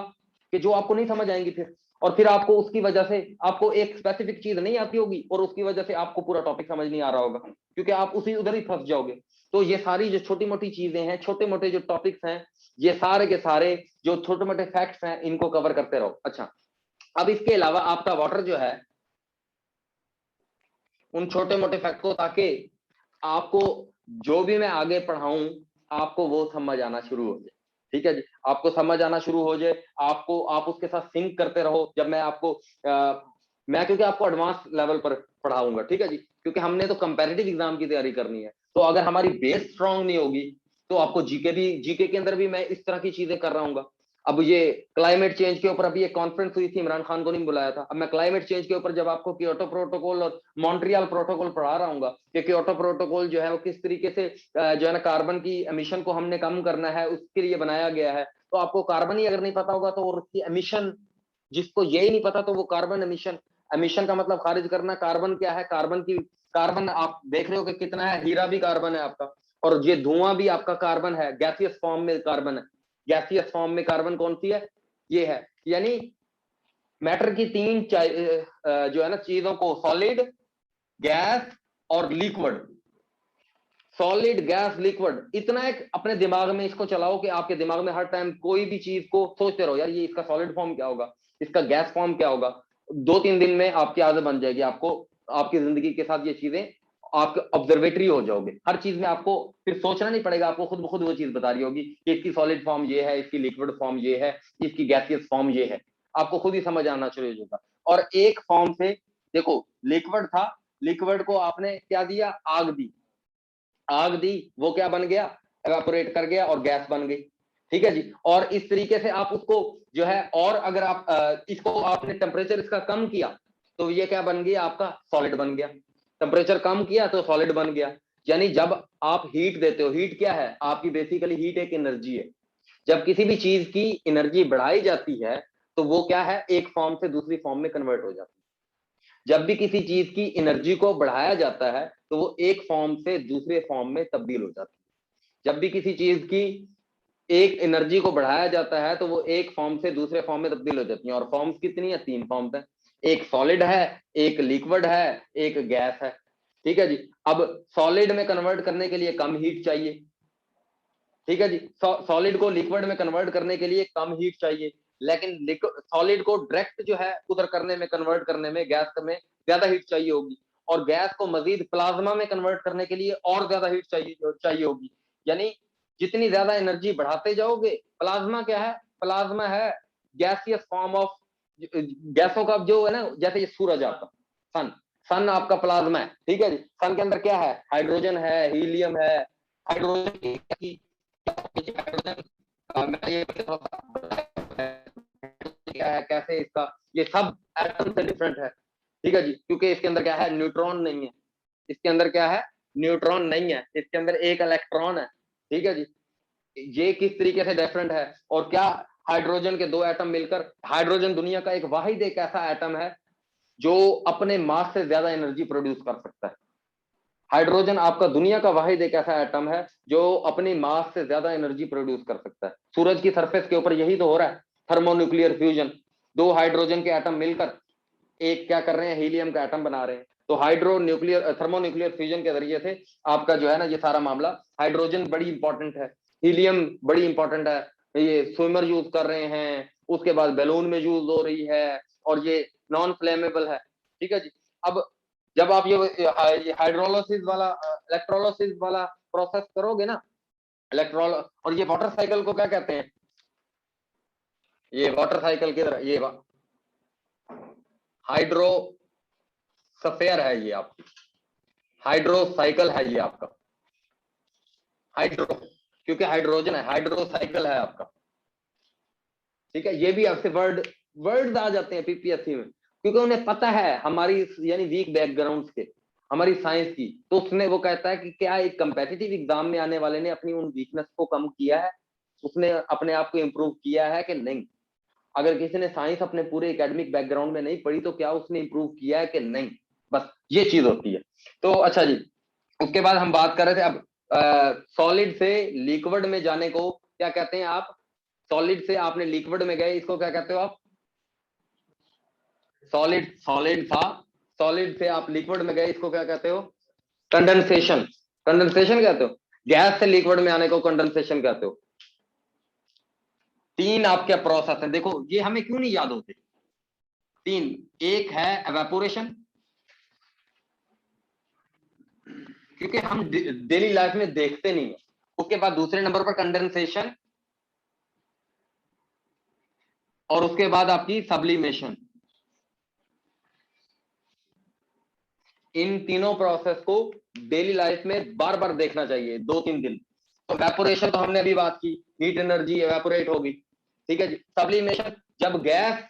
कि जो आपको नहीं समझ आएंगी फिर, और फिर आपको उसकी वजह से आपको एक स्पेसिफिक चीज नहीं आती होगी, और उसकी वजह से आपको पूरा टॉपिक समझ नहीं आ रहा होगा, क्योंकि आप उसी उधर ही फंस जाओगे। तो ये सारी जो छोटी मोटी चीजें हैं, छोटे मोटे जो टॉपिक्स हैं, ये सारे के सारे जो छोटे मोटे फैक्ट्स हैं, इनको कवर करते रहो। अच्छा, अब इसके अलावा आपका वाटर जो है, उन छोटे मोटे फैक्ट को, ताकि आपको जो भी मैं आगे पढ़ाऊं आपको वो समझ आना शुरू हो जाए। ठीक है जी, आपको समझ आना शुरू हो जाए, आपको, आप उसके साथ सिंक करते रहो। जब मैं आपको मैं क्योंकि आपको एडवांस लेवल पर पढ़ाऊंगा, ठीक है जी, क्योंकि हमने तो कंपैरेटिव एग्जाम की तैयारी करनी है। तो अगर हमारी बेस स्ट्रांग नहीं होगी तो आपको जीके भी, जीके के अंदर भी मैं इस तरह की चीजें कर रहा हूँ। अब ये क्लाइमेट चेंज के ऊपर अभी एक कॉन्फ्रेंस हुई थी, इमरान खान को नहीं बुलाया था। अब मैं क्लाइमेट चेंज के ऊपर जब आपको क्योटो प्रोटोकॉल और मॉन्ट्रियल प्रोटोकॉल पढ़ा रहा हूँ कि क्योटो प्रोटोकॉल जो है वो किस तरीके से जो है ना कार्बन की एमिशन को हमने कम करना है उसके लिए बनाया गया है। तो आपको कार्बन ही अगर नहीं पता होगा तो, और उसकी एमिशन, जिसको यही नहीं पता तो वो कार्बन एमिशन, एमिशन का मतलब खारिज करना, कार्बन क्या है, कार्बन की, कार्बन आप देख रहे हो कि कितना है, हीरा भी कार्बन है आपका, और ये धुआं भी आपका कार्बन है, गैसियस फॉर्म में कार्बन है। गैसियस फॉर्म में कार्बन कौन सी है? ये है। यानी मैटर की तीन जो है ना चीजों को, सॉलिड, गैस और लिक्विड, सॉलिड, गैस, लिक्विड, इतना एक अपने दिमाग में इसको चलाओ कि आपके दिमाग में हर टाइम कोई भी चीज को सोचते रहो, यार ये इसका सॉलिड फॉर्म क्या होगा, इसका गैस फॉर्म क्या होगा। 2-3 दिन में आपकी आदत बन जाएगी, आपको आपकी जिंदगी के साथ ये चीजें आप ऑब्जर्वेटरी हो जाओगे, हर चीज में आपको फिर सोचना नहीं पड़ेगा, आपको खुद ब खुद वो चीज बता रही होगी कि इसकी सॉलिड फॉर्म ये है, इसकी लिक्विड फॉर्म ये है, इसकी गैसियस फॉर्म ये है, आपको खुद ही समझ आना शुरू हो जाएगा। और एक फॉर्म से, देखो लिक्विड था, लिक्विड को आपने क्या दिया, आग दी, आग दी, वो क्या बन गया, एवापोरेट कर गया और गैस बन गई, ठीक है जी। और इस तरीके से आप उसको जो है, और अगर आप इसको आपने टेम्परेचर इसका कम किया तो ये क्या बन गया, आपका सॉलिड बन गया, टेम्परेचर कम किया तो सॉलिड बन गया। यानी जब आप हीट देते हो, हीट क्या है आपकी, बेसिकली हीट एक एनर्जी है। जब किसी भी चीज की एनर्जी बढ़ाई जाती है तो वो क्या है, एक फॉर्म से दूसरी फॉर्म में कन्वर्ट हो जाती है। जब भी किसी चीज की एनर्जी को बढ़ाया जाता है तो वो एक फॉर्म से दूसरे फॉर्म में तब्दील हो जाती है। जब भी किसी चीज की एक एनर्जी को बढ़ाया जाता है तो वो एक फॉर्म से दूसरे फॉर्म में तब्दील हो जाती है। और फॉर्म्स कितनी है, 3 फॉर्म्स है, एक सॉलिड है, एक लिक्विड है, एक गैस है, ठीक है जी। अब सॉलिड में कन्वर्ट करने के लिए कम हीट चाहिए, ठीक है जी, सॉलिड को लिक्विड में कन्वर्ट करने के लिए कम हीट चाहिए, लेकिन सॉलिड को डायरेक्ट जो है उधर करने में, कन्वर्ट करने में, गैस में ज्यादा हीट चाहिए होगी। और गैस को मजीद प्लाज्मा में कन्वर्ट करने के लिए और ज्यादा हीट चाहिए होगी। यानी जितनी ज्यादा एनर्जी बढ़ाते जाओगे, प्लाज्मा क्या है, प्लाज्मा है गैसियस फॉर्म ऑफ, गैसों का जो है ना, जैसे ये सूरज आपका, सन, सन आपका प्लाज्मा है, ठीक है जी। सन के अंदर क्या है, हाइड्रोजन है, हीलियम है, हाइड्रोजन की क्या है, कैसे इसका, ये सब एटम से डिफरेंट है, ठीक है जी, क्योंकि इसके अंदर क्या है, न्यूट्रॉन नहीं है, इसके अंदर क्या है, न्यूट्रॉन नहीं है, इसके अंदर एक इलेक्ट्रॉन है, ठीक है जी। ये किस तरीके से डिफरेंट है। और क्या, हाइड्रोजन के 2 एटम मिलकर, हाइड्रोजन दुनिया का एक वाहिद एक ऐसा एटम है जो अपने मास से ज्यादा एनर्जी प्रोड्यूस कर सकता है। हाइड्रोजन आपका दुनिया का वाहिद एक ऐसा एटम है जो अपनी मास से ज्यादा एनर्जी प्रोड्यूस कर सकता है। सूरज की सरफेस के ऊपर यही तो हो रहा है, थर्मोन्यूक्लियर फ्यूजन, 2 हाइड्रोजन के एटम मिलकर एक क्या कर रहे हैं, हीलियम का एटम बना रहे हैं। तो हाइड्रो न्यूक्लियर थर्मोन्यूक्लियर फ्यूजन के जरिए से आपका जो है ना ये सारा मामला, हाइड्रोजन बड़ी इंपॉर्टेंट है, हीलियम बड़ी इंपॉर्टेंट है, ये स्विमर यूज कर रहे हैं, उसके बाद बैलून में यूज हो रही है, और ये नॉन फ्लेमेबल है, ठीक है जी। अब जब आप ये हाइड्रोलिसिस वाला, इलेक्ट्रोलिसिस वाला प्रोसेस करोगे ना, इलेक्ट्रोल, और ये वाटर साइकिल को क्या कहते हैं, ये वाटर साइकिल की तरह, ये हाइड्रो सफेयर है ये आपकी, हाइड्रो साइकिल है ये आपका, हाइड्रो, क्योंकि हाइड्रोजन है, हाइड्रो साइकिल है आपका, ठीक है। ये भी आपसे वर्ड आ जाते हैं पीपीएससी में, क्योंकि उन्हें पता है हमारी यानी वीक बैकग्राउंड के, हमारी साइंस की, तो उसने वो कहता है कि क्या एक कंपेटिटिव एग्जाम में आने वाले ने अपनी उन वीकनेस को कम किया है, उसने अपने आप को इंप्रूव किया है कि नहीं। अगर किसी ने साइंस अपने पूरे एकेडमिक बैकग्राउंड में नहीं पढ़ी तो क्या उसने इंप्रूव किया है कि नहीं, बस ये चीज होती है। तो अच्छा जी, उसके बाद हम बात कर रहे थे अब सॉलिड से लिक्विड में जाने को क्या कहते हैं आप, सॉलिड से आपने लिक्विड में गए, इसको क्या कहते हो आप, सॉलिड, सॉलिड था, सॉलिड से आप लिक्विड में गए, इसको क्या कहते हो, कंडेंसेशन, कंडेंसेशन कहते हो। गैस से लिक्विड में आने को कंडेंसेशन कहते हो। 3 आपके प्रोसेस है, देखो ये हमें क्यों नहीं याद होते, 3, एक है एवेपोरेशन, क्योंकि हम डेली लाइफ में देखते नहीं है। उसके बाद दूसरे नंबर पर कंडेंसेशन, और उसके बाद आपकी सब्लिमेशन। इन तीनों प्रोसेस को डेली लाइफ में बार बार देखना चाहिए, 2-3 दिन। तो वेपोरेशन तो हमने अभी बात की, हीट एनर्जी एवेपोरेट होगी, ठीक है जी। सब्लिमेशन, जब गैस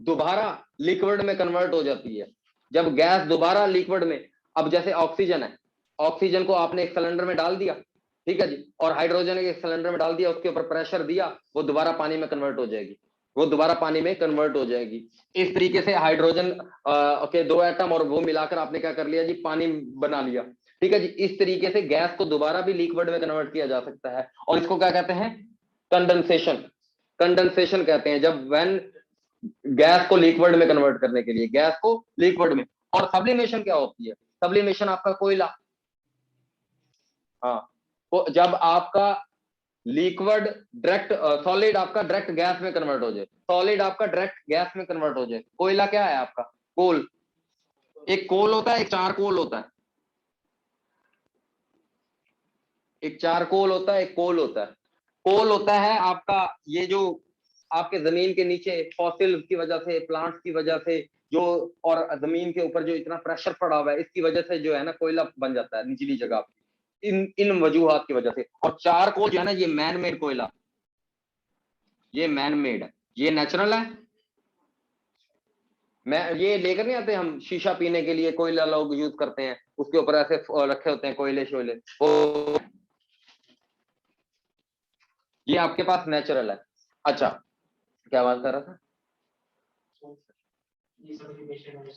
दोबारा लिक्विड में कन्वर्ट हो जाती है, जब गैस दोबारा लिक्विड में, अब जैसे ऑक्सीजन है, ऑक्सीजन को आपने एक सिलेंडर में डाल दिया, ठीक है जी, और हाइड्रोजन एक सिलेंडर में डाल दिया, उसके ऊपर प्रेशर दिया, वो दोबारा पानी में कन्वर्ट हो जाएगी, वो दोबारा पानी में कन्वर्ट हो जाएगी। इस तरीके से हाइड्रोजन के 2 एटम और वो मिलाकर आपने क्या कर लिया जी, पानी बना लिया, ठीक है जी। इस तरीके से गैस को दोबारा भी लिक्विड में कन्वर्ट किया जा सकता है, और इसको क्या कहते हैं, कंडेंसेशन, कंडेंसेशन कहते हैं, जब व्हेन गैस को लिक्विड में कन्वर्ट करने के लिए, गैस को लिक्विड में। और सब्लिमेशन क्या होती है, सब्लिमेशन आपका कोयला, हाँ, तो जब आपका लिक्विड डायरेक्ट, सॉलिड आपका डायरेक्ट गैस में कन्वर्ट हो जाए, सॉलिड आपका डायरेक्ट गैस में कन्वर्ट हो जाए। कोयला क्या है आपका, कोल, एक कोल होता है, एक चारकोल होता है, एक चारकोल होता है, एक कोल होता है। कोल होता है आपका ये जो आपके जमीन के नीचे फॉसिल की वजह से, प्लांट्स की वजह से जो, और जमीन के ऊपर जो इतना प्रेशर पड़ा हुआ है, इसकी वजह से जो है ना कोयला बन जाता है निचली जगह, इन इन वजूहात की वजह से। और चारकोल जो है ना, ये मैन मेड कोयला, ये मैन मेड है, ये नेचुरल है। मैं ये लेकर नहीं आते हम शीशा पीने के लिए, कोयला लोग यूज करते हैं, उसके ऊपर ऐसे रखे होते हैं कोयले शोयले, वो ये आपके पास नेचुरल है। अच्छा, क्या बात कर रहा था?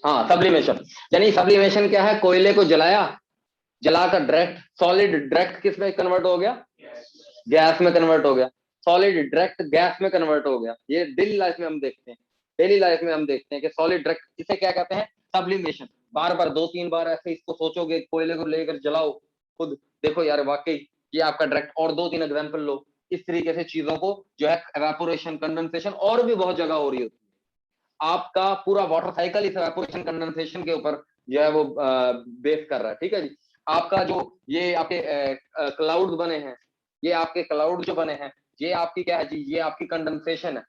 हाँ, सब्लिमेशन। यानी सब्लिमेशन क्या है? कोयले को जलाया, जलाकर डायरेक्ट सॉलिड, डायरेक्ट किस में कन्वर्ट हो गया? गैस में कन्वर्ट हो गया। सॉलिड डायरेक्ट गैस में कन्वर्ट हो गया। ये डेली लाइफ में हम देखते हैं, डेली लाइफ में हम देखते हैं कि सॉलिड डायरेक्ट, इसे क्या कहते हैं? सब्लिमेशन। बार बार 2-3 बार ऐसे इसको सोचोगे, कोयले को लेकर जलाओ, खुद देखो यार वाकई ये आपका डायरेक्ट। और 2-3 एग्जांपल लो। इस तरीके से चीजों को जो है एवापोरेशन, कंडेंसेशन और भी बहुत जगह हो रही होती है। आपका पूरा वाटर साइकिल इस एवापोरेशन कंडेंसेशन के ऊपर जो है वो बेस कर रहा है। ठीक है जी। आपका जो ये आपके क्लाउड बने हैं, ये आपके क्लाउड जो बने हैं, ये आपकी क्या है जी? ये आपकी कंडेंसेशन है,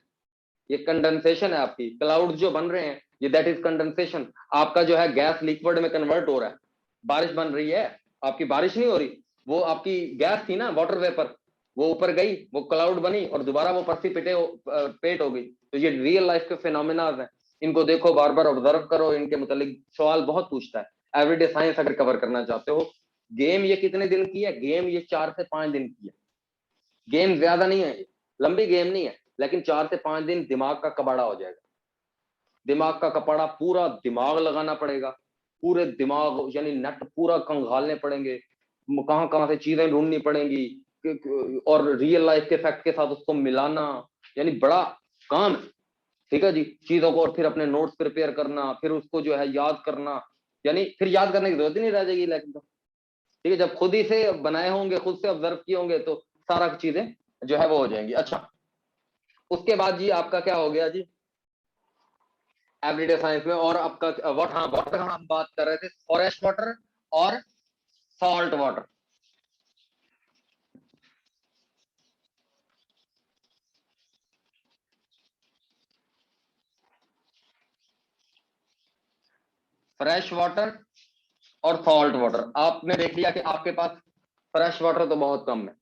ये कंडेंसेशन है। आपकी क्लाउड जो बन रहे हैं, ये दैट इज कंडेंसेशन। आपका जो है गैस लिक्विड में कन्वर्ट हो रहा है। बारिश बन रही है, आपकी बारिश नहीं हो रही, वो आपकी गैस थी ना, वाटर वेपर, वो ऊपर गई, वो क्लाउड बनी और दोबारा वो पेट हो गई। तो ये रियल लाइफ के फिनोमिना है। इनको देखो, बार बार ऑब्जर्व करो, इनके मतलब सवाल बहुत पूछता है। एवरीडे साइंस अगर कवर करना चाहते हो। गेम ये कितने दिन की है? गेम ये 4 से 5 दिन की है। गेम ज्यादा नहीं है, लंबी गेम नहीं है, लेकिन 4 से 5 दिन दिमाग का कबाड़ा हो जाएगा। दिमाग का कपड़ा, पूरा दिमाग लगाना पड़ेगा, पूरे दिमाग यानी नट पूरा खंगालने पड़ेंगे, कहां कहां से चीजें ढूंढनी पड़ेंगी, और रियल लाइफ के फैक्ट के साथ उसको मिलाना, यानी बड़ा काम है। ठीक है जी। चीजों को और फिर अपने नोट्स प्रिपेयर करना, फिर उसको जो है याद करना, यानी फिर याद करने की जरूरत ही नहीं रह जाएगी लेकिन तो। ठीक है, जब खुद ही से बनाए होंगे, खुद से ऑब्जर्व किए होंगे, तो सारा चीजें जो है वो हो जाएंगी। अच्छा, उसके बाद जी आपका क्या हो गया जी? एवरीडे साइंस में और आपका वाटर, हाँ वाटर का हम बात कर रहे थे, फॉरेस्ट वाटर और सॉल्ट वाटर। फ्रेश वाटर और सॉल्ट वाटर, आपने देख लिया कि आपके पास फ्रेश वाटर तो बहुत कम है,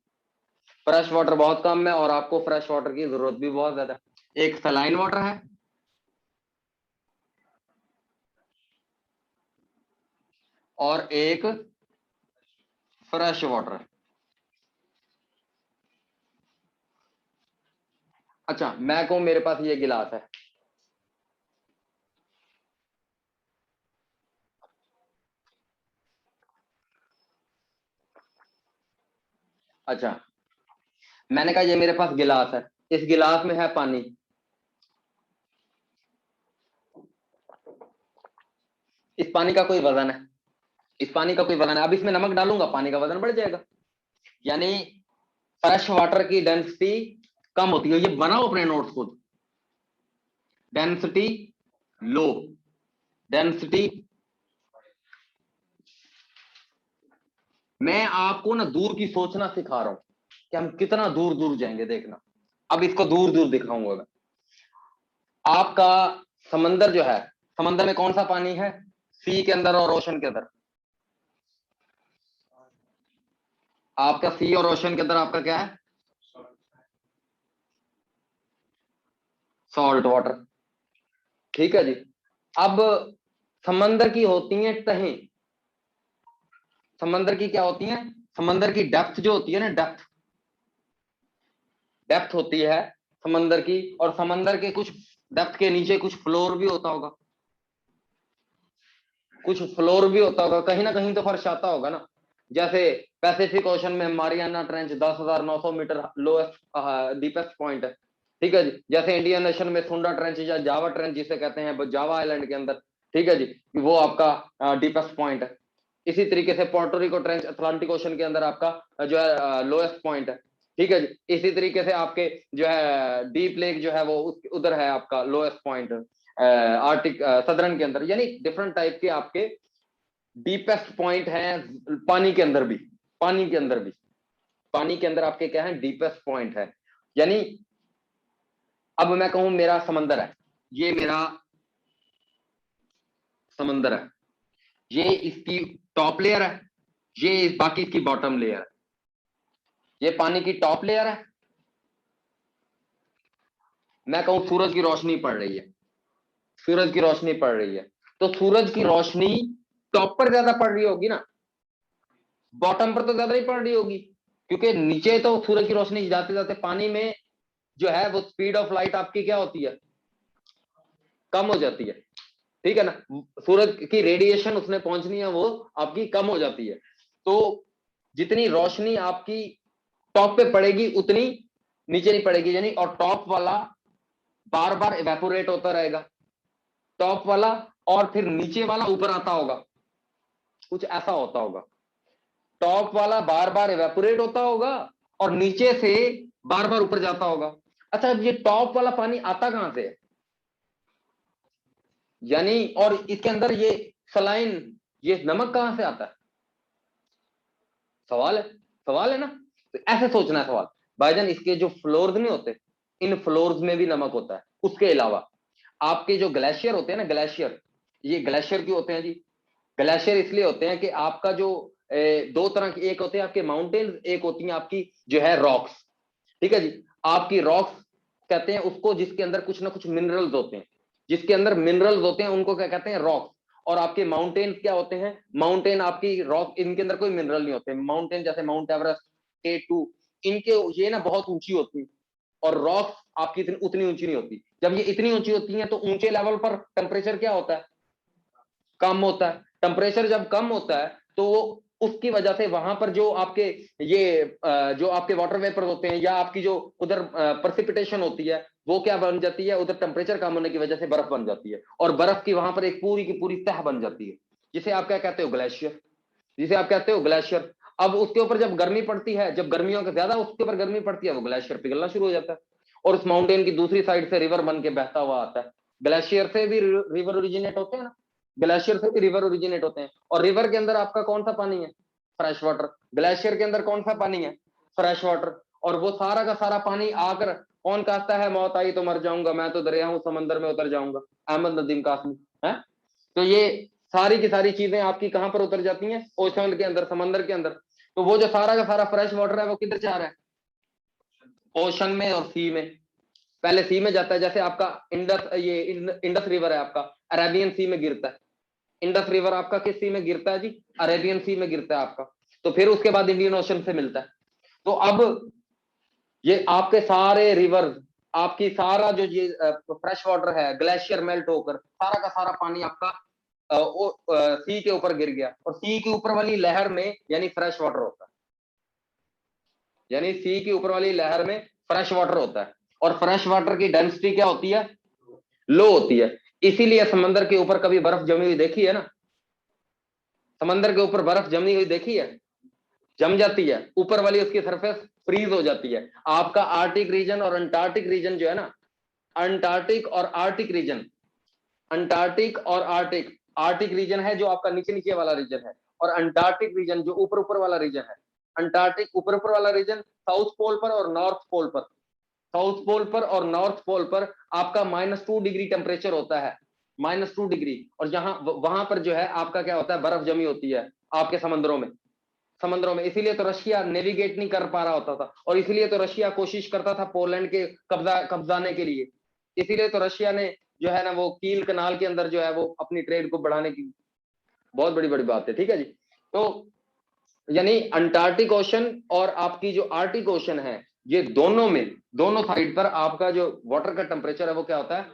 फ्रेश वाटर बहुत कम है, और आपको फ्रेश वाटर की जरूरत भी बहुत ज्यादा है। एक सलाइन वाटर है और एक फ्रेश वाटर है। अच्छा, मैं कहूं मेरे पास ये गिलास है, अच्छा मैंने कहा ये मेरे पास गिलास है, इस गिलास में है पानी, इस पानी का कोई वजन है, इस पानी का कोई वजन है। अब इसमें नमक डालूंगा, पानी का वजन बढ़ जाएगा। यानी फ्रेश वाटर की डेंसिटी कम होती है। ये बनाओ अपने नोट्स खुद। डेंसिटी लो, डेंसिटी। मैं आपको ना दूर की सोचना सिखा रहा हूं कि हम कितना दूर दूर जाएंगे, देखना। अब इसको दूर दूर दिखाऊंगा मैं आपका। समंदर जो है, समंदर में कौन सा पानी है? सी के अंदर और ओशन के अंदर। आपका सी और ओशन के अंदर आपका क्या है? Salt water. ठीक है जी। अब समंदर की होती हैं तहें, समंदर की क्या होती हैं? समंदर की डेप्थ जो होती है ना, डेप्थ, डेप्थ होती है समंदर की। और समंदर के कुछ डेप्थ के नीचे कुछ फ्लोर भी होता होगा, कुछ फ्लोर भी होता होगा, कहीं ना कहीं तो फर्श आता होगा ना। जैसे पैसिफिक ओशन में Mariana trench 10,900 metre lowest deepest point है। ठीक है जी। जैसे इंडियन ओशन में सुंडा ट्रेंच या जावा ट्रेंच जिसे कहते हैं, जावा आइलैंड के अंदर, ठीक है जी, वो आपका डीपेस्ट पॉइंट है। इसी तरीके से पोर्टोरिको ट्रेंच अटलांटिक ओशन के अंदर आपका जो है लोएस्ट पॉइंट है। ठीक है जी। इसी तरीके से आपके जो है डीप लेक जो है वो उधर है आपका लोएस्ट पॉइंट आर्टिक सदर्न के अंदर। यानी डिफरेंट टाइप के आपके डीपेस्ट पॉइंट है पानी के अंदर भी, पानी के अंदर भी। पानी के अंदर आपके क्या है, डीपेस्ट पॉइंट है। यानी अब मैं कहूं मेरा समंदर है, ये मेरा समंदर है, ये इसकी टॉप लेयर है, ये बाकी इसकी बॉटम लेयर है। ये पानी की टॉप लेयर है। मैं कहूं सूरज की रोशनी पड़ रही है, सूरज की रोशनी पड़ रही है, तो सूरज की रोशनी टॉप पर ज्यादा पड़ रही होगी ना, बॉटम पर तो ज्यादा ही पड़ रही होगी, क्योंकि नीचे तो सूरज की रोशनी जाते जाते पानी में जो है वो स्पीड ऑफ लाइट आपकी क्या होती है, कम हो जाती है, ठीक है ना। सूरज की रेडिएशन उसने पहुंचनी है वो आपकी कम हो जाती है। तो जितनी रोशनी आपकी टॉप पे पड़ेगी उतनी नीचे नहीं पड़ेगी, यानी और टॉप वाला बार बार इवेपोरेट होता रहेगा, टॉप वाला, और फिर नीचे वाला ऊपर आता होगा, कुछ ऐसा होता होगा। टॉप वाला बार बार इवेपोरेट होता होगा और नीचे से बार बार ऊपर जाता होगा। अच्छा, अब ये टॉप वाला पानी आता कहां से है, यानी और इसके अंदर ये सलाइन, ये नमक कहां से आता है, सवाल है, सवाल है ना। तो ऐसे सोचना है सवाल, भाईजान इसके जो फ्लोर्स नहीं होते, इन फ्लोर्स में भी नमक होता है। उसके अलावा आपके जो ग्लेशियर होते हैं ना, ग्लेशियर, ये ग्लेशियर क्यों होते हैं जी, ग्लेशियर इसलिए होते हैं कि आपका जो दो तरह के, एक होते हैं आपके माउंटेन्स, एक होती हैं आपकी जो है रॉक्स, ठीक है जी। आपकी रॉक्स कहते हैं उसको जिसके अंदर कुछ ना कुछ मिनरल्स होते हैं, जिसके अंदर मिनरल्स होते हैं उनको क्या कहते हैं, रॉक्स। और आपके माउंटेन क्या होते हैं, माउंटेन आपकी रॉक, इनके अंदर कोई मिनरल नहीं होते। माउंटेन जैसे माउंट एवरेस्ट, K2, इनके ये ना बहुत ऊंची होती है, और रॉक्स आपकी उतनी ऊंची नहीं होती। जब ये इतनी ऊंची होती हैं तो ऊंचे लेवल पर टेम्परेचर क्या होता है, कम होता है। टेम्परेचर जब कम होता है तो वो उसकी वजह से वहां पर जो आपके ये जो आपके वाटर वेपर होते हैं या आपकी जो उधर प्रेसिपिटेशन होती है वो क्या बन जाती है, उधर टेम्परेचर कम होने की वजह से बर्फ बन जाती है, और बर्फ की वहां पर एक पूरी की पूरी तह बन जाती है, जिसे आप क्या कहते हो, ग्लेशियर, जिसे आप कहते हो ग्लेशियर। अब उसके ऊपर जब गर्मी पड़ती है, जब गर्मियों का ज्यादा उसके ऊपर गर्मी पड़ती है, वो ग्लेशियर पिघलना शुरू हो जाता है, और उस माउंटेन की दूसरी साइड से रिवर बन के बहता हुआ आता है। ग्लेशियर से भी रिवर ओरिजिनेट होते हैं ना, ग्लेशियर से भी रिवर ओरिजिनेट होते हैं। और रिवर के अंदर आपका कौन सा पानी है, फ्रेश वाटर। ग्लेशियर के अंदर कौन सा पानी है, फ्रेश वाटर। और वो सारा का सारा पानी आकर कौन कहता है, मौत आई तो मर जाऊंगा, मैं तो दरिया हूं समंदर में उतर जाऊंगा, अहमद नदीम कासमी है। तो ये सारी की सारी चीजें आपकी कहां पर उतर जाती हैं, ओशन के अंदर, समंदर के अंदर। तो वो जो सारा का सारा फ्रेश वाटर है वो किधर जा रहा है, ओशन में और सी में। पहले सी में जाता है, जैसे आपका इंडस, ये इंडस रिवर है आपका, अरेबियन सी में गिरता है। इंडस रिवर आपका किस सी में गिरता है जी, अरेबियन सी में गिरता है आपका। तो फिर उसके बाद इंडियन ओशन से मिलता है। तो अब ये आपके सारे रिवर, आपकी सारा जो ये फ्रेश वाटर है, ग्लेशियर मेल्ट होकर सारा का सारा पानी आपका सी के ऊपर गिर गया, और सी के ऊपर वाली लहर में यानी फ्रेश वाटर होता है, यानी सी की ऊपर वाली लहर में फ्रेश वाटर होता है। और फ्रेश वाटर की डेंसिटी क्या होती है, लो होती है। इसीलिए समंदर के ऊपर कभी बर्फ जमी हुई देखी है ना, समंदर के ऊपर बर्फ जमी हुई देखी है, जम जाती है, ऊपर वाली उसकी सरफेस फ्रीज हो जाती है। आपका आर्टिक रीजन और अंटार्कटिक रीजन जो है ना, अंटार्कटिक और आर्टिक रीजन, अंटार्कटिक और आर्टिक, आर्टिक रीजन है जो आपका नीचे नीचे वाला रीजन है, और अंटार्कटिक रीजन जो ऊपर ऊपर वाला रीजन है। अंटार्कटिक ऊपर ऊपर वाला रीजन साउथ पोल पर और नॉर्थ पोल पर, साउथ पोल पर और नॉर्थ पोल पर आपका -2 डिग्री टेम्परेचर होता है, -2 डिग्री। और जहां वहां पर जो है आपका क्या होता है, बर्फ जमी होती है आपके समंदरों में, समंदरों में। इसीलिए तो रशिया नेविगेट नहीं कर पा रहा होता था, और इसीलिए तो रशिया कोशिश करता था पोलैंड के कब्जाने के लिए। इसीलिए तो रशिया ने जो है ना वो कील कनाल के अंदर जो है वो अपनी ट्रेड को बढ़ाने की, बहुत बड़ी बड़ी बात है, ठीक है जी। तो यानी अंटार्कटिक ओशन और आपकी जो आर्टिक ओशन है, ये दोनों में, दोनों साइड पर आपका जो वाटर का टेम्परेचर है वो क्या होता है,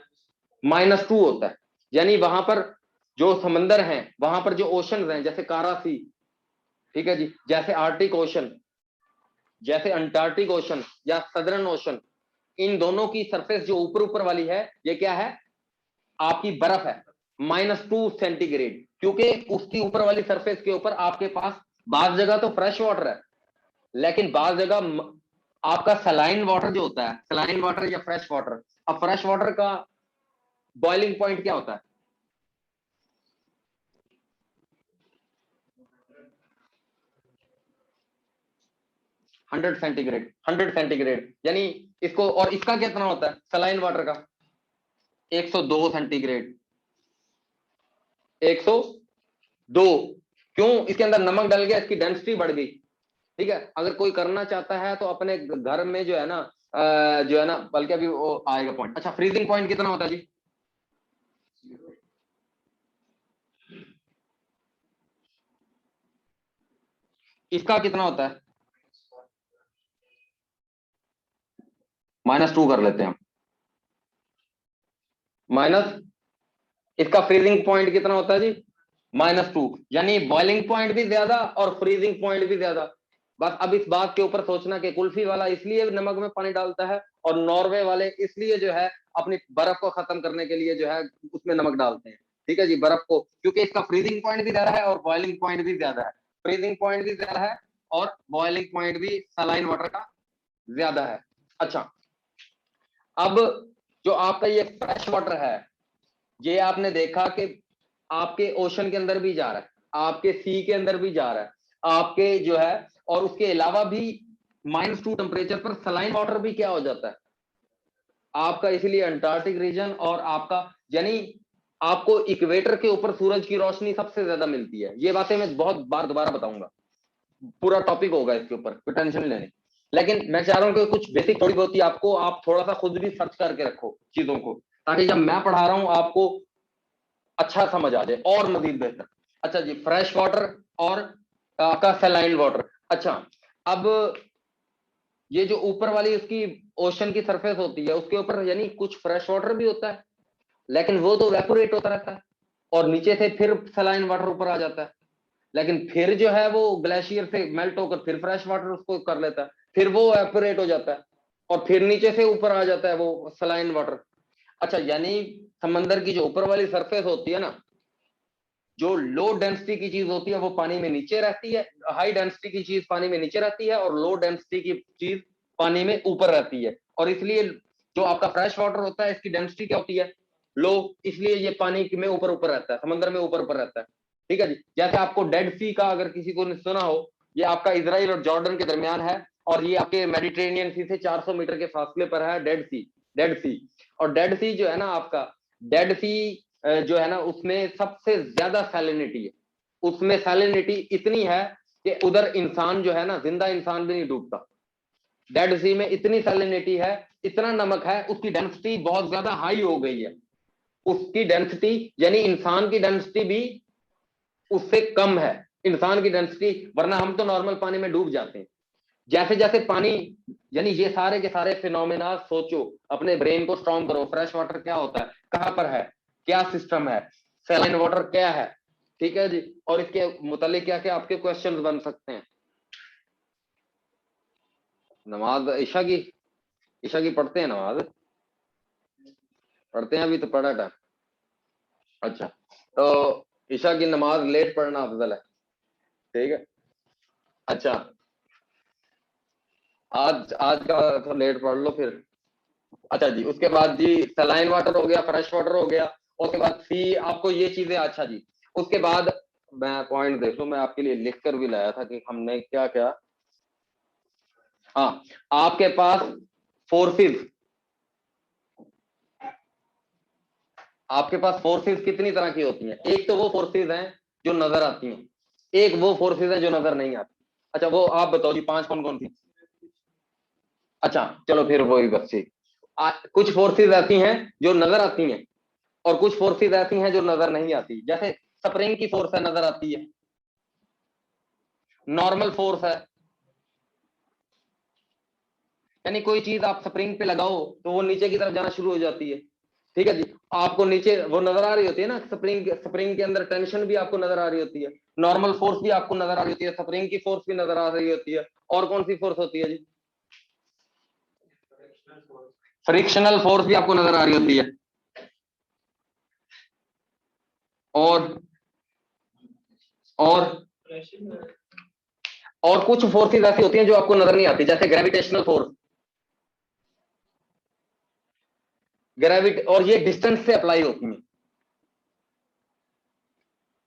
-2 होता है। यानी वहां पर जो समंदर हैं, वहां पर जो ओशन हैं, जैसे कारा सी, ठीक है जी, जैसे आर्टिक ओशन, जैसे अंटार्कटिक ओशन या सदर्न ओशन, इन दोनों की सरफेस जो ऊपर ऊपर वाली है ये क्या है, आपकी बर्फ है, -2 सेंटीग्रेड। क्योंकि उसकी ऊपर वाली सरफेस के ऊपर आपके पास बाज जगह तो फ्रेश वाटर है, लेकिन बाज जगह आपका सलाइन वाटर जो होता है, सलाइन वाटर या फ्रेश वाटर। अब फ्रेश वाटर का बॉइलिंग पॉइंट क्या होता है, 100 सेंटीग्रेड, 100 सेंटीग्रेड, यानी इसको, और इसका कितना होता है सलाइन वाटर का? 102 सेंटीग्रेड, 102। क्यों? इसके अंदर नमक डल गया, इसकी डेंसिटी बढ़ गई। ठीक है, अगर कोई करना चाहता है तो अपने घर में जो है ना, जो है ना, बल्कि अभी वो आएगा पॉइंट। अच्छा, फ्रीजिंग पॉइंट कितना होता है जी? इसका कितना होता है? -2 कर लेते हैं हम, माइनस, इसका फ्रीजिंग पॉइंट कितना होता है जी? -2, यानी बॉइलिंग पॉइंट भी ज्यादा और फ्रीजिंग पॉइंट भी ज्यादा। बस अब इस बात के ऊपर सोचना कि कुल्फी वाला इसलिए नमक में पानी डालता है और नॉर्वे वाले इसलिए जो है अपनी बर्फ को खत्म करने के लिए जो है उसमें नमक डालते हैं। ठीक है जी, बर्फ को, क्योंकि इसका फ्रीजिंग पॉइंट भी ज्यादा है और बॉइलिंग पॉइंट भी ज्यादा है। फ्रीजिंग पॉइंट भी ज्यादा है और बॉइलिंग पॉइंट भी सलाइन वाटर का ज्यादा है। अच्छा, अब जो आपका ये फ्रेश वाटर है, ये आपने देखा कि आपके ओशन के अंदर भी जा रहा है, आपके सी के अंदर भी जा रहा है, आपके जो है, और उसके अलावा भी -2 टेम्परेचर पर सलाइन वाटर भी क्या हो जाता है आपका, इसलिए अंटार्कटिक रीजन और आपका, यानी आपको इक्वेटर के ऊपर सूरज की रोशनी सबसे ज्यादा मिलती है। ये बातें मैं बहुत बार दोबारा बताऊंगा, पूरा टॉपिक होगा इसके ऊपर, कोई टेंशन लेने। लेकिन मैं चाह रहा हूं कि कुछ बेसिक थोड़ी बहुत ही आपको, आप थोड़ा सा खुद भी सर्च करके रखो चीजों को, ताकि जब मैं पढ़ा रहा हूं आपको अच्छा समझ आ जाए और मजीद बेहतर। अच्छा जी, फ्रेश वाटर और आपका सलाइन वाटर। अच्छा, अब ये जो ऊपर वाली उसकी ओशन की सरफेस होती है उसके ऊपर, यानी कुछ फ्रेश वाटर भी होता है, लेकिन वो तो वेपोरेट होता रहता है, और नीचे से फिर सलाइन वाटर ऊपर आ जाता है, लेकिन फिर जो है वो ग्लेशियर से मेल्ट होकर फिर फ्रेश वाटर उसको कर लेता है, फिर वो वेपोरेट हो जाता है, और फिर नीचे से ऊपर आ जाता है वो सलाइन वाटर। अच्छा, यानी समंदर की जो ऊपर वाली सरफेस होती है ना, जो लो डेंसिटी की चीज होती है वो पानी में नीचे रहती है, हाई डेंसिटी की चीज पानी में नीचे रहती है, और लो डेंसिटी की चीज पानी में ऊपर रहती है। और इसलिए जो आपका फ्रेश वाटर होता है इसकी डेंसिटी क्या होती है? लो, इसलिए ये पानी में ऊपर ऊपर रहता है, समंदर में ऊपर ऊपर रहता है। ठीक है जी, जैसे आपको डेड सी का अगर किसी को सुना हो, ये आपका इजराइल और जॉर्डन के दरमियान है, और ये आपके मेडिटेरेनियन सी से 400 मीटर के फासले पर है डेड सी। डेड सी, और डेड सी जो है ना आपका, डेड सी जो है ना उसमें सबसे ज्यादा सैलिनिटी है, उसमें सैलिनिटी इतनी है कि उधर इंसान जो है ना, जिंदा इंसान भी नहीं डूबता। डेड सी में इतनी सैलिनिटी है, इतना नमक है, उसकी डेंसिटी बहुत ज्यादा हाई हो गई है, उसकी डेंसिटी, यानी इंसान की डेंसिटी भी उससे कम है, इंसान की डेंसिटी, वरना हम तो नॉर्मल पानी में डूब जाते हैं। जैसे जैसे पानी, यानी ये सारे के सारे फिनोमेना सोचो, अपने ब्रेन को स्ट्रॉन्ग करो, फ्रेश वाटर क्या होता है, कहां पर है, क्या सिस्टम है, सैलाइन वाटर क्या है। ठीक है जी, और इसके मुतालिक क्या क्या आपके क्वेश्चंस बन सकते हैं। नमाज ईशा की पढ़ते हैं नमाज? पढ़ते हैं, अभी तो पढ़ा था। अच्छा, तो ईशा की नमाज लेट पढ़ना अफजल है। ठीक है, अच्छा, आज आज का तो लेट पढ़ लो फिर। अच्छा जी, उसके बाद जी सलाइन वाटर हो गया, फ्रेश वाटर हो गया, उसके बाद सी आपको ये चीजें। अच्छा जी, उसके बाद मैं पॉइंट देख लूं, मैं आपके लिए लिख कर भी लाया था कि हमने क्या क्या। हाँ, आपके पास फोर्सेस, आपके पास फोर्सेस कितनी तरह की होती हैं? एक तो वो फोर्सेस हैं जो नजर आती हैं, एक वो फोर्सेस हैं जो नजर नहीं आती। अच्छा, वो आप बताओ जी, पांच कौन कौन सी? अच्छा, चलो फिर वही बस ठीक। कुछ फोर्सेस ऐसी हैं जो नजर आती हैं, और कुछ फोर्सेस ऐसी हैं जो नजर नहीं आती। जैसे स्प्रिंग की फोर्स है, नजर आती है, नॉर्मल फोर्स है, यानी कोई चीज आप स्प्रिंग पे लगाओ तो वो नीचे की तरफ जाना शुरू हो जाती है। ठीक है जी, आपको नीचे वो नजर आ रही होती है ना, स्प्रिंग के अंदर टेंशन भी आपको नजर आ रही होती है, नॉर्मल फोर्स भी आपको नजर आ रही होती है, स्प्रिंग की फोर्स भी नजर आ रही होती है, और कौन सी फोर्स होती है जी? फ्रिक्शनल फोर्स भी आपको नजर आ रही होती है, और और और कुछ फोर्सेस ऐसी होती हैं जो आपको नजर नहीं आती, जैसे ग्रेविटेशनल फोर्स, और ये डिस्टेंस से अप्लाई होती है।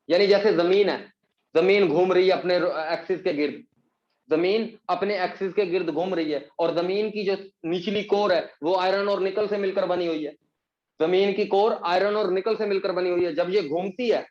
यानी जैसे जमीन है, जमीन घूम रही है अपने एक्सिस के गिर्द, जमीन अपने एक्सिस के गिर्द घूम रही है और जमीन की जो निचली कोर है वो आयरन और निकल से मिलकर बनी हुई है। जमीन की कोर आयरन और निकल से मिलकर बनी हुई है। जब ये घूमती है,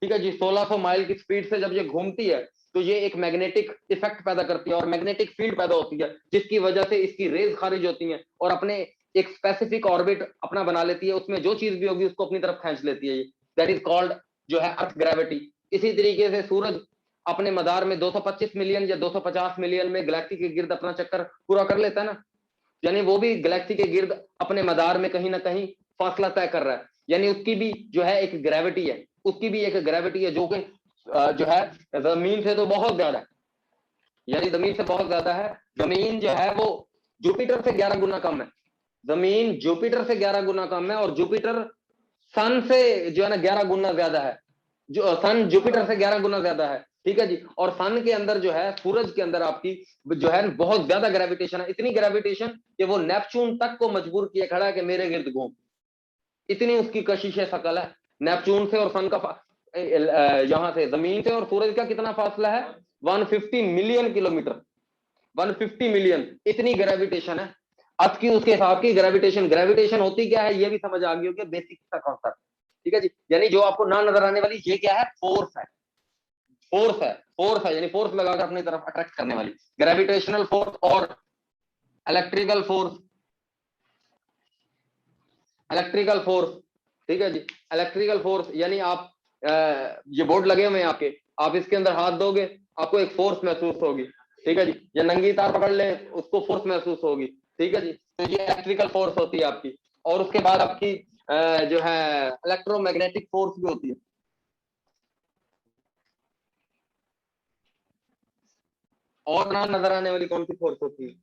ठीक है जी, 1600 माइल की स्पीड से जब ये घूमती है तो ये एक मैग्नेटिक इफेक्ट पैदा करती है और मैग्नेटिक फील्ड पैदा होती है, जिसकी वजह से इसकी रेज खारिज होती हैं और अपने एक स्पेसिफिक ऑर्बिट अपना बना लेती है। उसमें जो चीज भी होगी उसको अपनी तरफ खींच लेती है। दैट इज कॉल्ड जो है अर्थ ग्रेविटी। इसी तरीके से सूरज अपने मदार में 225 मिलियन या 250 मिलियन में गैलेक्सी के गिर्द अपना चक्कर पूरा कर लेता है ना, यानी वो भी गैलेक्सी के गिर्द अपने मदार में कहीं ना कहीं फासला तय कर रहा है। यानी उसकी भी जो है एक ग्रेविटी है, उसकी भी एक ग्रेविटी है जो कि जो है जमीन से तो बहुत ज्यादा है, यानी जमीन से बहुत ज्यादा है। जमीन जो है वो जुपिटर से 11 गुना कम है। जमीन जुपिटर से 11 गुना कम है और जुपिटर सन से जो है ना 11 गुना ज्यादा है। जो सन जुपिटर से 11 गुना ज्यादा है, ठीक है जी। और सन के अंदर जो है, सूरज के अंदर आपकी जो है बहुत ज्यादा ग्रेविटेशन है, इतनी ग्रेविटेशन कि वो नेपच्यून तक को मजबूर किए खड़ा है कि मेरे गिर्द घूम। इतनी उसकी कशिश शकल है। नेपच्यून से और सन का यहां से जमीन से और सूरज का कितना फासला है? 150 मिलियन किलोमीटर। 150 मिलियन, इतनी ग्रेविटेशन है। अर्थ की उसके हिसाब की ग्रेविटेशन। ग्रेविटेशन होती क्या है ये भी समझ आ गई होगी, बेसिक सा कॉन्सेप्ट, ठीक है जी। यानी जो आपको ना नजर आने वाली ये क्या है? फोर्स है। फोर्स है, फोर्स है, यानी फोर्स लगाकर अपनी तरफ अट्रैक्ट करने वाली ग्रेविटेशनल फोर्स और इलेक्ट्रिकल फोर्स। इलेक्ट्रिकल फोर्स, ठीक है जी। इलेक्ट्रिकल फोर्स यानी आप ये बोर्ड लगे हुए हैं आपके, आप इसके अंदर हाथ दोगे आपको एक फोर्स महसूस होगी, ठीक है जी। या नंगी तार पकड़ ले उसको फोर्स महसूस होगी, ठीक है जी। तो ये इलेक्ट्रिकल फोर्स होती है आपकी। और उसके बाद आपकी जो है इलेक्ट्रोमैग्नेटिक फोर्स भी होती है। और ना नजर आने वाली कौन सी फोर्स होती है?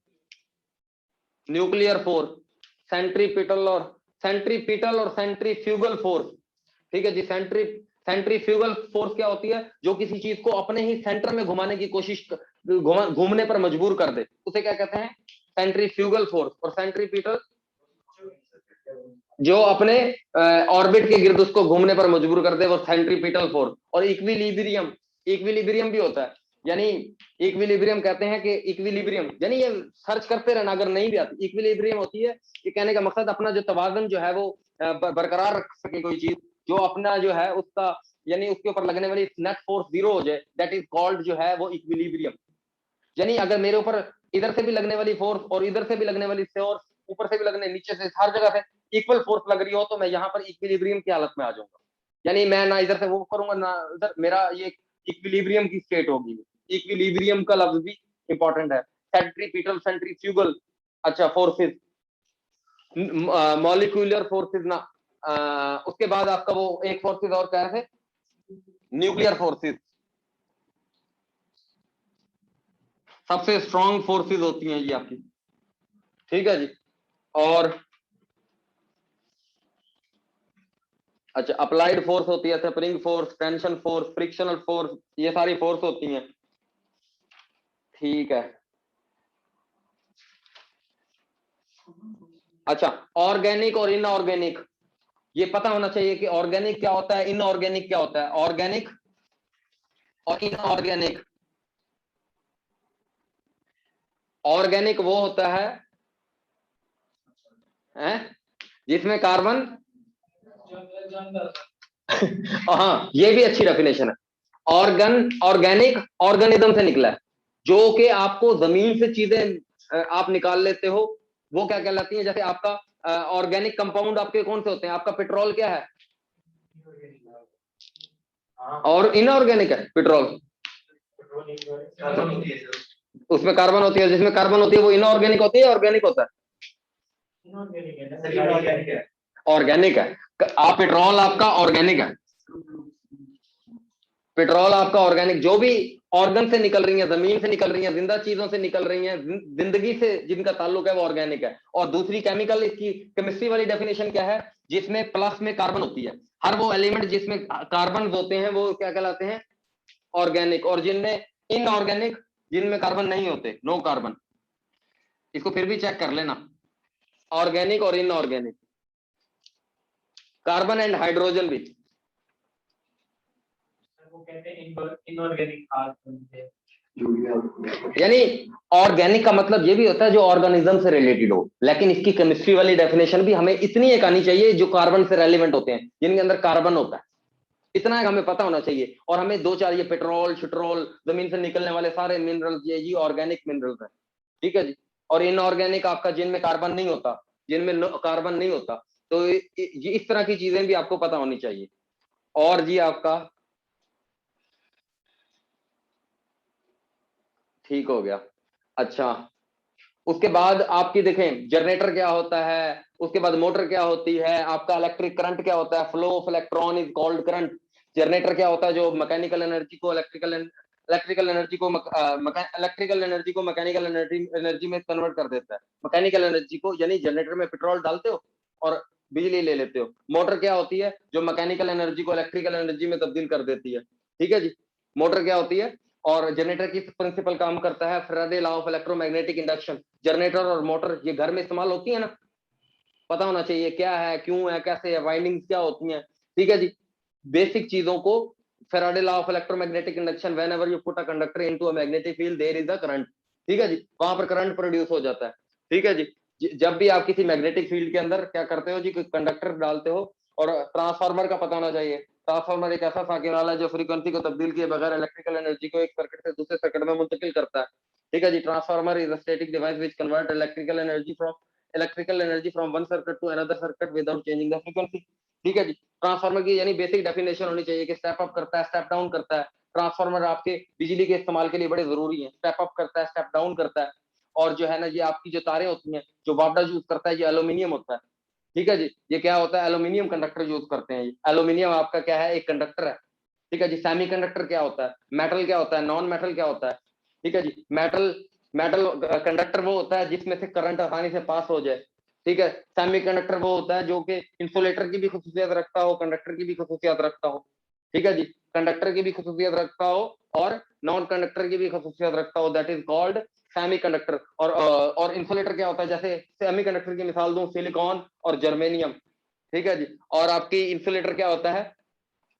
न्यूक्लियर फोर्स, सेंट्रीपिटल और सेंट्रीफ्यूगल फोर्स, ठीक है जी। सेंट्रीफ्यूगल फोर्स क्या होती है? जो किसी चीज को अपने ही सेंटर में घुमाने की कोशिश, घूमने पर मजबूर कर दे, उसे क्या कहते हैं? Centrifugal force. और सेंट्रीपिटल जो अपने ऑर्बिट के गिर्द उसको घूमने पर मजबूर कर दे, वो सेंट्रीपिटल फोर्स। और इक्विलिब्रियम, इक्विलिब्रियम भी होता है। यानी इक्विलिब्रियम कहते हैं कि इक्विलिब्रियम यानी ये सर्च करते रहना अगर नहीं भी आती। इक्विलिब्रियम होती है कि कहने का मकसद अपना जो तवाजन जो है वो बरकरार रख सके कोई चीज, जो अपना जो है उसका यानी उसके ऊपर लगने वाली नेट फोर्स जीरो हो जाए, दैट इज कॉल्ड जो है वो इक्विलिब्रियम। यानी अगर मेरे ऊपर इधर से भी लगने वाली फोर्स और इधर से भी लगने वाली फोर्स, ऊपर से भी लगने, नीचे से, हर जगह से इक्वल फोर्स लग रही हो तो मैं यहाँ पर इक्विलिब्रियम की हालत में आ जाऊंगा। यानी मैं ना इधर से वो करूंगा ना इधर, मेरा ये इक्विलिब्रियम की स्टेट होगी। इक्विलिब्रियम का लफ्ज भी इंपॉर्टेंट है। सेंट्रीपिटल, सेंट्रीफ्यूगल, अच्छा फोर्सेस, मॉलिक्यूलर फोर्सेस ना, उसके बाद आपका वो एक फोर्सेस और क्या है? Nuclear forces. सबसे स्ट्रॉन्ग फोर्सेस होती हैं ये आपकी, ठीक है जी। और अच्छा, अप्लाइड फोर्स होती है, spring force, tension force, frictional force, ये सारी फोर्स होती हैं, ठीक है। अच्छा, ऑर्गेनिक और इनऑर्गेनिक, ये पता होना चाहिए कि ऑर्गेनिक क्या होता है, इनऑर्गेनिक क्या होता है। ऑर्गेनिक और इनऑर्गेनिक, ऑर्गेनिक वो होता है जिसमें कार्बन हाँ, ये भी अच्छी डेफिनेशन है। ऑर्गेनिक ऑर्गेनिज्म से निकला है, जो कि आपको जमीन से चीजें आप निकाल लेते हो, वो क्या कहलाती है? जैसे आपका ऑर्गेनिक कंपाउंड आपके कौन से होते हैं? आपका पेट्रोल क्या है? और इनऑर्गेनिक है पेट्रोल, उसमें कार्बन होती है, जिसमें कार्बन होती है वो इनऑर्गेनिक होती है, ऑर्गेनिक होता है? ऑर्गेनिक है। आप पेट्रोल आपका ऑर्गेनिक है, पेट्रोल आपका ऑर्गेनिक। जो भी ऑर्गन से निकल रही है, जमीन से निकल रही है, जिंदा चीजों से निकल रही है, जिंदगी से जिनका ताल्लुक है, वो ऑर्गेनिक है। और दूसरी केमिकल, इसकी केमिस्ट्री वाली डेफिनेशन क्या है? जिसमें प्लस में कार्बन होती है, हर वो एलिमेंट जिसमें कार्बन होते हैं वो क्या कहलाते हैं? ऑर्गेनिक। और जिनमें इनऑर्गेनिक, जिनमें कार्बन नहीं होते, नो कार्बन। इसको फिर भी चेक कर लेना, ऑर्गेनिक और इनऑर्गेनिक, कार्बन एंड हाइड्रोजन भी। वो कहते हैं इनऑर्गेनिक खाद बनते हैं। यानी ऑर्गेनिक का मतलब ये भी होता है जो ऑर्गेनिज्म से रिलेटेड हो, लेकिन इसकी केमिस्ट्री वाली डेफिनेशन भी हमें इतनी एक आनी चाहिए जो कार्बन से रेलिवेंट होते हैं, जिनके अंदर कार्बन होता है, इतना एक हमें पता होना चाहिए। और हमें दो चार ये पेट्रोल शिट्रोल जमीन से निकलने वाले सारे मिनरल्स ये ऑर्गेनिक मिनरल्स हैं, ठीक है जी। और इनऑर्गेनिक आपका जिनमें कार्बन नहीं होता, जिनमें कार्बन नहीं होता, तो ये इस तरह की चीजें भी आपको पता होनी चाहिए। और जी आपका ठीक हो गया। अच्छा, उसके बाद आपकी देखें जनरेटर क्या होता है, उसके बाद मोटर क्या होती है, आपका इलेक्ट्रिक करंट क्या होता है, flow of electron is called current. Generator क्या होता है, जो मैकेनिकल एनर्जी को इलेक्ट्रिकल एनर्जी को इलेक्ट्रिकल एनर्जी को मैकेनिकल एनर्जी में कन्वर्ट कर देता है। मैकेनिकल एनर्जी को यानी जनरेटर में पेट्रोल डालते हो और बिजली ले लेते हो। मोटर क्या होती है, जो मैकेनिकल एनर्जी को इलेक्ट्रिकल एनर्जी में तब्दील कर देती है, ठीक है जी। मोटर क्या होती है, और जनरेटर की प्रिंसिपल काम करता है Faraday law of electromagnetic induction. Generator और मोटर ये घर में इस्तेमाल होती है ना, पता होना चाहिए क्या है, क्यों है, कैसे है, वाइंडिंग्स क्या होती हैं, ठीक है जी। बेसिक चीजों को, Faraday law of electromagnetic induction, whenever you put a conductor into a magnetic field there is a current, ठीक है जी, वहां पर करंट प्रोड्यूस हो जाता है, ठीक है जी। जब भी आप किसी मैग्नेटिक फील्ड के अंदर क्या करते हो जी, कंडक्टर डालते हो। और ट्रांसफार्मर का पता होना चाहिए, ट्रांसफार्मर एक ऐसा सर्किट वाला है जो फ्रीक्वेंसी को तब्दील किए बगैर इलेक्ट्रिकल एनर्जी को एक सर्किट से दूसरे सर्किट में मुंतकिल करता है, ठीक है जी। Transformer is a static device which convert electrical energy from one circuit to another circuit without changing the frequency, ठीक है जी। ट्रांसफार्मर की यानी बेसिक डेफिनेशन होनी चाहिए कि स्टेप अप करता है, स्टेप डाउन करता है। ट्रांसफार्मर आपके बिजली के इस्तेमाल के लिए बड़े जरूरी है, स्टेप अप करता है, स्टेप डाउन करता है। और जो है ना, ये आपकी जो तारें होती हैं, जो वापडा यूज करता है, ये एल्यूमिनियम होता है, ठीक है जी। ये क्या होता है, एल्यूमिनियम कंडक्टर यूज करते हैं। ये एल्यूमिनियम आपका क्या है, एक कंडक्टर है, ठीक है जी। सेमी कंडक्टर क्या होता है, मेटल क्या होता है, नॉन मेटल क्या होता है, ठीक है जी। मेटल मेटल कंडक्टर वो होता है जिसमें से करंट आसानी से पास हो जाए, ठीक है। सेमी कंडक्टर वो होता है जो कि इंसुलेटर की भी खसूसियत रखता हो, कंडक्टर की भी खसूसियत रखता हो, ठीक है जी। कंडक्टर की भी खसूसियत रखता हो और नॉन कंडक्टर की भी खसूसियत रखता हो, that is called semi conductor. और इंसुलेटर क्या होता है, जैसे सेमी कंडक्टर की मिसाल दूं, सिलिकॉन और जर्मेनियम, ठीक है जी। और आपकी इंसुलेटर क्या होता है,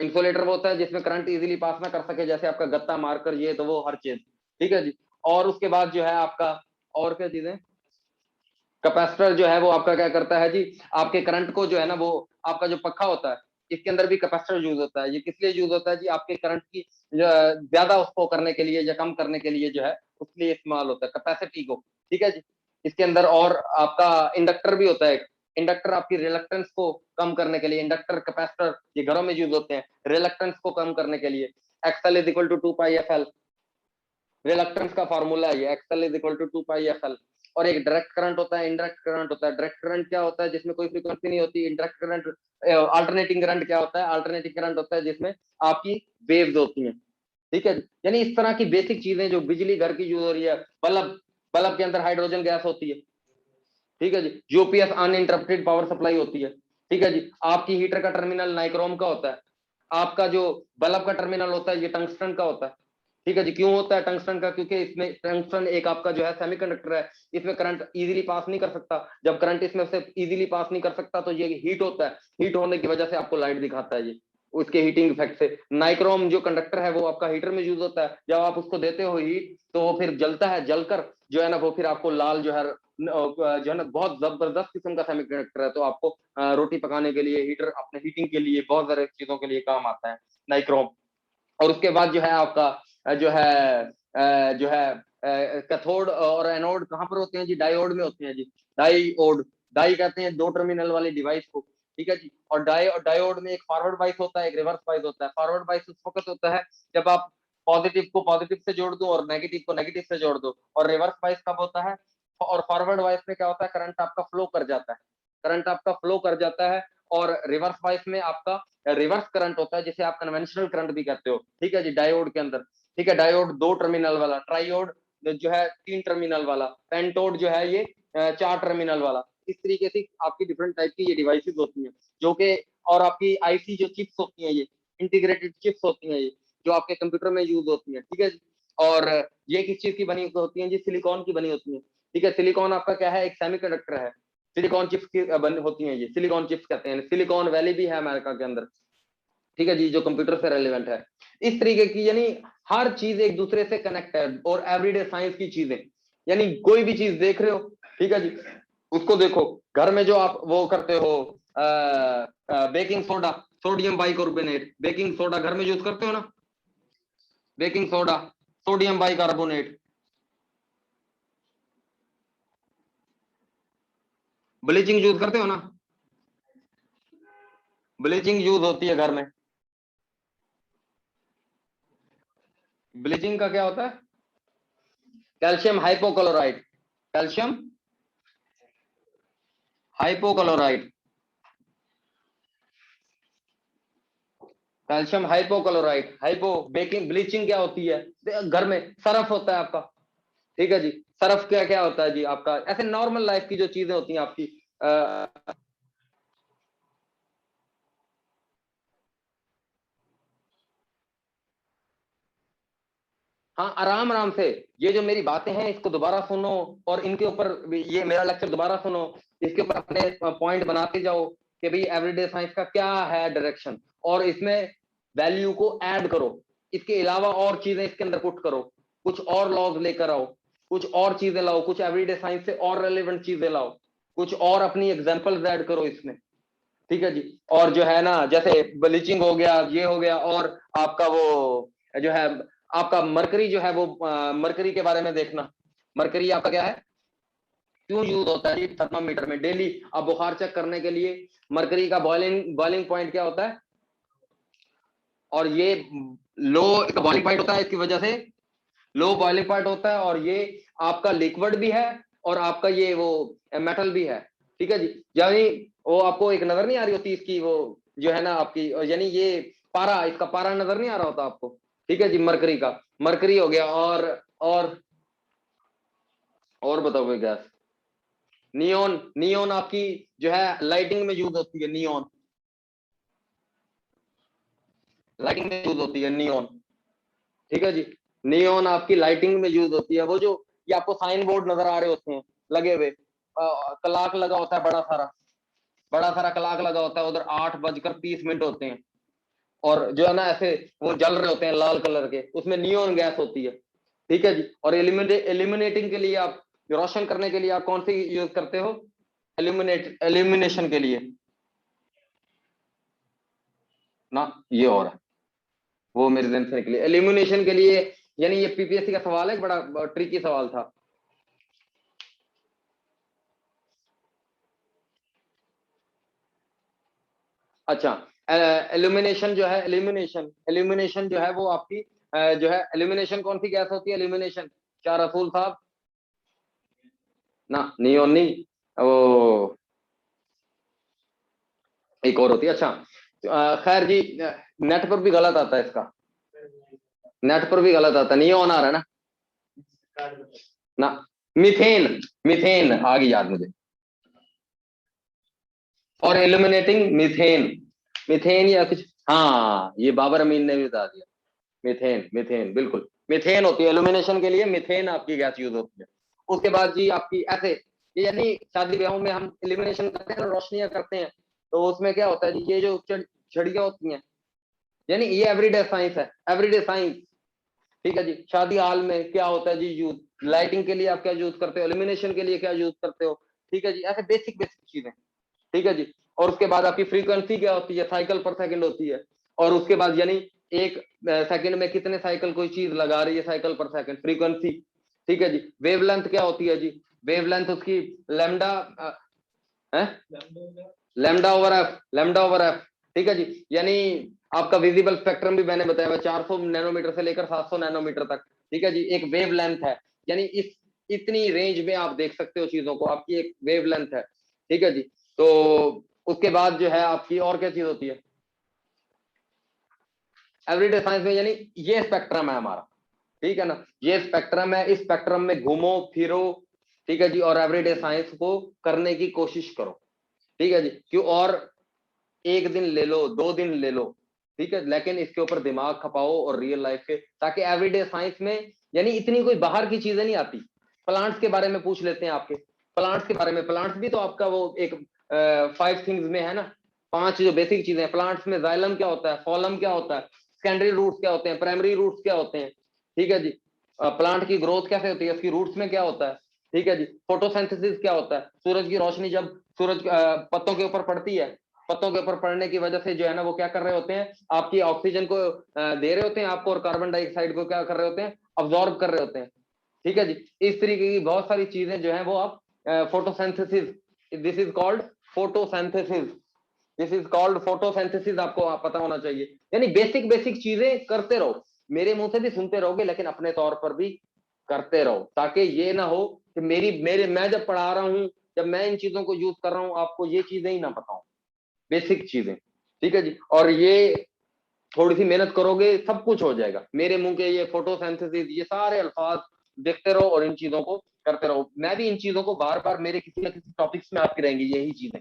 इंसुलेटर वो होता है जिसमें करंट इजीली पास ना कर सके, जैसे आपका गत्ता मार्कर, ये तो वो हर चीज, ठीक है जी। और उसके बाद जो है आपका, और क्या चीजें, कैपेसिटर जो है वो आपका क्या करता है जी, आपके करंट को जो है ना, वो आपका जो पखा होता है, इसके अंदर भी कैपेसिटर यूज होता है। ये किस लिए यूज होता है जी, आपके करंट की ज्यादा उसको करने के लिए या कम करने के लिए जो है, उसके लिए इस्तेमाल होता है कैपेसिटी को, ठीक है जी। इसके अंदर और आपका इंडक्टर भी होता है। इंडक्टर आपकी रिलक्टेंस को कम करने के लिए, इंडक्टर कैपेसिटर ये घरों में यूज होते हैं रिलक्टेंस को कम करने के लिए। XL is equal to 2 pi F L, reluctance का फार्मूला है ये, XL is equal to 2 pi F L. और एक डायरेक्ट करंट होता है, इनडायरेक्ट करंट होता है। डायरेक्ट करंट क्या होता है, जिसमें कोई फ्रीक्वेंसी नहीं होती। इनडायरेक्ट करंट, अल्टरनेटिंग करंट क्या होता है, अल्टरनेटिंग करंट होता है जिसमें आपकी वेव्स होती हैं, ठीक है। यानी इस तरह की बेसिक चीजें जो बिजली घर की यूज हो रही है, बल्ब, बल्ब के अंदर हाइड्रोजन गैस होती है, ठीक है जी। यूपीएस अनइंटरप्टेड पावर सप्लाई होती है, ठीक है जी। आपकी हीटर का टर्मिनल नाइक्रोम का होता है। आपका जो बल्ब का टर्मिनल होता है ये टंगस्टन का होता है, ठीक है जी। क्यों होता है टंगस्टन का, क्योंकि इसमें टंगस्टन एक आपका जो है सेमीकंडक्टर है, इसमें करंट इजीली पास नहीं कर सकता। जब करंट इसमें से इजीली पास नहीं कर सकता तो ये हीट होता है, हीट होने की वजह से आपको लाइट दिखाता है ये, उसके हीटिंग इफेक्ट से। नाइक्रोम जो कंडक्टर है वो आपका हीटर में यूज होता है, जब आप उसको देते हो हीट तो वो फिर जलता है, जलकर जो है ना वो फिर आपको लाल जो है, जो है ना बहुत जबरदस्त किस्म का सेमीकंडक्टर है। तो आपको रोटी पकाने के लिए, हीटर अपने हीटिंग के लिए, बहुत सारे चीजों के लिए काम आता है नाइक्रोम। और उसके बाद जो है आपका जो है कैथोड और एनोड कहाँ पर होते हैं जी, डायोड में होते हैं जी। डाईओड, डाई कहते हैं दो टर्मिनल वाली डिवाइस को, ठीक है जी। और डायोड में एक फॉरवर्ड बाइस होता है, एक रिवर्स बाइस होता है। फॉरवर्ड बाइस उस वक्त होता है जब आप पॉजिटिव को पॉजिटिव से जोड़ दो और नेगेटिव को नेगेटिव से जोड़ दो। और रिवर्स बाइस कब होता है, और फॉरवर्ड बाइस में क्या होता है, करंट आपका फ्लो कर जाता है, करंट आपका फ्लो कर जाता है। और रिवर्स बाइस में आपका रिवर्स करंट होता है, जिसे आप कन्वेंशनल करंट भी कहते हो, ठीक है जी, डायोड के अंदर, ठीक है। डायोड दो टर्मिनल वाला, ट्राइयोड जो है तीन टर्मिनल वाला, पेंटोड जो है ये चार टर्मिनल वाला। इस तरीके से आपकी डिफरेंट टाइप की ये डिवाइसेस होती हैं जो कि, और आपकी आईसी जो चिप्स होती हैं, ये इंटीग्रेटेड चिप्स होती हैं, ये जो आपके कंप्यूटर में यूज होती हैं, ठीक है जी। और ये किस चीज की बनी होती हैं जी, सिलिकॉन की बनी होती हैं, ठीक है। सिलिकॉन आपका क्या है, एक सेमीकंडक्टर है। सिलिकॉन चिप्स की बनी होती हैं, ये सिलिकॉन चिप्स कहते हैं। सिलिकॉन वैली भी है अमेरिका के अंदर, ठीक है जी, जो कंप्यूटर से रेलिवेंट है। इस तरीके की यानी हर चीज एक दूसरे से कनेक्ट है, और एवरीडे साइंस की चीजें, यानी कोई भी चीज देख रहे हो, ठीक है जी, उसको देखो। घर में जो आप वो करते हो, baking soda, sodium bicarbonate, baking soda घर में यूज करते हो ना, baking soda, sodium bicarbonate. Bleaching use करते हो ना, ब्लीचिंग यूज होती है घर में। ब्लीचिंग का क्या होता है? Calcium hypochloride, calcium hypochloride, calcium hypochloride, hypo baking, bleaching क्या होती है? घर में सरफ होता है आपका, ठीक है जी, सरफ क्या क्या होता है जी आपका, ऐसे नॉर्मल लाइफ की जो चीजें होती हैं आपकी। हाँ, आराम आराम से, ये जो मेरी बातें हैं इसको दोबारा सुनो, और इनके ऊपर ये मेरा लेक्चर दोबारा सुनो, इसके ऊपर अपने पॉइंट बनाते जाओ कि भाई एवरीडे साइंस का क्या है डायरेक्शन, और इसमें वैल्यू को ऐड करो, इसके अलावा और चीजें इसके अंदर पुट करो, कुछ और लॉज लेकर आओ, कुछ और चीजें लाओ, कुछ एवरीडे साइंस से और रेलिवेंट चीजें लाओ, कुछ और अपनी एग्जांपल्स ऐड करो इसमें, ठीक है जी। और जो है ना, जैसे ब्लीचिंग हो गया, ये हो गया, और आपका वो जो है, आपका मरकरी जो है वो, मरकरी के बारे में देखना, मरकरी आपका क्या है, क्यों यूज होता है थर्मामीटर में डेली, अब बुखार चेक करने के लिए मरकरी का बॉइलिंग बॉइलिंग पॉइंट क्या होता है, और ये लो इसका बॉइलिंग पॉइंट होता है, इसकी वजह से लो बॉइलिंग पॉइंट होता है, और ये आपका लिक्विड भी है, और आपका ये वो मेटल भी है, ठीक है जी। यानी वो आपको एक नजर नहीं आ रही होती इसकी वो, जो है ना आपकी, यानी ये पारा, इसका पारा नजर नहीं आ रहा होता आपको, ठीक है जी, मरकरी का, मरकरी हो गया। और बताओ कोई गैस? नियोन, नियोन आपकी जो है लाइटिंग में यूज होती है, नियोन लाइटिंग में यूज होती है, नियोन, ठीक है जी, नियोन आपकी लाइटिंग में यूज होती है। वो जो ये आपको साइन बोर्ड नजर आ रहे होते हैं लगे हुए, क्लॉक लगा होता है बड़ा सारा, बड़ा सारा क्लॉक लगा होता है, उधर 8:30 होते हैं, और जो है ना ऐसे वो जल रहे होते हैं लाल कलर के, उसमें नियोन गैस होती है, ठीक है जी। और एलिमिनेटिंग के लिए आप, रोशन करने के लिए आप कौन सी यूज करते हो? एल्यूमिनेशन के लिए ना, ये और है, वो मेरे दिन से निकली एल्यूमिनेशन के लिए, यानी ये पीपीएससी का सवाल है, बड़ा ट्रिकी सवाल था। अच्छा, एल्यूमिनेशन जो है, एल्यूमिनेशन एल्यूमिनेशन जो है वो आपकी, जो है एल्यूमिनेशन कौन सी गैस होती है एल्यूमिनेशन? क्या रसूल साहब? ना, नियोन नहीं, वो एक और होती है। अच्छा, खैर जी, नेट पर भी गलत आता है इसका, नेट पर भी गलत आता है, नियोन आ रहा है ना, ना, मिथेन, मिथेन आ गई याद मुझे, और इल्यूमिनेटिंग मिथेन, मिथेन या कुछ, हाँ ये बाबर अमीन ने भी बता दिया, मिथेन, मिथेन बिल्कुल, मिथेन होती है इल्यूमिनेशन के लिए, मिथेन आपकी गैस यूज होती है। उसके बाद जी आपकी ऐसे, ये यानी शादी ब्याहों में हम इल्यूमिनेशन करते हैं, रोशनियां करते हैं, तो उसमें क्या होता है जी, ये जो छड़ियां होती हैं, यानी ये एवरीडे साइंस है, एवरीडे साइंस, ठीक है जी। शादी हॉल में क्या होता है जी यूज, लाइटिंग के लिए आप क्या यूज करते हो, इल्यूमिनेशन के लिए क्या यूज करते हो, ठीक है जी, ऐसे बेसिक बेसिक चीजें, ठीक है जी। और उसके बाद आपकी फ्रीक्वेंसी क्या होती है, साइकिल पर सेकंड होती है, और उसके बाद यानी एक सेकंड में कितने साइकिल कोई चीज लगा रही है, साइकिल पर सेकंड, फ्रीक्वेंसी, ठीक है जी। वेवलेंथ क्या होती है जी, वेवलेंथ उसकी लैम्डा है, lambda over F, lambda over F, ठीक है जी। यानी आपका विजिबल स्पेक्ट्रम भी मैंने बताया हुआ, 400 नैनोमीटर से लेकर 700 नैनोमीटर तक, ठीक है जी, एक वेव लेंथ है, यानी इस इतनी रेंज में आप देख सकते हो चीजों को, आपकी एक वेव लेंथ है, ठीक है जी। तो उसके बाद जो है आपकी और क्या चीज होती है एवरीडे साइंस में, यानी ये स्पेक्ट्रम है हमारा, ठीक है ना, ये स्पेक्ट्रम है, इस स्पेक्ट्रम में घूमो फिरो, ठीक है जी, और एवरीडे साइंस को करने की कोशिश करो, ठीक है जी। क्यों, और एक दिन ले लो, 2 दिन ले लो, ठीक है, लेकिन इसके ऊपर दिमाग खपाओ और रियल लाइफ के, ताकि एवरीडे साइंस में यानी इतनी कोई बाहर की चीजें नहीं आती। प्लांट्स के बारे में पूछ लेते हैं आपके, प्लांट्स के बारे में, प्लांट्स भी तो आपका वो एक 5 थिंग्स में है ना, 5 जो बेसिक चीजें हैं प्लांट्स में, जाइलम क्या होता है, फॉलम क्या होता है, सेकेंडरी रूट्स क्या होते हैं, प्राइमरी रूट्स क्या होते हैं, ठीक है जी। प्लांट की ग्रोथ कैसे होती है, उसकी रूट्स में क्या होता है, ठीक है जी। फोटोसिंथेसिस क्या होता है, सूरज की रोशनी जब सूरज पत्तों के ऊपर पड़ती है, पत्तों के ऊपर पड़ने की वजह से जो है ना वो क्या कर रहे होते हैं, आपकी ऑक्सीजन को दे रहे होते हैं आपको, और कार्बन डाइऑक्साइड को क्या कर रहे होते हैं, अब्जॉर्ब कर रहे होते हैं, ठीक है जी। इस तरीके की बहुत सारी चीजें जो है वो आप photosynthesis, this is called photosynthesis, this is called photosynthesis, आपको पता होना चाहिए। यानी बेसिक बेसिक चीजें करते रहो, मेरे मुंह से भी सुनते रहोगे लेकिन अपने तौर पर भी करते रहो, ताकि ये ना हो कि मैं जब पढ़ा रहा हूं, जब मैं इन चीजों को यूज कर रहा हूं, आपको ये चीजें ही ना पता हो, बेसिक चीजें, ठीक है जी। और ये थोड़ी सी मेहनत करोगे सब कुछ हो जाएगा। मेरे मुंह के ये फोटोसिंथेसिस, ये सारे अल्फाज देखते रहो और इन चीजों को करते रहो। मैं भी इन चीजों को बार बार मेरे किसी ना किसी टॉपिक्स में आपकी रहेंगी यही चीजें,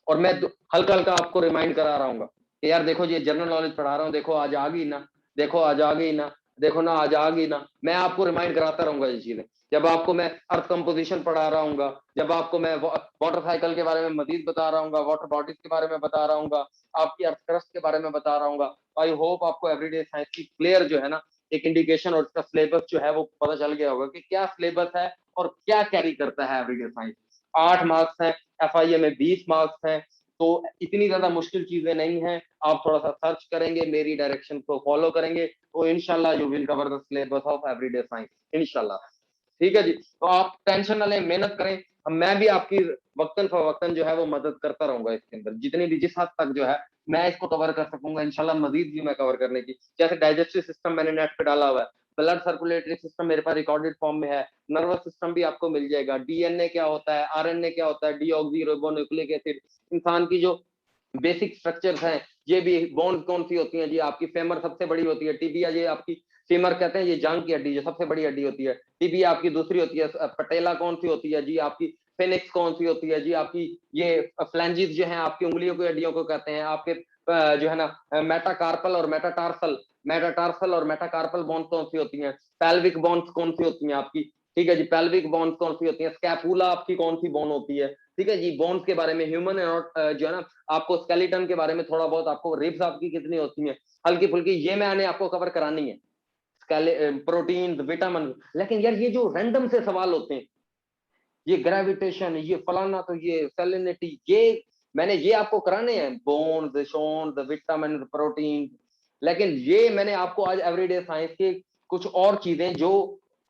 और मैं हल्का हल्का आपको रिमाइंड करा रहा हूँ कि यार देखो ये जनरल नॉलेज पढ़ा रहा हूँ, देखो आज आ गई ना, देखो आज आ गई ना, देखो ना आज आ गई ना। मैं आपको रिमाइंड कराता रहूंगा ये चीजें, जब आपको मैं अर्थ कंपोजिशन पढ़ा रहा हूँ, जब आपको मैं वाटर साइकिल के बारे में मजीद बता रहा हूँ, वाटर बॉडीज के बारे में बता रहा हूँ, आपकी अर्थ क्रस्ट के बारे में बता रहा हूँ। आई होप आपको एवरीडे साइंस की क्लियर जो है ना एक इंडिकेशन और इसका सिलेबस जो है वो पता चल गया होगा कि क्या सिलेबस है और क्या कैरी करता है एवरीडे साइंस। 8 मार्क्स हैं, एफआईए में 20 मार्क्स हैं, तो इतनी ज्यादा मुश्किल चीजें नहीं हैं। आप थोड़ा सा सर्च करेंगे, मेरी डायरेक्शन को फॉलो करेंगे, तो इंशाल्लाह you will cover the syllabus of everyday science इंशाल्लाह, ठीक है जी। तो आप टेंशन ना लें, मेहनत करें, मैं भी आपकी वक्तन फवक्तन जो है वो मदद करता रहूंगा इसके अंदर, जितनी भी जिस हद तक जो है मैं इसको कवर कर सकूंगा इंशाल्लाह, मजीद भी मैं कवर करने की। जैसे डाइजेस्टिव सिस्टम मैंने नेट पे डाला हुआ है, ब्लड सर्कुलेटरी सिस्टम मेरे पास रिकॉर्डेड फॉर्म में है, नर्वस सिस्टम भी आपको मिल जाएगा, डीएनए क्या होता है, आरएनए क्या होता है, डीऑक्सी रिबोन्यूक्लिक एसिड, इंसान की जो बेसिक स्ट्रक्चर्स हैं, ये भी बोन्स कौन सी होती हैं जी, आपकी फेमर सबसे बड़ी होती है, टिबिया ये आपकी फीमर कहते हैं, ये जांग की हड्डी जो सबसे बड़ी हड्डी होती है, टिबिया आपकी दूसरी होती है, पटेला कौन सी होती है जी आपकी, फेनिक्स कौन सी होती है जी आपकी, ये फ्लैंजिस जो है आपकी उंगलियों की हड्डियों को कहते हैं, आपके जो है ना मेटाकार्पल और मेटाटार्सल, मेटाटार्सल और मेटाकार्पल बोन्स कौन सी होती हैं, पेल्विक बोन्स कौन सी होती हैं आपकी, ठीक है जी, पेल्विक बोन्स कौन सी होती है, स्कैपुला आपकी कौन सी बोन होती है, ठीक है जी। बोन्स के बारे में ह्यूमन जो है ना आपको स्केलेटन के बारे में थोड़ा बहुत, आपको रिब्स आपकी कितनी होती है, हल्की फुल्की ये मैंने आपको कवर करानी है, प्रोटीन विटामिन। लेकिन यार ये जो रैंडम से सवाल होते हैं, ये ग्रेविटेशन, ये फलाना, तो ये सेलिनिटी, ये मैंने ये आपको कराने हैं, बोन्स शोन्स विटामिन प्रोटीन, लेकिन ये मैंने आपको आज एवरीडे साइंस के कुछ और चीजें जो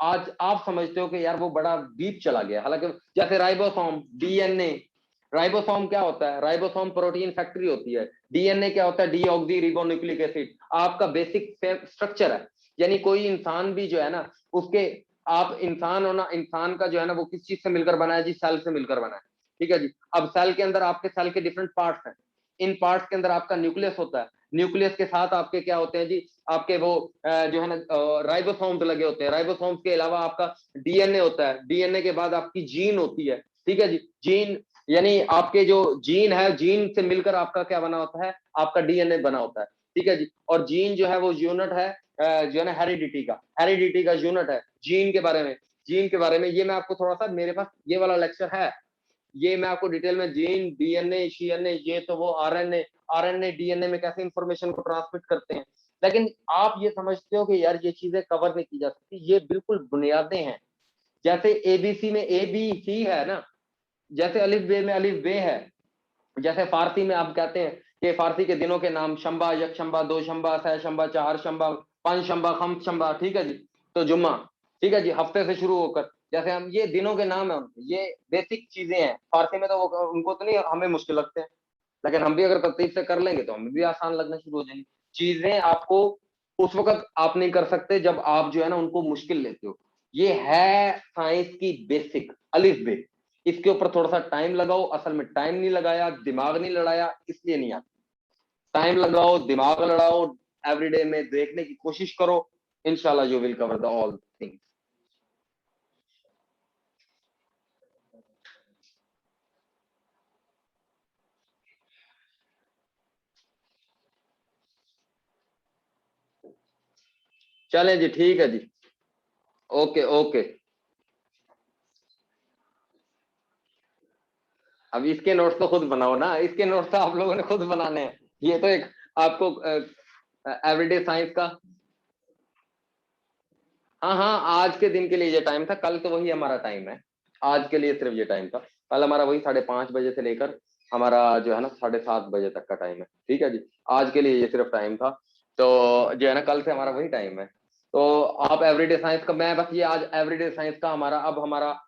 आज आप समझते हो कि यार वो बड़ा डीप चला गया, हालांकि जैसे राइबोसोम, डीएनए, राइबोसोम क्या होता है, राइबोसोम प्रोटीन फैक्ट्री होती है, डीएनए क्या होता है, डीऑक्सी रिबोन्यूक्लिक एसिड आपका बेसिक स्ट्रक्चर है। यानी कोई इंसान भी जो है ना उसके, आप इंसान हो ना, इंसान का जो है ना वो किस चीज से मिलकर बना है जी, सेल से मिलकर बना है, ठीक है जी। अब सेल के अंदर आपके सेल के डिफरेंट पार्ट्स हैं, इन पार्ट्स के अंदर आपका न्यूक्लियस होता है, न्यूक्लियस के साथ आपके क्या होते हैं जी, आपके वो जो है ना राइबोसोम्स लगे होते हैं, राइबोसोम्स के अलावा आपका डीएनए होता है, डीएनए के बाद आपकी जीन होती है, ठीक है जी। जीन यानी आपके जो जीन है, जीन से मिलकर आपका क्या बना होता है, आपका डीएनए बना होता है, ठीक है जी। और जीन जो है वो यूनिट है जो है ना हेरिडिटी का यूनिट है जीन के बारे में। जीन के बारे में ये मैं आपको थोड़ा सा, मेरे पास ये वाला लेक्चर है, ये मैं आपको डिटेल में जीन, डीएनए, सीएनए, ये तो वो आरएनए, आरएनए डीएनए में कैसे इंफॉर्मेशन को ट्रांसमिट करते हैं। लेकिन आप ये समझते हो कि यार ये चीजें कवर नहीं की जा सकती, ये बिल्कुल बुनियादें हैं। जैसे एबीसी में ए बी सी है ना, जैसे अलिफ बे में अलिफ बे है, जैसे फारसी में आप कहते हैं कि फारसी के दिनों के नाम शंबा, यक शंबा, दो शंबा, सह शंबा, चार शंबा, पांच शंबा, खम्स शंबा, ठीक है जी। तो जुम्मा, ठीक है जी, हफ्ते से शुरू होकर, जैसे हम ये दिनों के नाम है, ये बेसिक चीजें हैं फारसी में, तो वो उनको तो नहीं हमें मुश्किल लगते हैं, लेकिन हम भी अगर तरतीब से कर लेंगे तो हमें भी आसान लगना शुरू हो जाएंगी चीजें। आपको उस वक्त आप नहीं कर सकते जब आप जो है ना उनको मुश्किल लेते हो। ये है साइंस की बेसिक अलिफ बे, इसके ऊपर थोड़ा सा टाइम लगाओ, असल में टाइम नहीं लगाया, दिमाग नहीं लड़ाया, इसलिए नहीं आता। टाइम लगाओ, दिमाग लड़ाओ, एवरीडे में देखने की कोशिश करो, इंशाल्लाह you will cover the all things. चलें जी, ठीक है जी, ओके ओके। अब इसके नोट्स तो खुद बनाओ ना, इसके नोट्स तो आप लोगों ने खुद बनाने हैं, ये तो एक आपको एवरीडे साइंस का हाँ हाँ, आज के दिन के लिए ये टाइम था, कल तो वही हमारा टाइम है। आज के लिए सिर्फ ये टाइम था, कल हमारा वही 5:30 बजे से लेकर हमारा जो है ना 7:30 बजे तक का टाइम है। ठीक है जी, आज के लिए ये सिर्फ टाइम था। तो जो है ना कल से हमारा वही टाइम है। तो आप एवरीडे साइंस का, मैं बस ये आज एवरीडे साइंस का हमारा, अब हमारा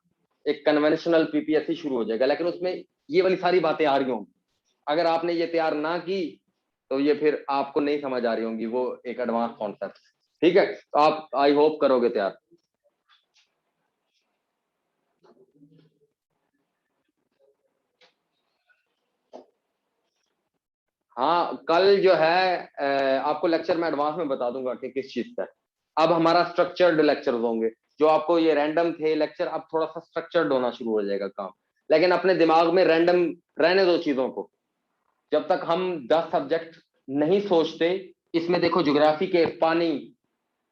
एक कन्वेंशनल पीपीएससी शुरू हो जाएगा, लेकिन उसमें ये वाली सारी बातें आ रही होंगी। अगर आपने ये तैयार ना की तो ये फिर आपको नहीं समझ आ रही होंगी, वो एक एडवांस कॉन्सेप्ट। ठीक है, तो आप आई होप करोगे तैयार। हाँ कल जो है आपको लेक्चर में एडवांस में बता दूंगा कि किस चीज का है। अब हमारा स्ट्रक्चर्ड लेक्चर होंगे। जो आपको ये रैंडम थे लेक्चर, अब थोड़ा सा स्ट्रक्चर्ड होना शुरू हो जाएगा काम। लेकिन अपने दिमाग में रैंडम रहने दो चीजों को। जब तक हम 10 सब्जेक्ट नहीं सोचते, इसमें देखो ज्योग्राफी के पानी,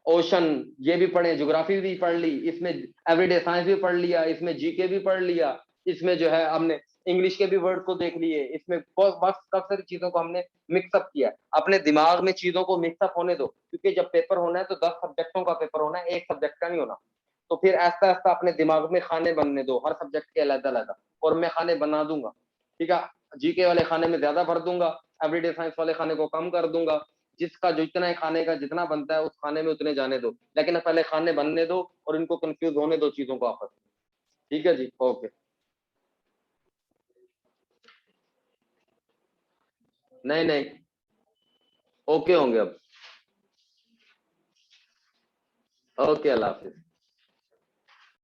ओशन, ये भी पढ़े, ज्योग्राफी भी पढ़ ली, इसमें एवरीडे साइंस भी पढ़ लिया, इसमें जीके भी पढ़ लिया, इसमें जो है हमने इंग्लिश के भी वर्ड को देख लिए, इसमें बस काफी सारी चीजों को हमने मिक्सअप किया। अपने दिमाग में चीजों को मिक्सअप होने दो, क्योंकि जब पेपर होना है तो 10 सब्जेक्टों का पेपर होना है, एक सब्जेक्ट का नहीं होना। तो फिर ऐसा ऐसा अपने दिमाग में खाने बनने दो, हर सब्जेक्ट के अलग अलग, और मैं खाने बना दूंगा। ठीक है, जीके वाले खाने में ज्यादा भर दूंगा, एवरीडे साइंस वाले खाने को कम कर दूंगा। जिसका जितना है खाने का जितना बनता है उस खाने में उतने जाने दो, लेकिन पहले खाने बनने दो और इनको कंफ्यूज होने दो चीजों को आपस में। ठीक है जी, ओके। नहीं नहीं, ओके होंगे अब। ओके, अल्लाह हाफिज।